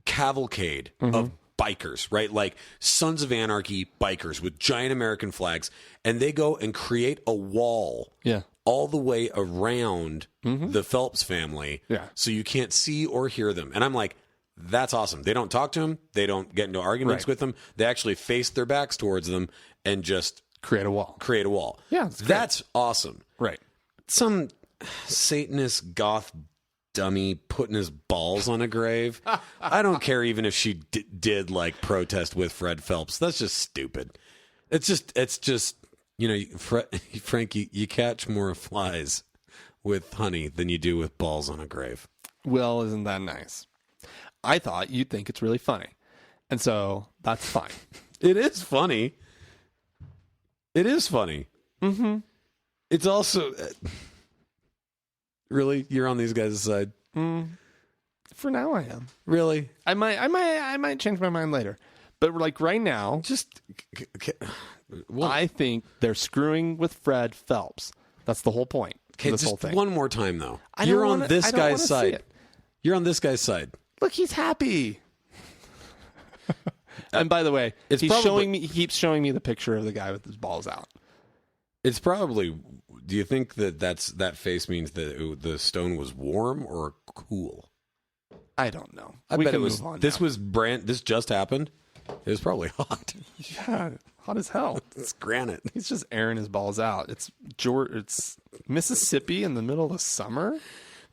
cavalcade of bikers, right? Like Sons of Anarchy bikers with giant American flags, and they go and create a wall all the way around the Phelps family so you can't see or hear them. And I'm like, that's awesome. They don't talk to them. They don't get into arguments with them. They actually face their backs towards them and just create a wall. Yeah, that's awesome. Right. Some Satanist goth dummy putting his balls on a grave. I don't care even if she did like protest with Fred Phelps. That's just stupid. It's just Frank, you catch more flies with honey than you do with balls on a grave. Well, isn't that nice? I thought you'd think it's really funny. And so that's fine. It is funny. It is funny. Mm-hmm. It's also... Really? You're on these guys' side? For now, I am. Really? I might change my mind later. But like right now, I think they're screwing with Fred Phelps. That's the whole point. Okay, this just whole thing. one more time though. You're on this guy's side. You're on this guy's side. Look, he's happy. And by the way, he keeps showing me the picture of the guy with his balls out. It's probably... Do you think that face means that the stone was warm or cool? I don't know. I We bet can it was. move on This now. was this just happened. It was probably hot. Yeah, hot as hell. It's granite. He's just airing his balls out. It's Mississippi in the middle of the summer.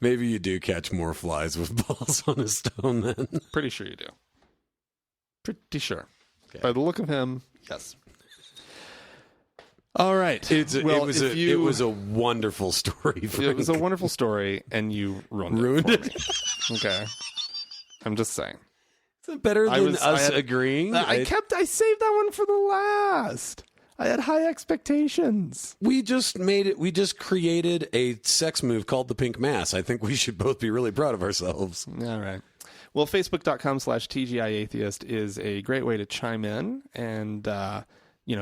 Maybe you do catch more flies with balls on a stone then. Pretty sure you do. Pretty sure. Okay. By the look of him, yes. All right. It was a wonderful story. Frank. It was a wonderful story, and you ruined it. For me. Okay. I'm just saying. Is it better than us agreeing? I saved that one for the last. I had high expectations. We just created a sex move called the pink mass. I think we should both be really proud of ourselves. All right. Well, Facebook.com/TGIAtheist is a great way to chime in and,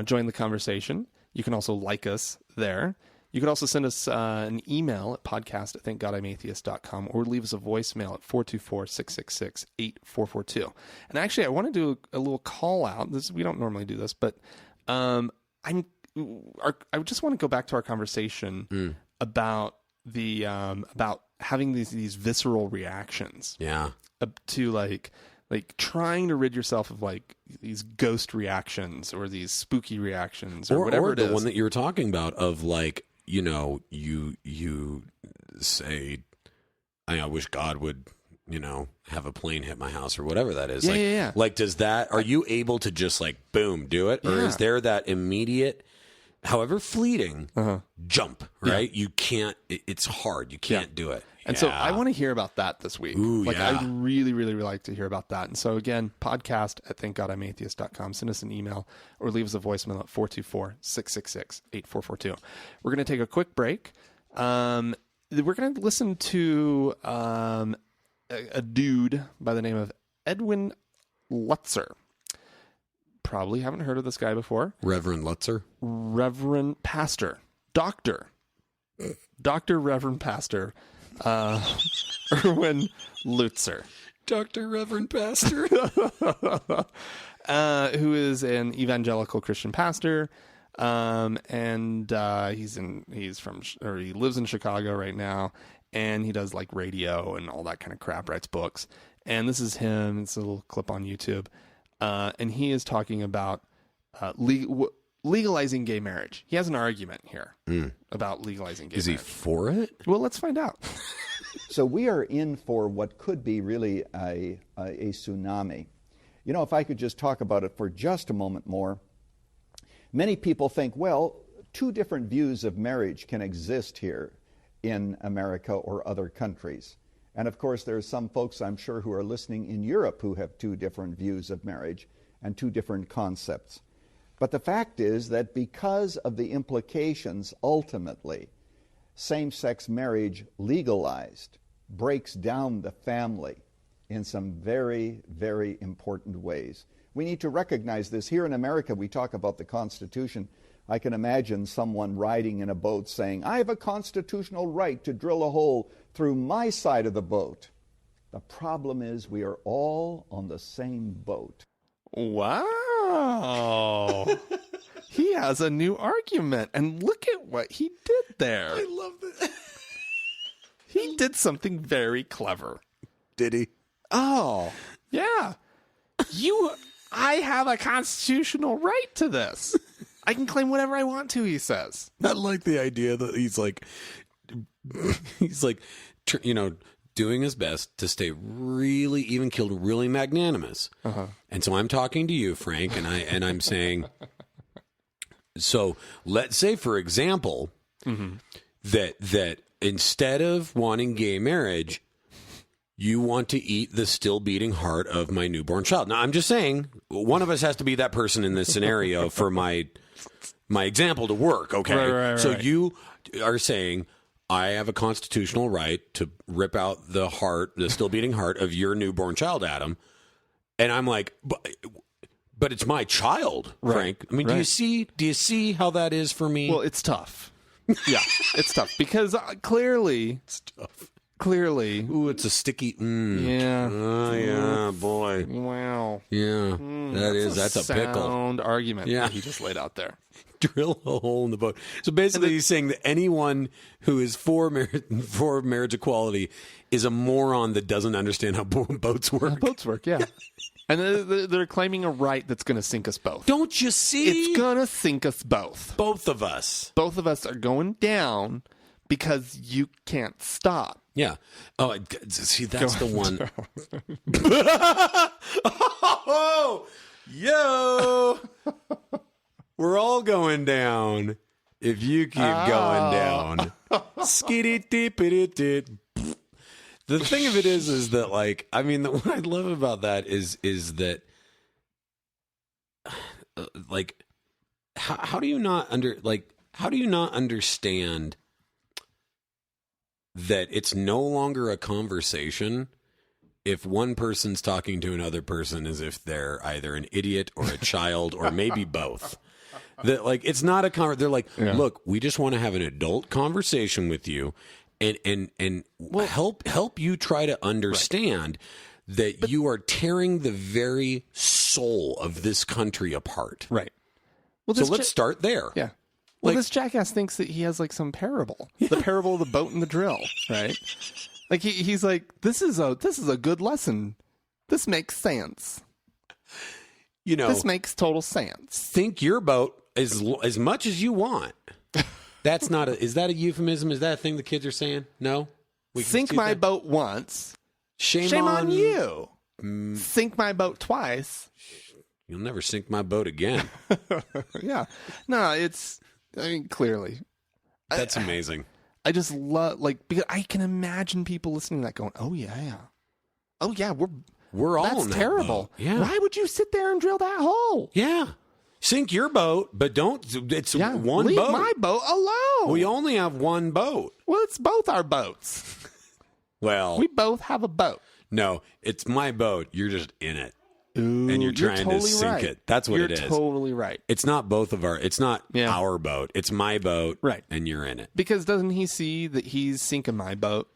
join the conversation. You can also like us there. You can also send us an email at podcast@thankgodimatheist.com or leave us a voicemail at 424-666-8442. And actually, I want to do a little call out. We don't normally do this, but I just want to go back to our conversation about the about having these visceral reactions. Yeah. To like trying to rid yourself of like these ghost reactions or these spooky reactions or whatever it is. Or the one that you were talking about of like, you say, I wish God would, have a plane hit my house or whatever that is. Yeah. Like, are you able to just like, boom, do it? Or is there that immediate, however fleeting, jump, right? You can't, it's hard. You can't do it. And so I want to hear about that this week. Ooh, I'd really, really like to hear about that. And so again, podcast@thankgodimatheist.com. Send us an email or leave us a voicemail at 424-666-8442. We're going to take a quick break. We're going to listen to a dude by the name of Edwin Lutzer. Probably haven't heard of this guy before. Reverend Lutzer? Reverend Pastor. Doctor, Reverend Pastor. Erwin Lutzer. Dr. Reverend Pastor. Who is an evangelical Christian pastor. And he lives in Chicago right now, and he does like radio and all that kind of crap, writes books. And this is him. It's a little clip on YouTube. And he is talking about, legalizing gay marriage. He has an argument here about legalizing gay marriage. Is he for it? Well, let's find out. So we are in for what could be really a tsunami. If I could just talk about it for just a moment more. Many people think, well, two different views of marriage can exist here in America or other countries. And of course, there are some folks, I'm sure, who are listening in Europe who have two different views of marriage and two different concepts. But the fact is that because of the implications, ultimately, same-sex marriage legalized breaks down the family in some very, very important ways. We need to recognize this. Here in America, we talk about the Constitution. I can imagine someone riding in a boat saying, I have a constitutional right to drill a hole through my side of the boat. The problem is we are all on the same boat. Wow. He has a new argument, and look at what he did there. I love that. He did something very clever. Did he? Oh, yeah. I have a constitutional right to this. I can claim whatever I want to, he says. I like the idea that he's like, doing his best to stay really even-keeled, really magnanimous. And so I'm talking to you, Frank, and I'm saying, so let's say, for example, that instead of wanting gay marriage, you want to eat the still beating heart of my newborn child. Now, I'm just saying, one of us has to be that person in this scenario for my example to work, okay? Right. So you are saying, I have a constitutional right to rip out the still beating heart of your newborn child, Adam. And I'm like, but it's my child, Frank. I mean, do you see how that is for me? Well, it's tough. Yeah, it's tough because clearly, it's tough. clearly. Ooh, it's a sticky. Yeah. Oh, yeah, boy. Wow. Yeah, that's a pickle. Sound argument Yeah. that he just laid out there. Drill a hole in the boat. So basically, he's saying that anyone who is for marriage equality is a moron that doesn't understand how boats work. Boats work, yeah. And they're claiming a right that's going to sink us both. Don't you see? It's going to sink us both. Both of us. Both of us are going down because you can't stop. Yeah. Oh, see, that's the one. Oh, yo. We're all going down if you keep going down. Skitty-dee-pitty-dee. The thing of it is that, like, I mean, what I love about that is that, like, how do you not understand that it's no longer a conversation if one person's talking to another person as if they're either an idiot or a child or maybe both. That, like, it's not a they're like, look, we just want to have an adult conversation with you and help you try to understand that you are tearing the very soul of this country apart. Right. Well, so let's start there. Yeah. Well, this jackass thinks that he has like some parable, the parable of the boat and the drill, right? Like he's like, this is a good lesson. This makes sense. You know, this makes total sense. Think your boat as much as you want. That's not is that a euphemism? Is that a thing the kids are saying? No. Sink my boat once. Shame on you. Sink my boat twice. You'll never sink my boat again. Yeah. No, clearly. That's amazing. I just love, because I can imagine people listening to that going, oh, yeah. Oh, yeah, we're all that's in that terrible. Boat. Yeah. Why would you sit there and drill that hole? Yeah. Sink your boat, but don't. It's one leave boat. My boat alone. We only have one boat. Well, it's both our boats. Well, we both have a boat. No, it's my boat. You're just in it. Ooh, and you're trying totally to sink it. That's what it is. You're totally right. It's not both of it's not our boat. It's my boat. Right. And you're in it. Because doesn't he see that he's sinking my boat?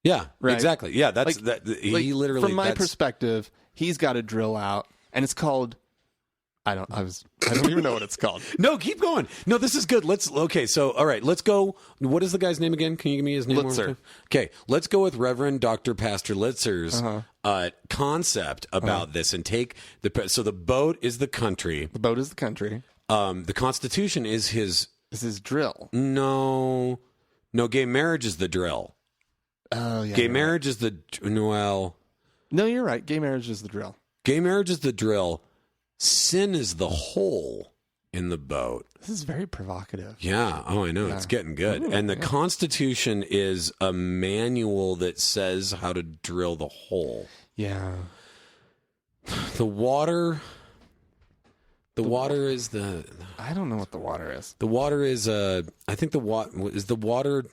Yeah, right. Exactly. Yeah, that's he literally. From my perspective, he's got to drill out, and it's called. I don't even know what it's called. No, keep going. No, this is good. All right, let's go. What is the guy's name again? Can you give me his name? Litzer. Okay, let's go with Reverend Dr. Pastor Litzer's concept about this and take so the boat is the country. The boat is the country. The Constitution is his drill. No, gay marriage is the drill. Oh, yeah. Gay marriage is the No, you're right. Gay marriage is the drill. Gay marriage is the drill. Sin is the hole in the boat. This is very provocative. Yeah. Oh, I know. Yeah. It's getting good. Ooh, and the Constitution is a manual that says how to drill the hole. Yeah. The water is the... I don't know what the water is. The water is I think the water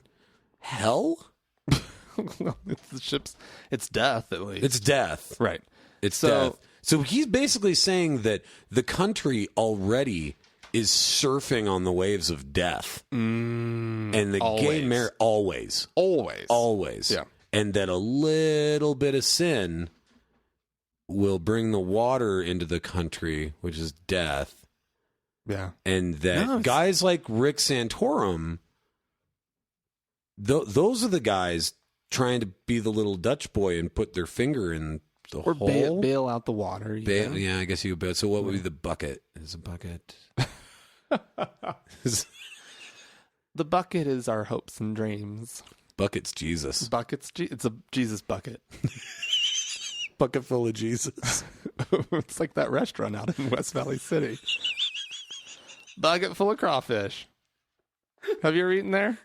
hell? It's the ship's... It's death, at least. It's death. Right. It's death. So he's basically saying that the country already is surfing on the waves of death. And the gay marriage... Always. Yeah. And that a little bit of sin will bring the water into the country, which is death. Yeah. And that guys like Rick Santorum, those are the guys trying to be the little Dutch boy and put their finger in the hole. Or bail out the water. Yeah, I guess you could bail. So what would be the bucket? Is a bucket... The bucket is our hopes and dreams. Bucket's Jesus. It's a Jesus bucket. Bucket full of Jesus. It's like that restaurant out in West Valley City. Bucket full of crawfish. Have you ever eaten there?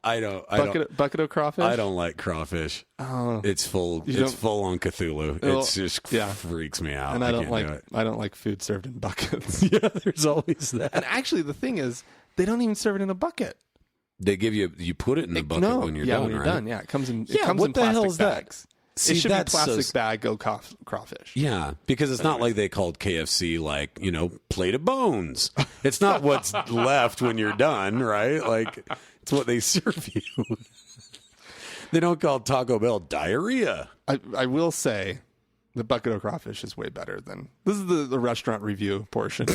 Bucket of crawfish? I don't like crawfish. Oh, it's full on Cthulhu. It just freaks me out. And I don't like food served in buckets. Yeah, there's always that. And actually the thing is, they don't even serve it in a bucket. They give you put it in the bucket when you're done, when you're right? done. Yeah, it comes in what the hell is bags. See, it should be plastic bag, go crawfish. Yeah, because it's not like they called KFC plate of bones. It's not what's left when you're done, right? Like, it's what they serve you. They don't call Taco Bell diarrhea. I will say the bucket of crawfish is way better than this is the restaurant review portion.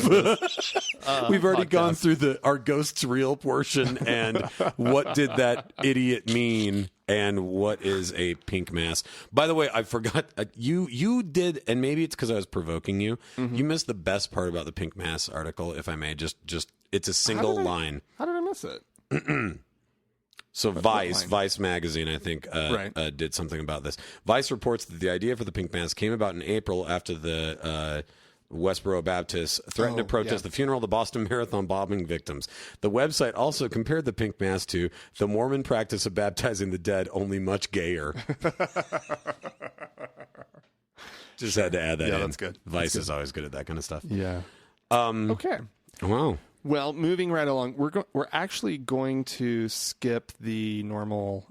We've already gone through our ghosts real portion and what did that idiot mean and what is a pink mass. By the way, I forgot you did, and maybe it's because I was provoking you. You missed the best part about the pink mass article, if I may. Just it's a single line. How did I miss it? So Vice magazine, I think, did something about this. Vice reports that the idea for the pink mass came about in April after the Westboro Baptists threatened to protest the funeral of the Boston Marathon bombing victims. The website also compared the pink mass to the Mormon practice of baptizing the dead, only much gayer. Just had to add that in. That's good. Vice is always good at that kind of stuff. Yeah. Okay. Wow. Well, moving right along, we're actually going to skip the normal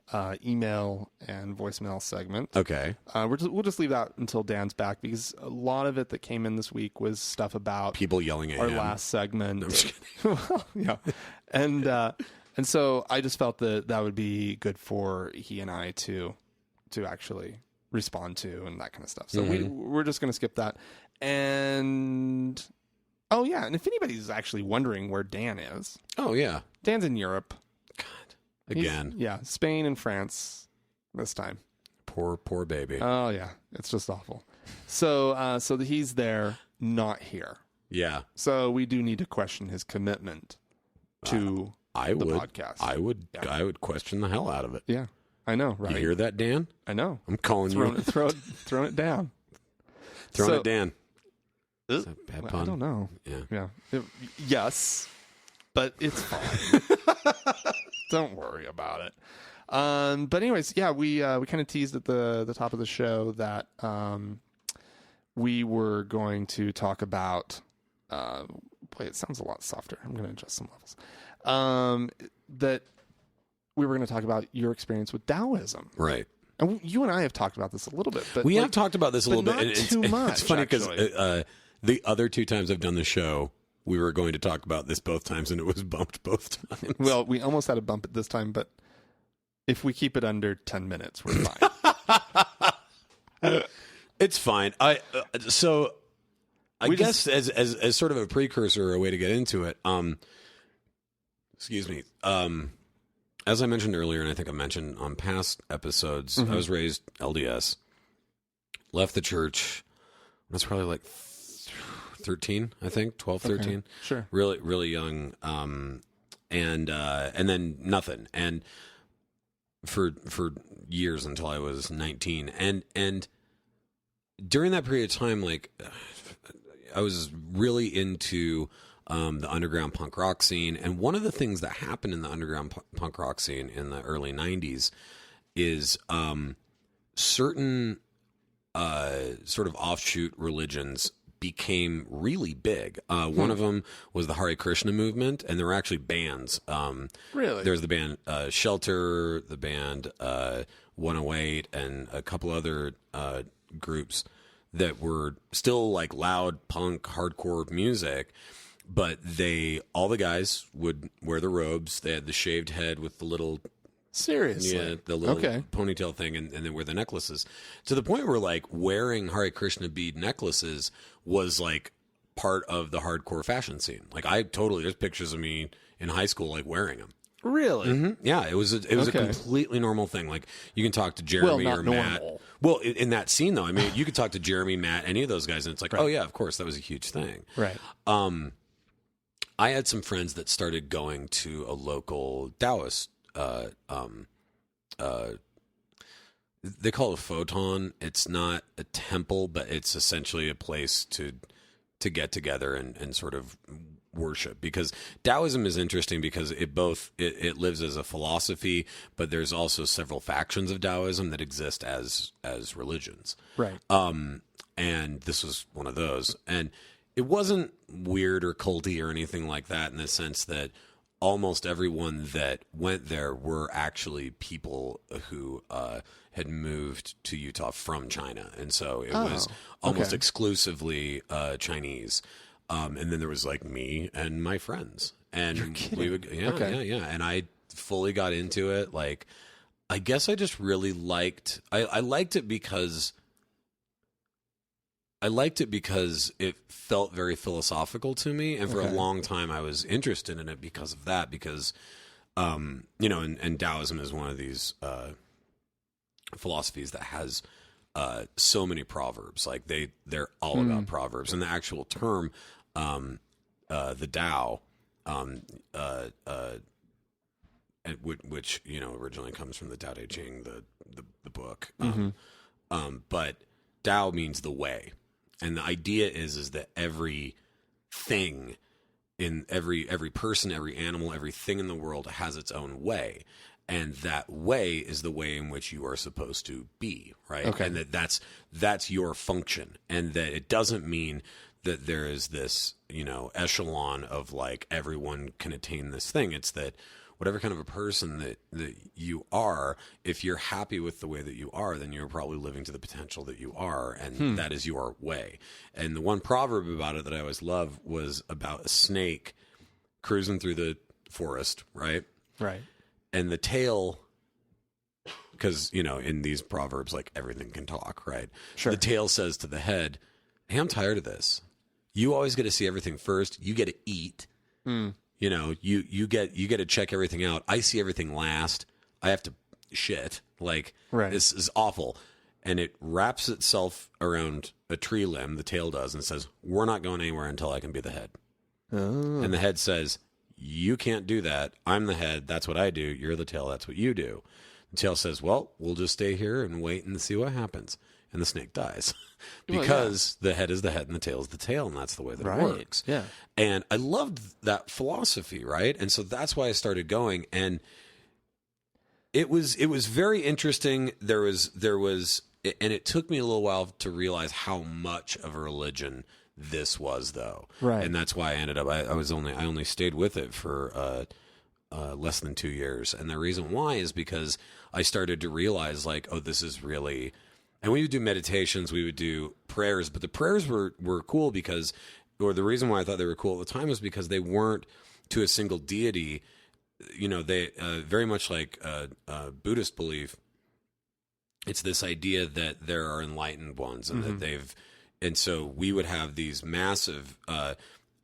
email and voicemail segment. Okay. We'll just leave that until Dan's back because a lot of it that came in this week was stuff about people yelling at our him. last segment. I'm just kidding. Well, yeah, and so I just felt that would be good for he and I to actually respond to and that kind of stuff. So we're just going to skip that. And oh yeah, and if anybody's actually wondering where Dan is, Dan's in Europe. God, again, Spain and France this time. Poor baby. Oh yeah, it's just awful. So he's there, not here. Yeah. So we do need to question his commitment to the podcast. I would question the hell out of it. Yeah, I know. Right? You hear that, Dan? I know. I'm calling you. Throwing it down. Throwing it, Dan. Is that a bad pun? I don't know. Yeah. Yes, but it's fine. Don't worry about it. But anyways, we kind of teased at the top of the show that we were going to talk about. Boy, it sounds a lot softer. I'm going to adjust some levels. That we were going to talk about your experience with Taoism, right? And you and I have talked about this a little bit, but we have talked about this a little bit. Not too much. It's funny because the other two times I've done the show, we were going to talk about this both times, and it was bumped both times. Well, we almost had to bump it this time, but if we keep it under 10 minutes, we're fine. It's fine. I guess as sort of a precursor or a way to get into it. Excuse me. As I mentioned earlier, and I think I mentioned on past episodes, I was raised LDS. Left the church. I was probably like 13, I think, 12, 13. Okay, sure. Really, really young. And then nothing. And for years until I was 19. And during that period of time, like, I was really into the underground punk rock scene. And one of the things that happened in the underground punk rock scene in the early 90s is certain sort of offshoot religions became really big. One of them was the Hare Krishna movement, and there were actually bands. Really? There's the band Shelter, the band 108, and a couple other groups that were still like loud punk, hardcore music. But all the guys would wear the robes. They had the shaved head with the little... Seriously? Yeah, the little ponytail thing, and then wear the necklaces. To the point where, like, wearing Hare Krishna bead necklaces was, like, part of the hardcore fashion scene. Like, there's pictures of me in high school, like, wearing them. Really? Mm-hmm. Yeah, it was a completely normal thing. Like, you can talk to Jeremy or Matt. Normal. Well, in that scene, though, I mean, you could talk to Jeremy, Matt, any of those guys, and it's like, oh, yeah, of course, that was a huge thing. Right. I had some friends that started going to a local Taoist they call it a photon. It's not a temple, but it's essentially a place to get together and sort of worship. Because Taoism is interesting because it lives as a philosophy, but there's also several factions of Taoism that exist as religions. Right. And this was one of those. And it wasn't weird or culty or anything like that in the sense that almost everyone that went there were actually people who had moved to Utah from China. And so it was almost exclusively Chinese. And then there was like me and my friends. And we would, yeah. And I fully got into it. Like, I guess I just really liked. I liked it because. I liked it because it felt very philosophical to me, and for a long time I was interested in it because of that. Because, you know, and Taoism is one of these philosophies that has so many proverbs. Like they're all about proverbs, and the actual term, the Tao, which you know originally comes from the Tao Te Ching, the book, but Tao means the way. And the idea is that every thing in every person, every animal, everything in the world has its own way. And that way is the way in which you are supposed to be, right? Okay. And that's your function. And that it doesn't mean that there is this, you know, echelon of like everyone can attain this thing. It's that whatever kind of a person that you are, if you're happy with the way that you are, then you're probably living to the potential that you are, and that is your way. And the one proverb about it that I always love was about a snake cruising through the forest, right? Right. And the tail, because, you know, in these proverbs, like everything can talk, right? Sure. The tail says to the head, hey, I'm tired of this. You always get to see everything first. You get to eat. You know, you get to check everything out. I see everything last. I have to shit. Like, this is awful. And it wraps itself around a tree limb, the tail does, and says, we're not going anywhere until I can be the head. Oh. And the head says, you can't do that. I'm the head. That's what I do. You're the tail. That's what you do. The tail says, well, we'll just stay here and wait and see what happens. And the snake dies because the head is the head and the tail is the tail, and that's the way that it works. Yeah. And I loved that philosophy, right? And so that's why I started going, and it was very interesting. There was, and it took me a little while to realize how much of a religion this was, though. Right. And that's why I ended up. I only stayed with it for less than 2 years, and the reason why is because I started to realize, like, oh, this is really. And we would do meditations, we would do prayers, but the prayers were cool because, or the reason why I thought they were cool at the time was because they weren't to a single deity. You know, they very much like Buddhist belief. It's this idea that there are enlightened ones and that and so we would have these massive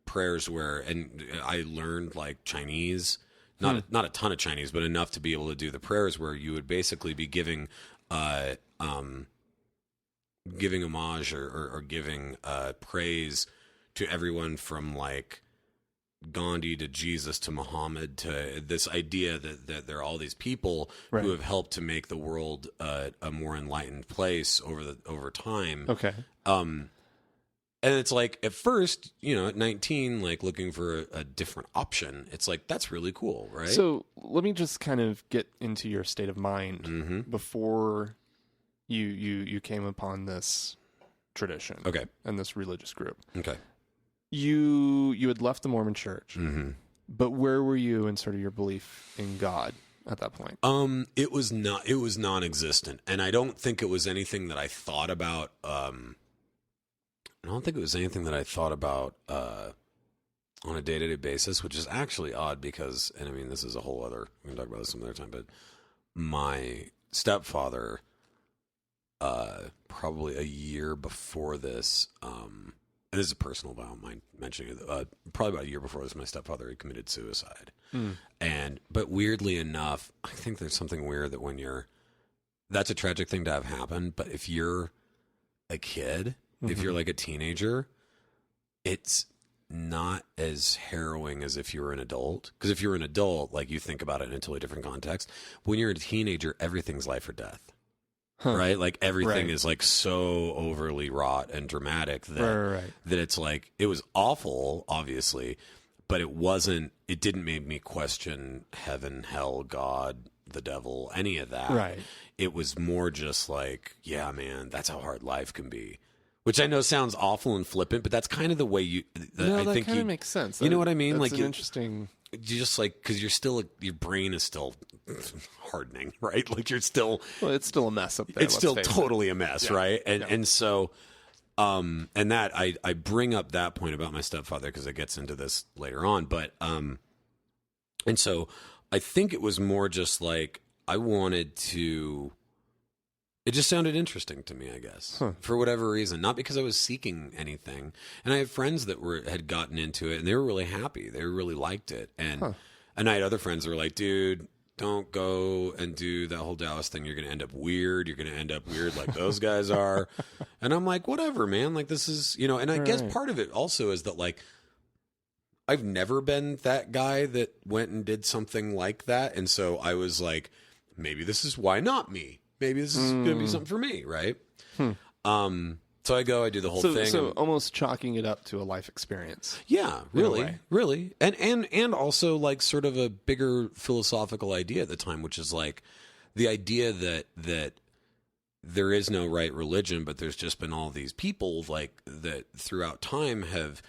prayers where, and I learned like Chinese, not a ton of Chinese, but enough to be able to do the prayers where you would basically be giving homage or giving praise to everyone from like Gandhi to Jesus to Muhammad, to this idea that there are all these people who have helped to make the world a more enlightened place over time. Okay. And it's like at first, you know, at 19, like looking for a different option, it's like that's really cool, right? So let me just kind of get into your state of mind before you came upon this tradition, and this religious group. Okay, you had left the Mormon Church, but where were you in sort of your belief in God at that point? It was non-existent, and I don't think it was anything that I thought about. I don't think it was anything that I thought about on a day-to-day basis, which is actually odd because, and I mean, this is a whole other. We can talk about this some other time, but my stepfather. Probably a year before this, and this is personal, but I don't mind mentioning it. Probably about a year before this, my stepfather had committed suicide. But weirdly enough, I think there's something weird that that's a tragic thing to have happen. But if you're a kid, if you're like a teenager, it's not as harrowing as if you were an adult. Because if you're an adult, like you think about it in a totally different context. When you're a teenager, everything's life or death. Right? Like everything is like so overly wrought and dramatic that it's like, it was awful, obviously, but it didn't make me question heaven, hell, God, the devil, any of that. Right. It was more just like, yeah, man, that's how hard life can be. Which I know sounds awful and flippant, but that's kind of the way that kind of makes sense. You know what I mean? That's like interesting. You just like, because your brain is still hardening, right? Like you're still, well, it's still a mess up there. It's still totally a mess, right? And so, and that I bring up that point about my stepfather because it gets into this later on, but and so I think it was more just like wanted to. It just sounded interesting to me, I guess, for whatever reason. Not because I was seeking anything. And I have friends that had gotten into it, and they were really happy. They really liked it. And I had other friends that were like, dude, don't go and do that whole Taoist thing. You're going to end up weird. You're going to end up weird like those guys are. And I'm like, whatever, man. Like, this is, and I guess part of it also is that, like, I've never been that guy that went and did something like that. And so I was like, maybe this is why not me. Maybe this is going to be something for me, right? So I go, I do the whole thing. So almost chalking it up to a life experience. Yeah, really. And also like sort of a bigger philosophical idea at the time, which is like the idea that there is no right religion, but there's just been all these people like that throughout time have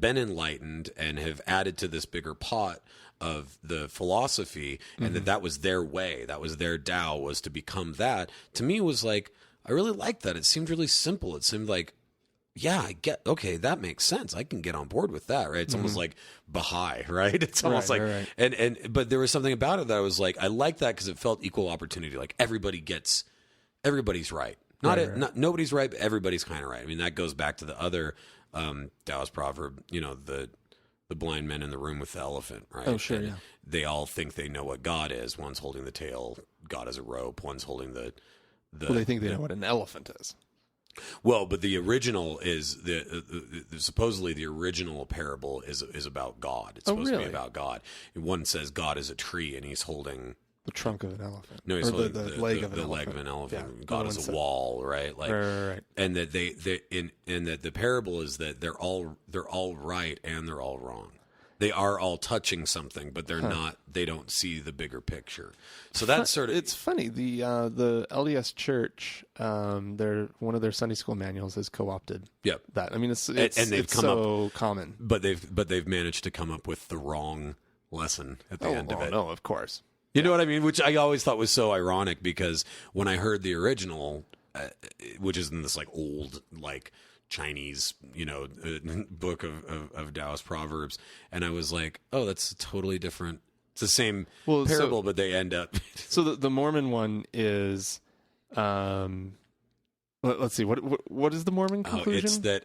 been enlightened and have added to this bigger pot of the philosophy, and that was their way, that was their Tao, was to become that. To me, it was like, I really liked that. It seemed really simple. It seemed like, yeah, I get, okay, that makes sense. I can get on board with that, right? It's almost like Baha'i, right? It's almost right. But there was something about it that I was like, I like that because it felt equal opportunity. Like everybody's right. Not nobody's right, but everybody's kind of right. I mean, that goes back to the other Taoist proverb, the blind men in the room with the elephant, right? Oh, sure, and yeah. They all think they know what God is. One's holding the tail, God is a rope. One's holding the well, they think they know what an elephant is. Well, but the original is supposedly the original parable is about God. It's supposed to be about God. One says God is a tree, and he's holding the trunk of an elephant. No, he's holding the leg of an elephant. Yeah. God is a wall, right? Like, right. And that and that the parable is that they're all right and they're all wrong. They are all touching something, but they're not. They don't see the bigger picture. So that's sort of. It's funny. The LDS Church, one of their Sunday school manuals has co-opted. Yep. That. I mean, it's common. But they've managed to come up with the wrong lesson at the end of it. No, of course. You know what I mean? Which I always thought was so ironic, because when I heard the original, which is in this like old like Chinese book of Taoist proverbs, and I was like, oh, that's totally different. It's the same parable, but they end up. So the Mormon one is, let's see, what is the Mormon conclusion? It's that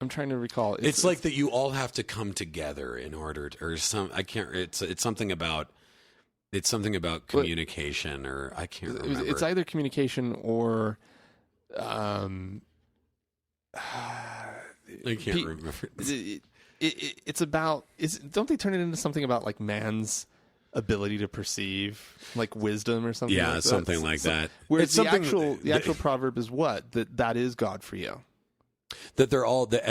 I'm trying to recall. It's like that you all have to come together in order to, or some. I can't. It's something about. It's something about communication, or I can't remember. It's either communication or. I can't remember. It's about. Don't they turn it into something about like man's ability to perceive, like wisdom or something? Yeah, like something like that. Whereas the actual proverb is what that is God for you. That they're all the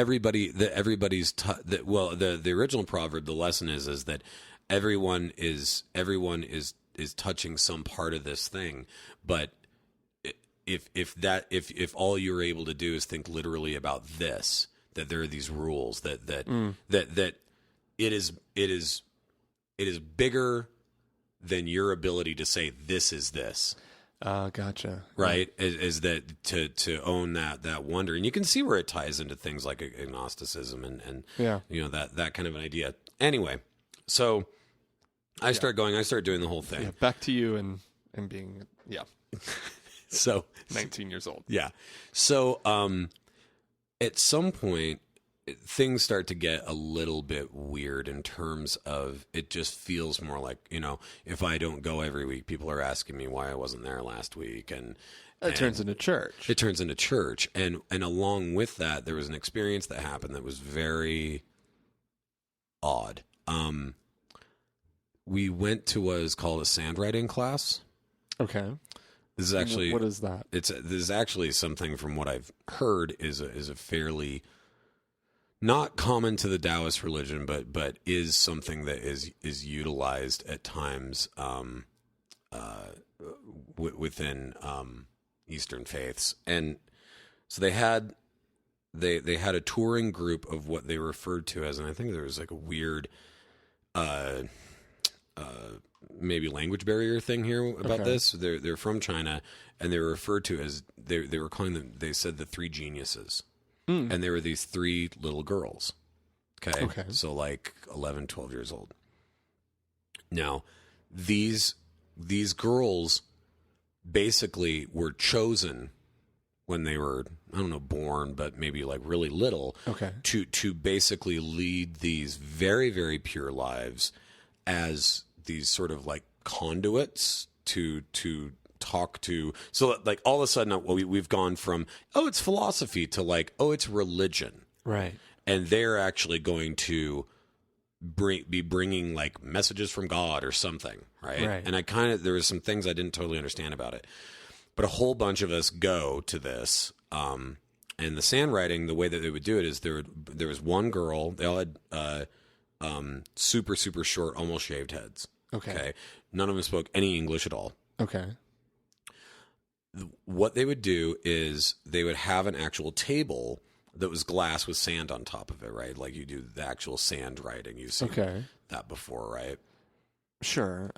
original proverb, the lesson is that everyone is touching some part of this thing, but if all you're able to do is think literally about this, that there are these rules, that it is bigger than your ability to say this is this. Gotcha. Right, is that to own that wonder, and you can see where it ties into things like agnosticism and that kind of an idea. Anyway, so I start doing the whole thing. Yeah, back to you and being So 19 years old. Yeah. So at some point, things start to get a little bit weird in terms of it just feels more like, if I don't go every week, people are asking me why I wasn't there last week. And it turns into church. It turns into church. And along with that, there was an experience that happened that was very odd. We went to what is called a sandwriting class. Okay. This is actually, what is that? This is actually something from what I've heard is a fairly not common to the Taoist religion, but is something that is utilized at times within Eastern faiths. And so they had a touring group of what they referred to as, and I think there was like a weird maybe language barrier thing here about this. They're from China, and they were referred to as they were calling them. They said the three geniuses, and they were these three little girls. Okay, so like 11, 12 years old. Now, these these girls basically were chosen when they were, I don't know, born, but maybe like really little, to basically lead these very, very pure lives as these sort of like conduits to talk to. So like all of a sudden we've gone from, oh, it's philosophy to like, oh, it's religion. Right. And they're actually going to be bringing like messages from God or something. Right. And there was some things I didn't totally understand about it. But a whole bunch of us go to this, and the sand writing, the way that they would do it is there was one girl. They all had super, super short, almost shaved heads. Okay. None of them spoke any English at all. Okay. What they would do is they would have an actual table that was glass with sand on top of it, right? Like you do the actual sand writing. You've seen that before, right? Sure.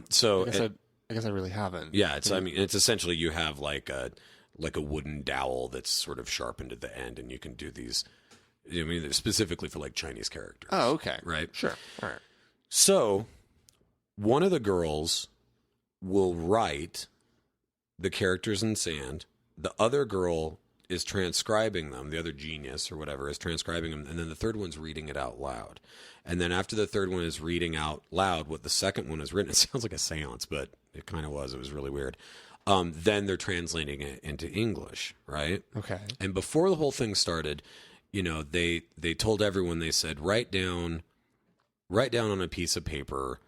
So I guess I really haven't. Yeah, it's essentially you have like a wooden dowel that's sort of sharpened at the end, and you can do these. I mean, they're specifically for like Chinese characters. Oh, okay, right, sure, all right. So, one of the girls will write the characters in sand. The other girl is transcribing them. The other genius or whatever is transcribing them, and then the third one's reading it out loud. And then after the third one is reading out loud what the second one has written, it sounds like a seance, but it kind of was. It was really weird. Then they're translating it into English, right? Okay. And before the whole thing started, they told everyone, they said, write down on a piece of paper,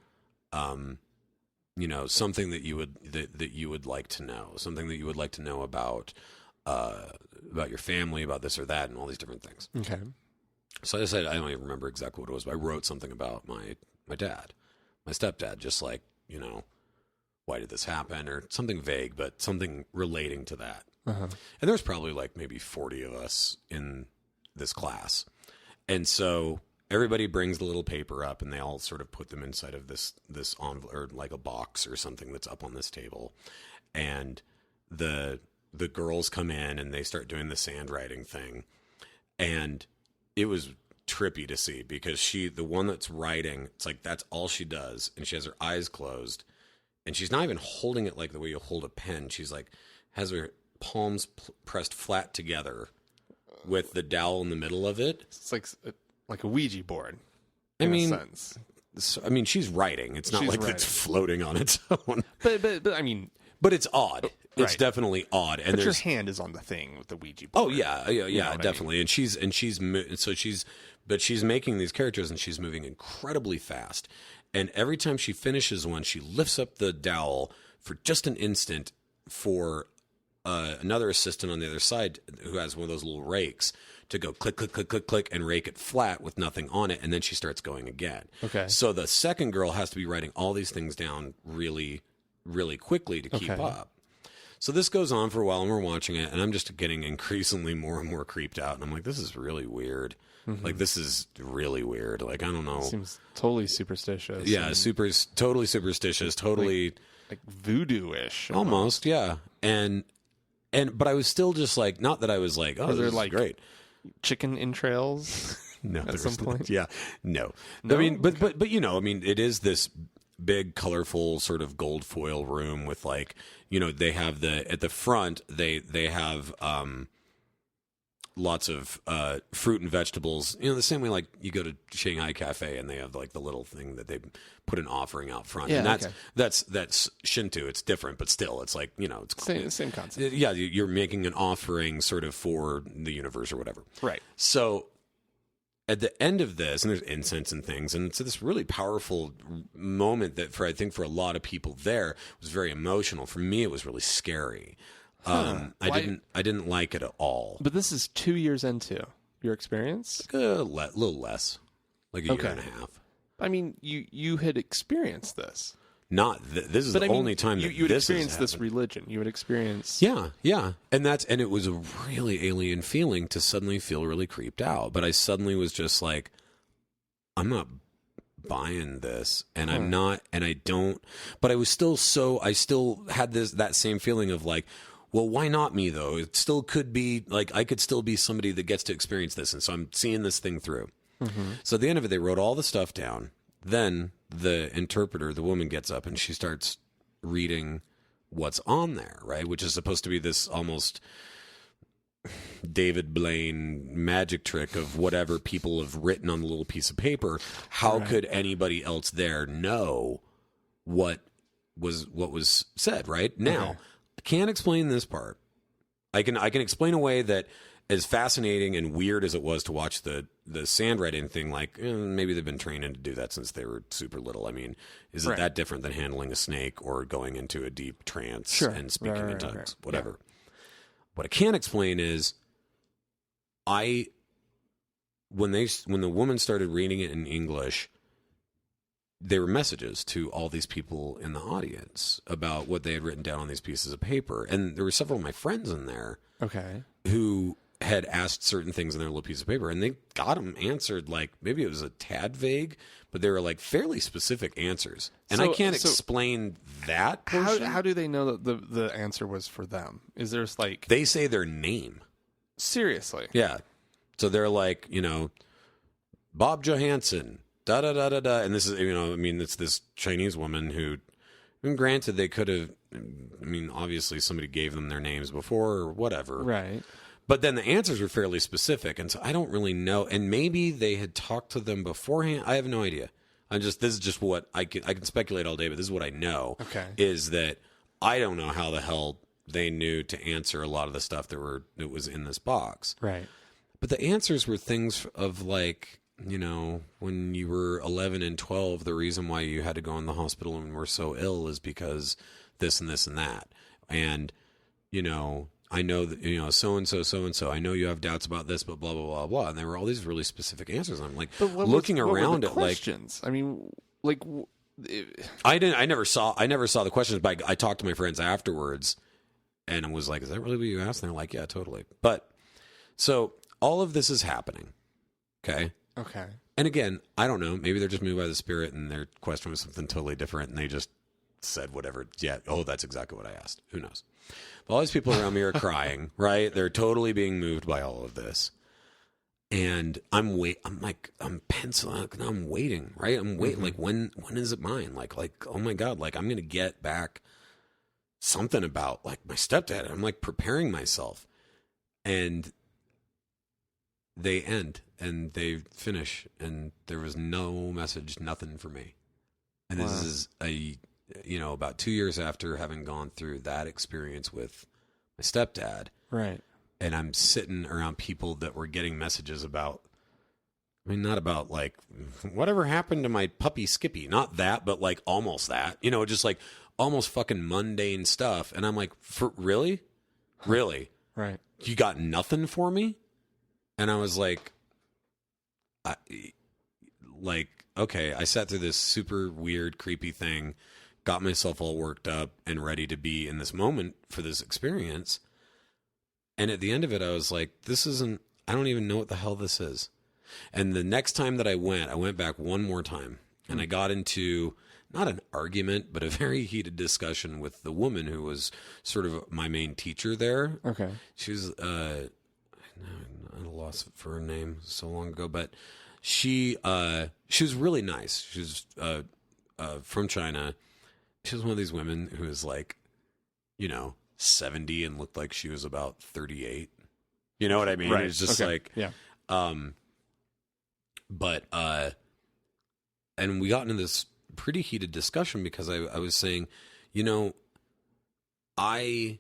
something that you would like to know, something that you would like to know about your family, about this or that, and all these different things. Okay. So I said, I don't even remember exactly what it was, but I wrote something about my dad, my stepdad, just like, why did this happen, or something vague, but something relating to that. And there's probably like maybe 40 of us in this class. And so everybody brings the little paper up, and they all sort of put them inside of this envelope, or like a box or something that's up on this table. And the girls come in and they start doing the sand writing thing. And it was trippy to see, because the one that's writing, it's like that's all she does, and she has her eyes closed, and she's not even holding it like the way you hold a pen. She's like has her palms pressed flat together with the dowel in the middle of it. It's like a Ouija board. I mean, she's writing. It's not like it's floating on its own. But I mean, but it's odd. It's definitely odd. And but your hand is on the thing with the Ouija Oh board. yeah, definitely. I mean? And she's making these characters, and she's moving incredibly fast. And every time she finishes one, she lifts up the dowel for just an instant for another assistant on the other side who has one of those little rakes to go click, click, click, click, click, and rake it flat with nothing on it, and then she starts going again. Okay. So the second girl has to be writing all these things down really, really quickly to keep up. So this goes on for a while, and we're watching it, and I'm just getting increasingly more and more creeped out. And I'm like, this is really weird. Like, this is really weird. Like, I don't know. Seems totally superstitious. Yeah, totally superstitious, totally... Like voodoo-ish. Almost, yeah. But I was still just like, not that I was like, oh, this is great. Chicken entrails no, at some point? Yeah, no. I mean, but it is this big, colorful sort of gold foil room with like, they have at the front, they have lots of fruit and vegetables, the same way like you go to Shanghai Cafe and they have like the little thing that they put an offering out front. Yeah, and that's Shinto. It's different, but still it's like, it's same concept. Yeah, you're making an offering sort of for the universe or whatever. Right. So at the end of this, and there's incense and things, and it's this really powerful moment that I think for a lot of people there was very emotional. For me, it was really scary. I didn't like it at all. But this is 2 years into your experience? Like a little less, like a year and a half. I mean, you had experienced this. This is the only time that you would this experience this religion. You would experience. Yeah, and it was a really alien feeling to suddenly feel really creeped out. But I suddenly was just like, I'm not buying this, and I'm not, and I don't. But I still had that same feeling of like, well, why not me though? It still could be like I could still be somebody that gets to experience this, and so I'm seeing this thing through. So at the end of it, they wrote all the stuff down. Then the interpreter, the woman, gets up and she starts reading what's on there, right? Which is supposed to be this almost David Blaine magic trick of whatever people have written on the little piece of paper. How could anybody else there know what was said, right? Now, I can't explain this part. I can explain a way that, as fascinating and weird as it was to watch the sand writing thing, like maybe they've been trained to do that since they were super little. I mean, is it that different than handling a snake or going into a deep trance and speaking in tongues, whatever? Yeah. What I can't explain is, when the woman started reading it in English, there were messages to all these people in the audience about what they had written down on these pieces of paper, and there were several of my friends in there, who had asked certain things in their little piece of paper, and they got them answered, like maybe it was a tad vague, but they were like fairly specific answers. And I can't explain that portion. How do they know that the answer was for them? Is there like... They say their name. Seriously? Yeah. So they're like, Bob Johansson, da-da-da-da-da. And this is, it's this Chinese woman who, granted, they could have, obviously somebody gave them their names before or whatever. Right. But then the answers were fairly specific, and so I don't really know. And maybe they had talked to them beforehand. I have no idea. This is just what I can speculate all day, but this is what I know. Is that I don't know how the hell they knew to answer a lot of the stuff that was in this box. Right. But the answers were things of like, when you were 11 and 12, the reason why you had to go in the hospital and were so ill is because this and this and that. And, I know that, so-and-so, I know you have doubts about this, but blah, blah, blah, blah. And there were all these really specific answers. I'm like, looking around at questions? I mean, like... I never saw the questions, but I talked to my friends afterwards and I was like, is that really what you asked? And they're like, yeah, totally. But, so all of this is happening. Okay? Okay. And again, I don't know. Maybe they're just moved by the Spirit and their question was something totally different and they just said whatever. Yeah, that's exactly what I asked. Who knows? But all these people around me are crying, right? They're totally being moved by all of this. And I'm penciling, I'm waiting, right? I'm waiting. Like, when is it mine? Like, oh my God, like I'm going to get back something about like my stepdad. I'm like preparing myself. And they end and they finish and there was no message, nothing for me. And this is about 2 years after having gone through that experience with my stepdad. Right. And I'm sitting around people that were getting messages about, not about like, whatever happened to my puppy Skippy? Not that, but like almost that, just like almost fucking mundane stuff. And I'm like, for really? Really? Right. You got nothing for me? And I was like, okay, I sat through this super weird, creepy thing, got myself all worked up and ready to be in this moment for this experience. And at the end of it, I was like, I don't even know what the hell this is. And the next time that I went back one more time and I got into not an argument, but a very heated discussion with the woman who was sort of my main teacher there. Okay. She was, I had a loss for her name so long ago, but she was really nice. She was, from China. She was one of these women who was like, 70 and looked like she was about 38. You know what I mean? Right. It's just like, yeah. But, and we got into this pretty heated discussion because I was saying, I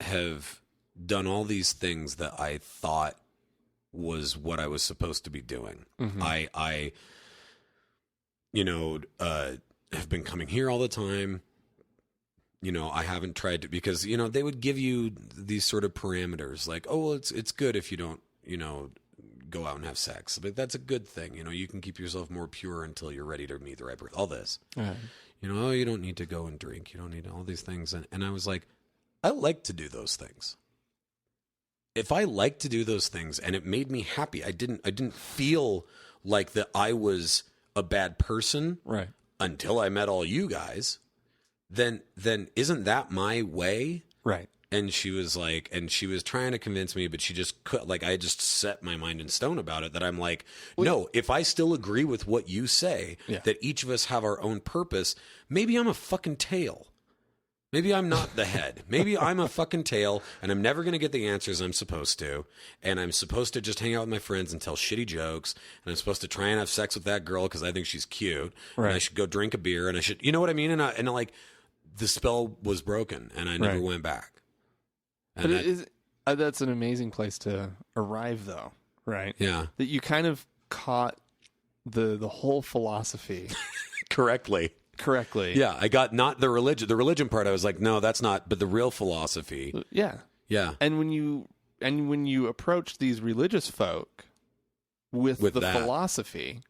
have done all these things that I thought was what I was supposed to be doing. Mm-hmm. I have been coming here all the time. I haven't tried to, because, they would give you these sort of parameters like, oh, well, it's good if you don't, go out and have sex, but that's a good thing. You can keep yourself more pure until you're ready to meet the right person. All this, oh, you don't need to go and drink. You don't need all these things. And I was like, I like to do those things. If I like to do those things and it made me happy, I didn't feel like that I was a bad person, right, until I met all you guys. Then isn't that my way? Right. And she was trying to convince me, but she just could, like, I just set my mind in stone about it, that I'm like, no, if I still agree with what you say, that each of us have our own purpose, maybe I'm a fucking tail. Maybe I'm not the head. Maybe I'm a fucking tail, and I'm never going to get the answers I'm supposed to. And I'm supposed to just hang out with my friends and tell shitty jokes. And I'm supposed to try and have sex with that girl because I think she's cute. Right. And I should go drink a beer. And I should, you know what I mean? And like, the spell was broken, and I never went back. And but that's an amazing place to arrive, though, right? Yeah. That you kind of caught the whole philosophy correctly. Yeah, I got not the religion part. I was like, no, that's not. But the real philosophy. Yeah. And when you approach these religious folk with the philosophy,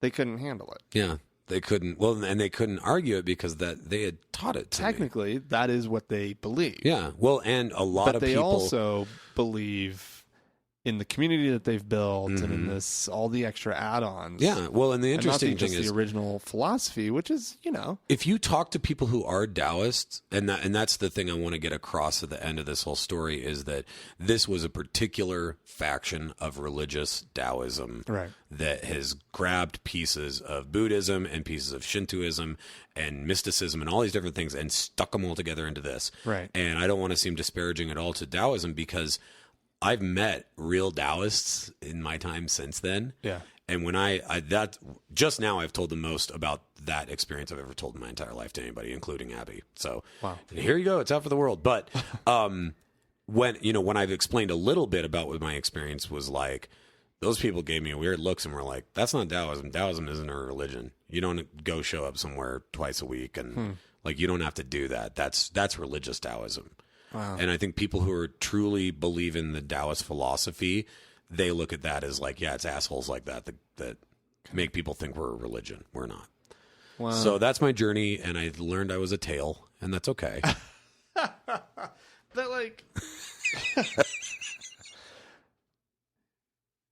they couldn't handle it. Yeah, they couldn't. Well, and they couldn't argue it because that they had taught it to Technically, me. That is what they believe. Yeah. Well, and a lot of people. But they also believe in the community that they've built and in all the extra add-ons. Yeah. Well, and the interesting thing is the original philosophy, which is, if you talk to people who are Taoists, and that's the thing I want to get across at the end of this whole story, is that this was a particular faction of religious Taoism that has grabbed pieces of Buddhism and pieces of Shintoism and mysticism and all these different things and stuck them all together into this. Right. And I don't want to seem disparaging at all to Taoism, because I've met real Taoists in my time since then. Yeah. And when just now I've told the most about that experience I've ever told in my entire life to anybody, including Abby. So and here you go. It's out for the world. But when I've explained a little bit about what my experience was like, those people gave me weird looks and were like, that's not Taoism. Taoism isn't a religion. You don't go show up somewhere twice a week and like, you don't have to do that. That's religious Taoism. Wow. And I think people who are truly believe in the Taoist philosophy, they look at that as like, yeah, it's assholes like that make people think we're a religion. We're not. Wow. So that's my journey, and I learned I was a tail, and that's okay.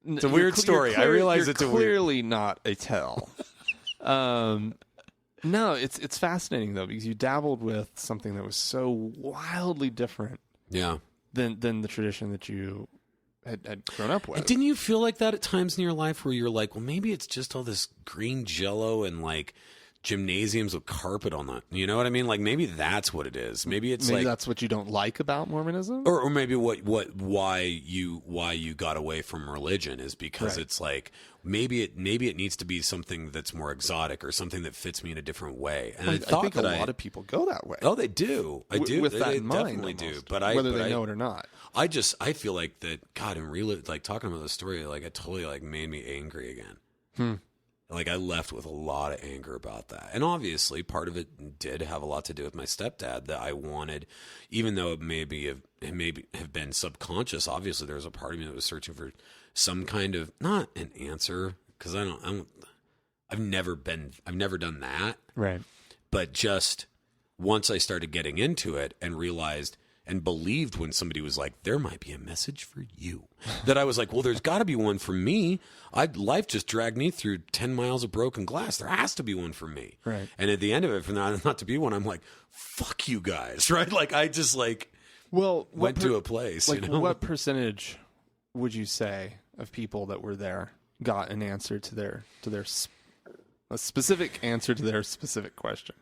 It's a weird story. I realize it's clearly not a tail. No, it's fascinating though, because you dabbled with something that was so wildly different, than the tradition that you had grown up with. And didn't you feel like that at times in your life, where you're like, well, maybe it's just all this green jello and like gymnasiums with carpet on the, you know what I mean? Like maybe that's what it is. Maybe that's what you don't like about Mormonism, or maybe why you got away from religion is because it's like maybe it needs to be something that's more exotic or something that fits me in a different way. And I think a lot of people go that way. Oh, they do. With that they in mind, definitely do. Almost, But whether they know it or not. I feel like that. God, and really, like talking about the story, like it totally like made me angry again. Like I left with a lot of anger about that. And obviously part of it did have a lot to do with my stepdad, that I wanted, even though it maybe have been subconscious, obviously there was a part of me that was searching for some kind of, not an answer, because I've never done that. Right. But just once I started getting into it and realized and believed when somebody was like, there might be a message for you, that I was like, well, there's got to be one for me. Life just dragged me through 10 miles of broken glass. There has to be one for me. Right. And at the end of it, for not to be one, I'm like, fuck you guys. Right. Like I just went to a place. Like what percentage would you say of people that were there got an answer to a specific answer to their specific question?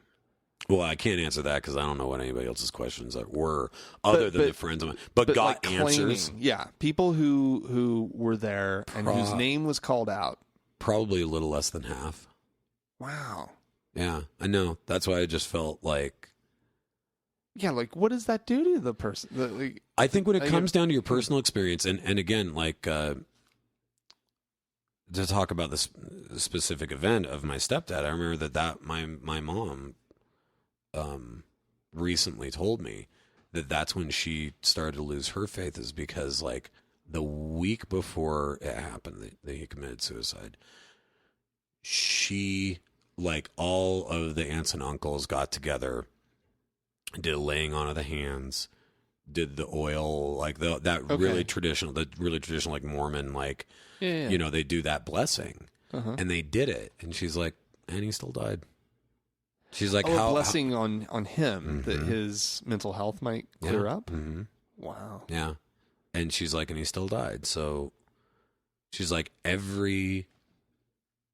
Well, I can't answer that because I don't know what anybody else's questions were, other than the friends of mine. But got like answers. Yeah, people who were there and whose name was called out. Probably a little less than half. Wow. Yeah, I know. That's why I just felt like. Yeah, like what does that do to the person? I think when it comes down to your personal experience, and again, like to talk about this specific event of my stepdad, I remember that my mom. Recently told me that's when she started to lose her faith, is because like the week before it happened that he committed suicide, she, like all of the aunts and uncles got together, did a laying on of the hands, did the oil, like really traditional like Mormon, like, you know, they do that blessing and they did it. And she's like, and he still died. She's like, a blessing on him that his mental health might clear up? Mm-hmm. Wow. Yeah. And she's like, and he still died. So she's like, every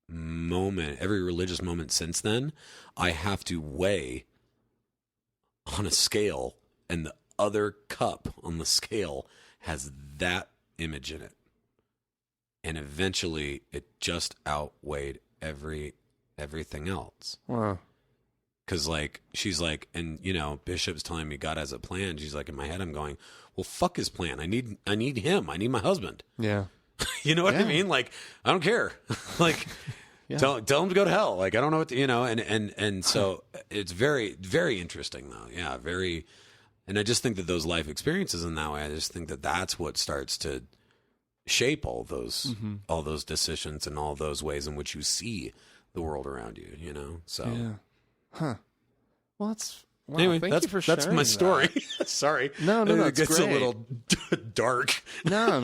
religious moment since then, I have to weigh on a scale, and the other cup on the scale has that image in it. And eventually it just outweighed everything else. Wow. Because, like, she's like, and, you know, Bishop's telling me God has a plan. She's like, in my head, I'm going, well, fuck his plan. I need him. I need my husband. Yeah. You know what I mean? Like, I don't care. Like, tell him to go to hell. Like, I don't know what to, you know, and so it's very, very interesting, though. Yeah, very. And I just think that those life experiences in that way, I just think that that's what starts to shape all those decisions and all those ways in which you see the world around you, you know? So. Yeah. Huh. Well, Anyway, thank you for sharing that's my story. Sorry. No, it gets great. a little dark. No.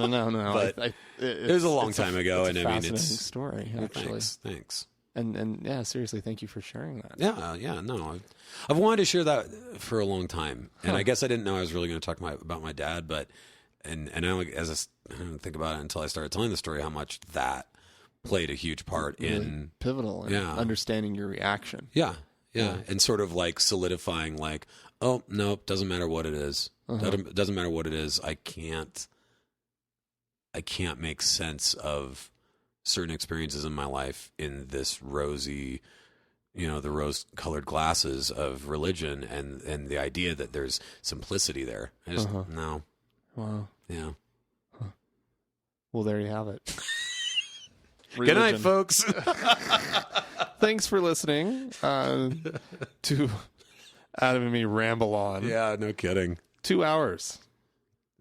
But it was a long time ago, and I mean, fascinating story, actually. Thanks. And yeah, seriously, thank you for sharing that. Yeah, no. I've wanted to share that for a long time, and I guess I didn't know I was really going to talk about my dad, but and I didn't think about it until I started telling the story how much that played a huge part in pivotal in understanding your reaction. Yeah. And sort of like solidifying, like, oh no, doesn't matter what it is. Doesn't matter what it is. I can't make sense of certain experiences in my life in this rosy, you know, the rose-colored glasses of religion and the idea that there's simplicity there. I just no. Wow. Yeah. Huh. Well, there you have it. Good night, folks. Thanks for listening to Adam and me ramble on. Yeah, no kidding. 2 hours.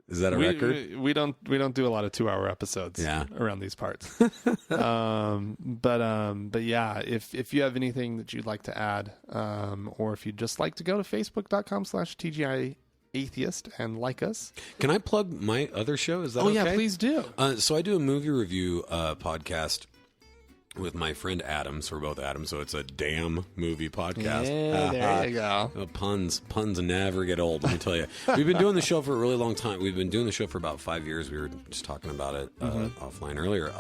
Is that a record? We don't do a lot of 2-hour episodes around these parts. But yeah, if you have anything that you'd like to add, or if you'd just like to go to facebook.com/TGI Atheist and like us. Can I plug my other show? Is that okay? Yeah, please do. So I do a movie review podcast with my friend Adam. So we're both Adam. So it's a damn movie podcast. Yeah, there you go. Puns never get old, let me tell you. We've been doing the show for a really long time. We've been doing the show for about 5 years. We were just talking about it offline earlier.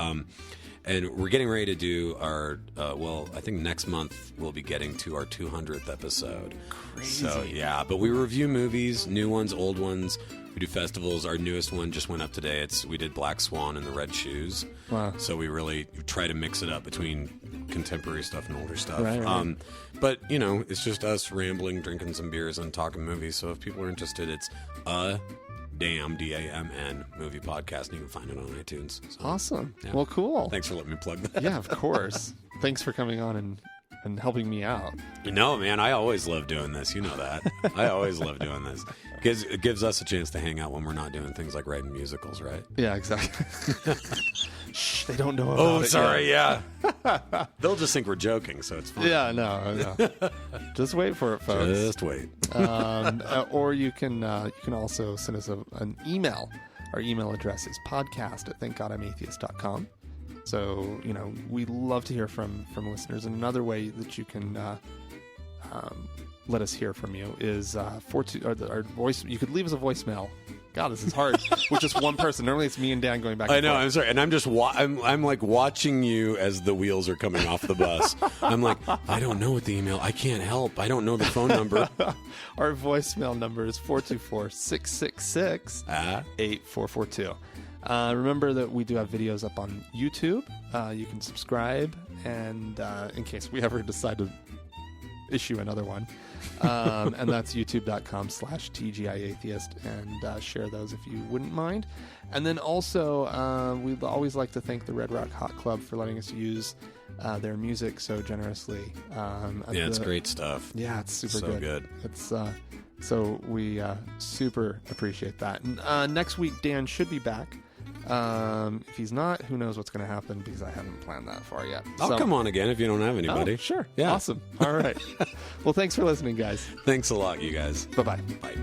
And we're getting ready to do our, I think next month we'll be getting to our 200th episode. Crazy. So, yeah, but we review movies, new ones, old ones. We do festivals. Our newest one just went up today. We did Black Swan and the Red Shoes. Wow. So we really try to mix it up between contemporary stuff and older stuff. Right. But, you know, it's just us rambling, drinking some beers, and talking movies. So if people are interested, it's Damn, DAMN movie podcast, and you can find it on iTunes. So, awesome. Yeah. Well, cool. Thanks for letting me plug that. Yeah, of course. Thanks for coming on and helping me out. No, man, I always love doing this. You know that. I always love doing this. It gives us a chance to hang out when we're not doing things like writing musicals, right? Yeah, exactly. Shh, they don't know about Oh, it sorry, yet. yeah. They'll just think we're joking, so it's fine. Yeah, no. Just wait for it, folks. Just wait. Or you can also send us an email. Our email address is podcast@thankgodimatheist.com. So, you know, we love to hear from listeners. And another way that you can let us hear from you is our voice. You could leave us a voicemail. God, this is hard with just one person. Normally it's me and Dan going back and I know, forth. I'm sorry. And I'm just I'm like watching you as the wheels are coming off the bus. I'm like, I don't know what the email. I can't help. I don't know the phone number. Our voicemail number is 424-666-8442. Remember that we do have videos up on YouTube. You can subscribe, and in case we ever decide to issue another one, and that's youtube.com/TGIAtheist, and share those if you wouldn't mind. And then also, we'd always like to thank the Red Rock Hot Club for letting us use their music so generously. It's great stuff. Yeah, it's super so good. It's so we super appreciate that. And next week, Dan should be back. If he's not, who knows what's going to happen, because I haven't planned that far yet. I'll come on again if you don't have anybody. Oh, sure. Yeah. Awesome. All right. Well, thanks for listening, guys. Thanks a lot, you guys. Bye-bye. Bye.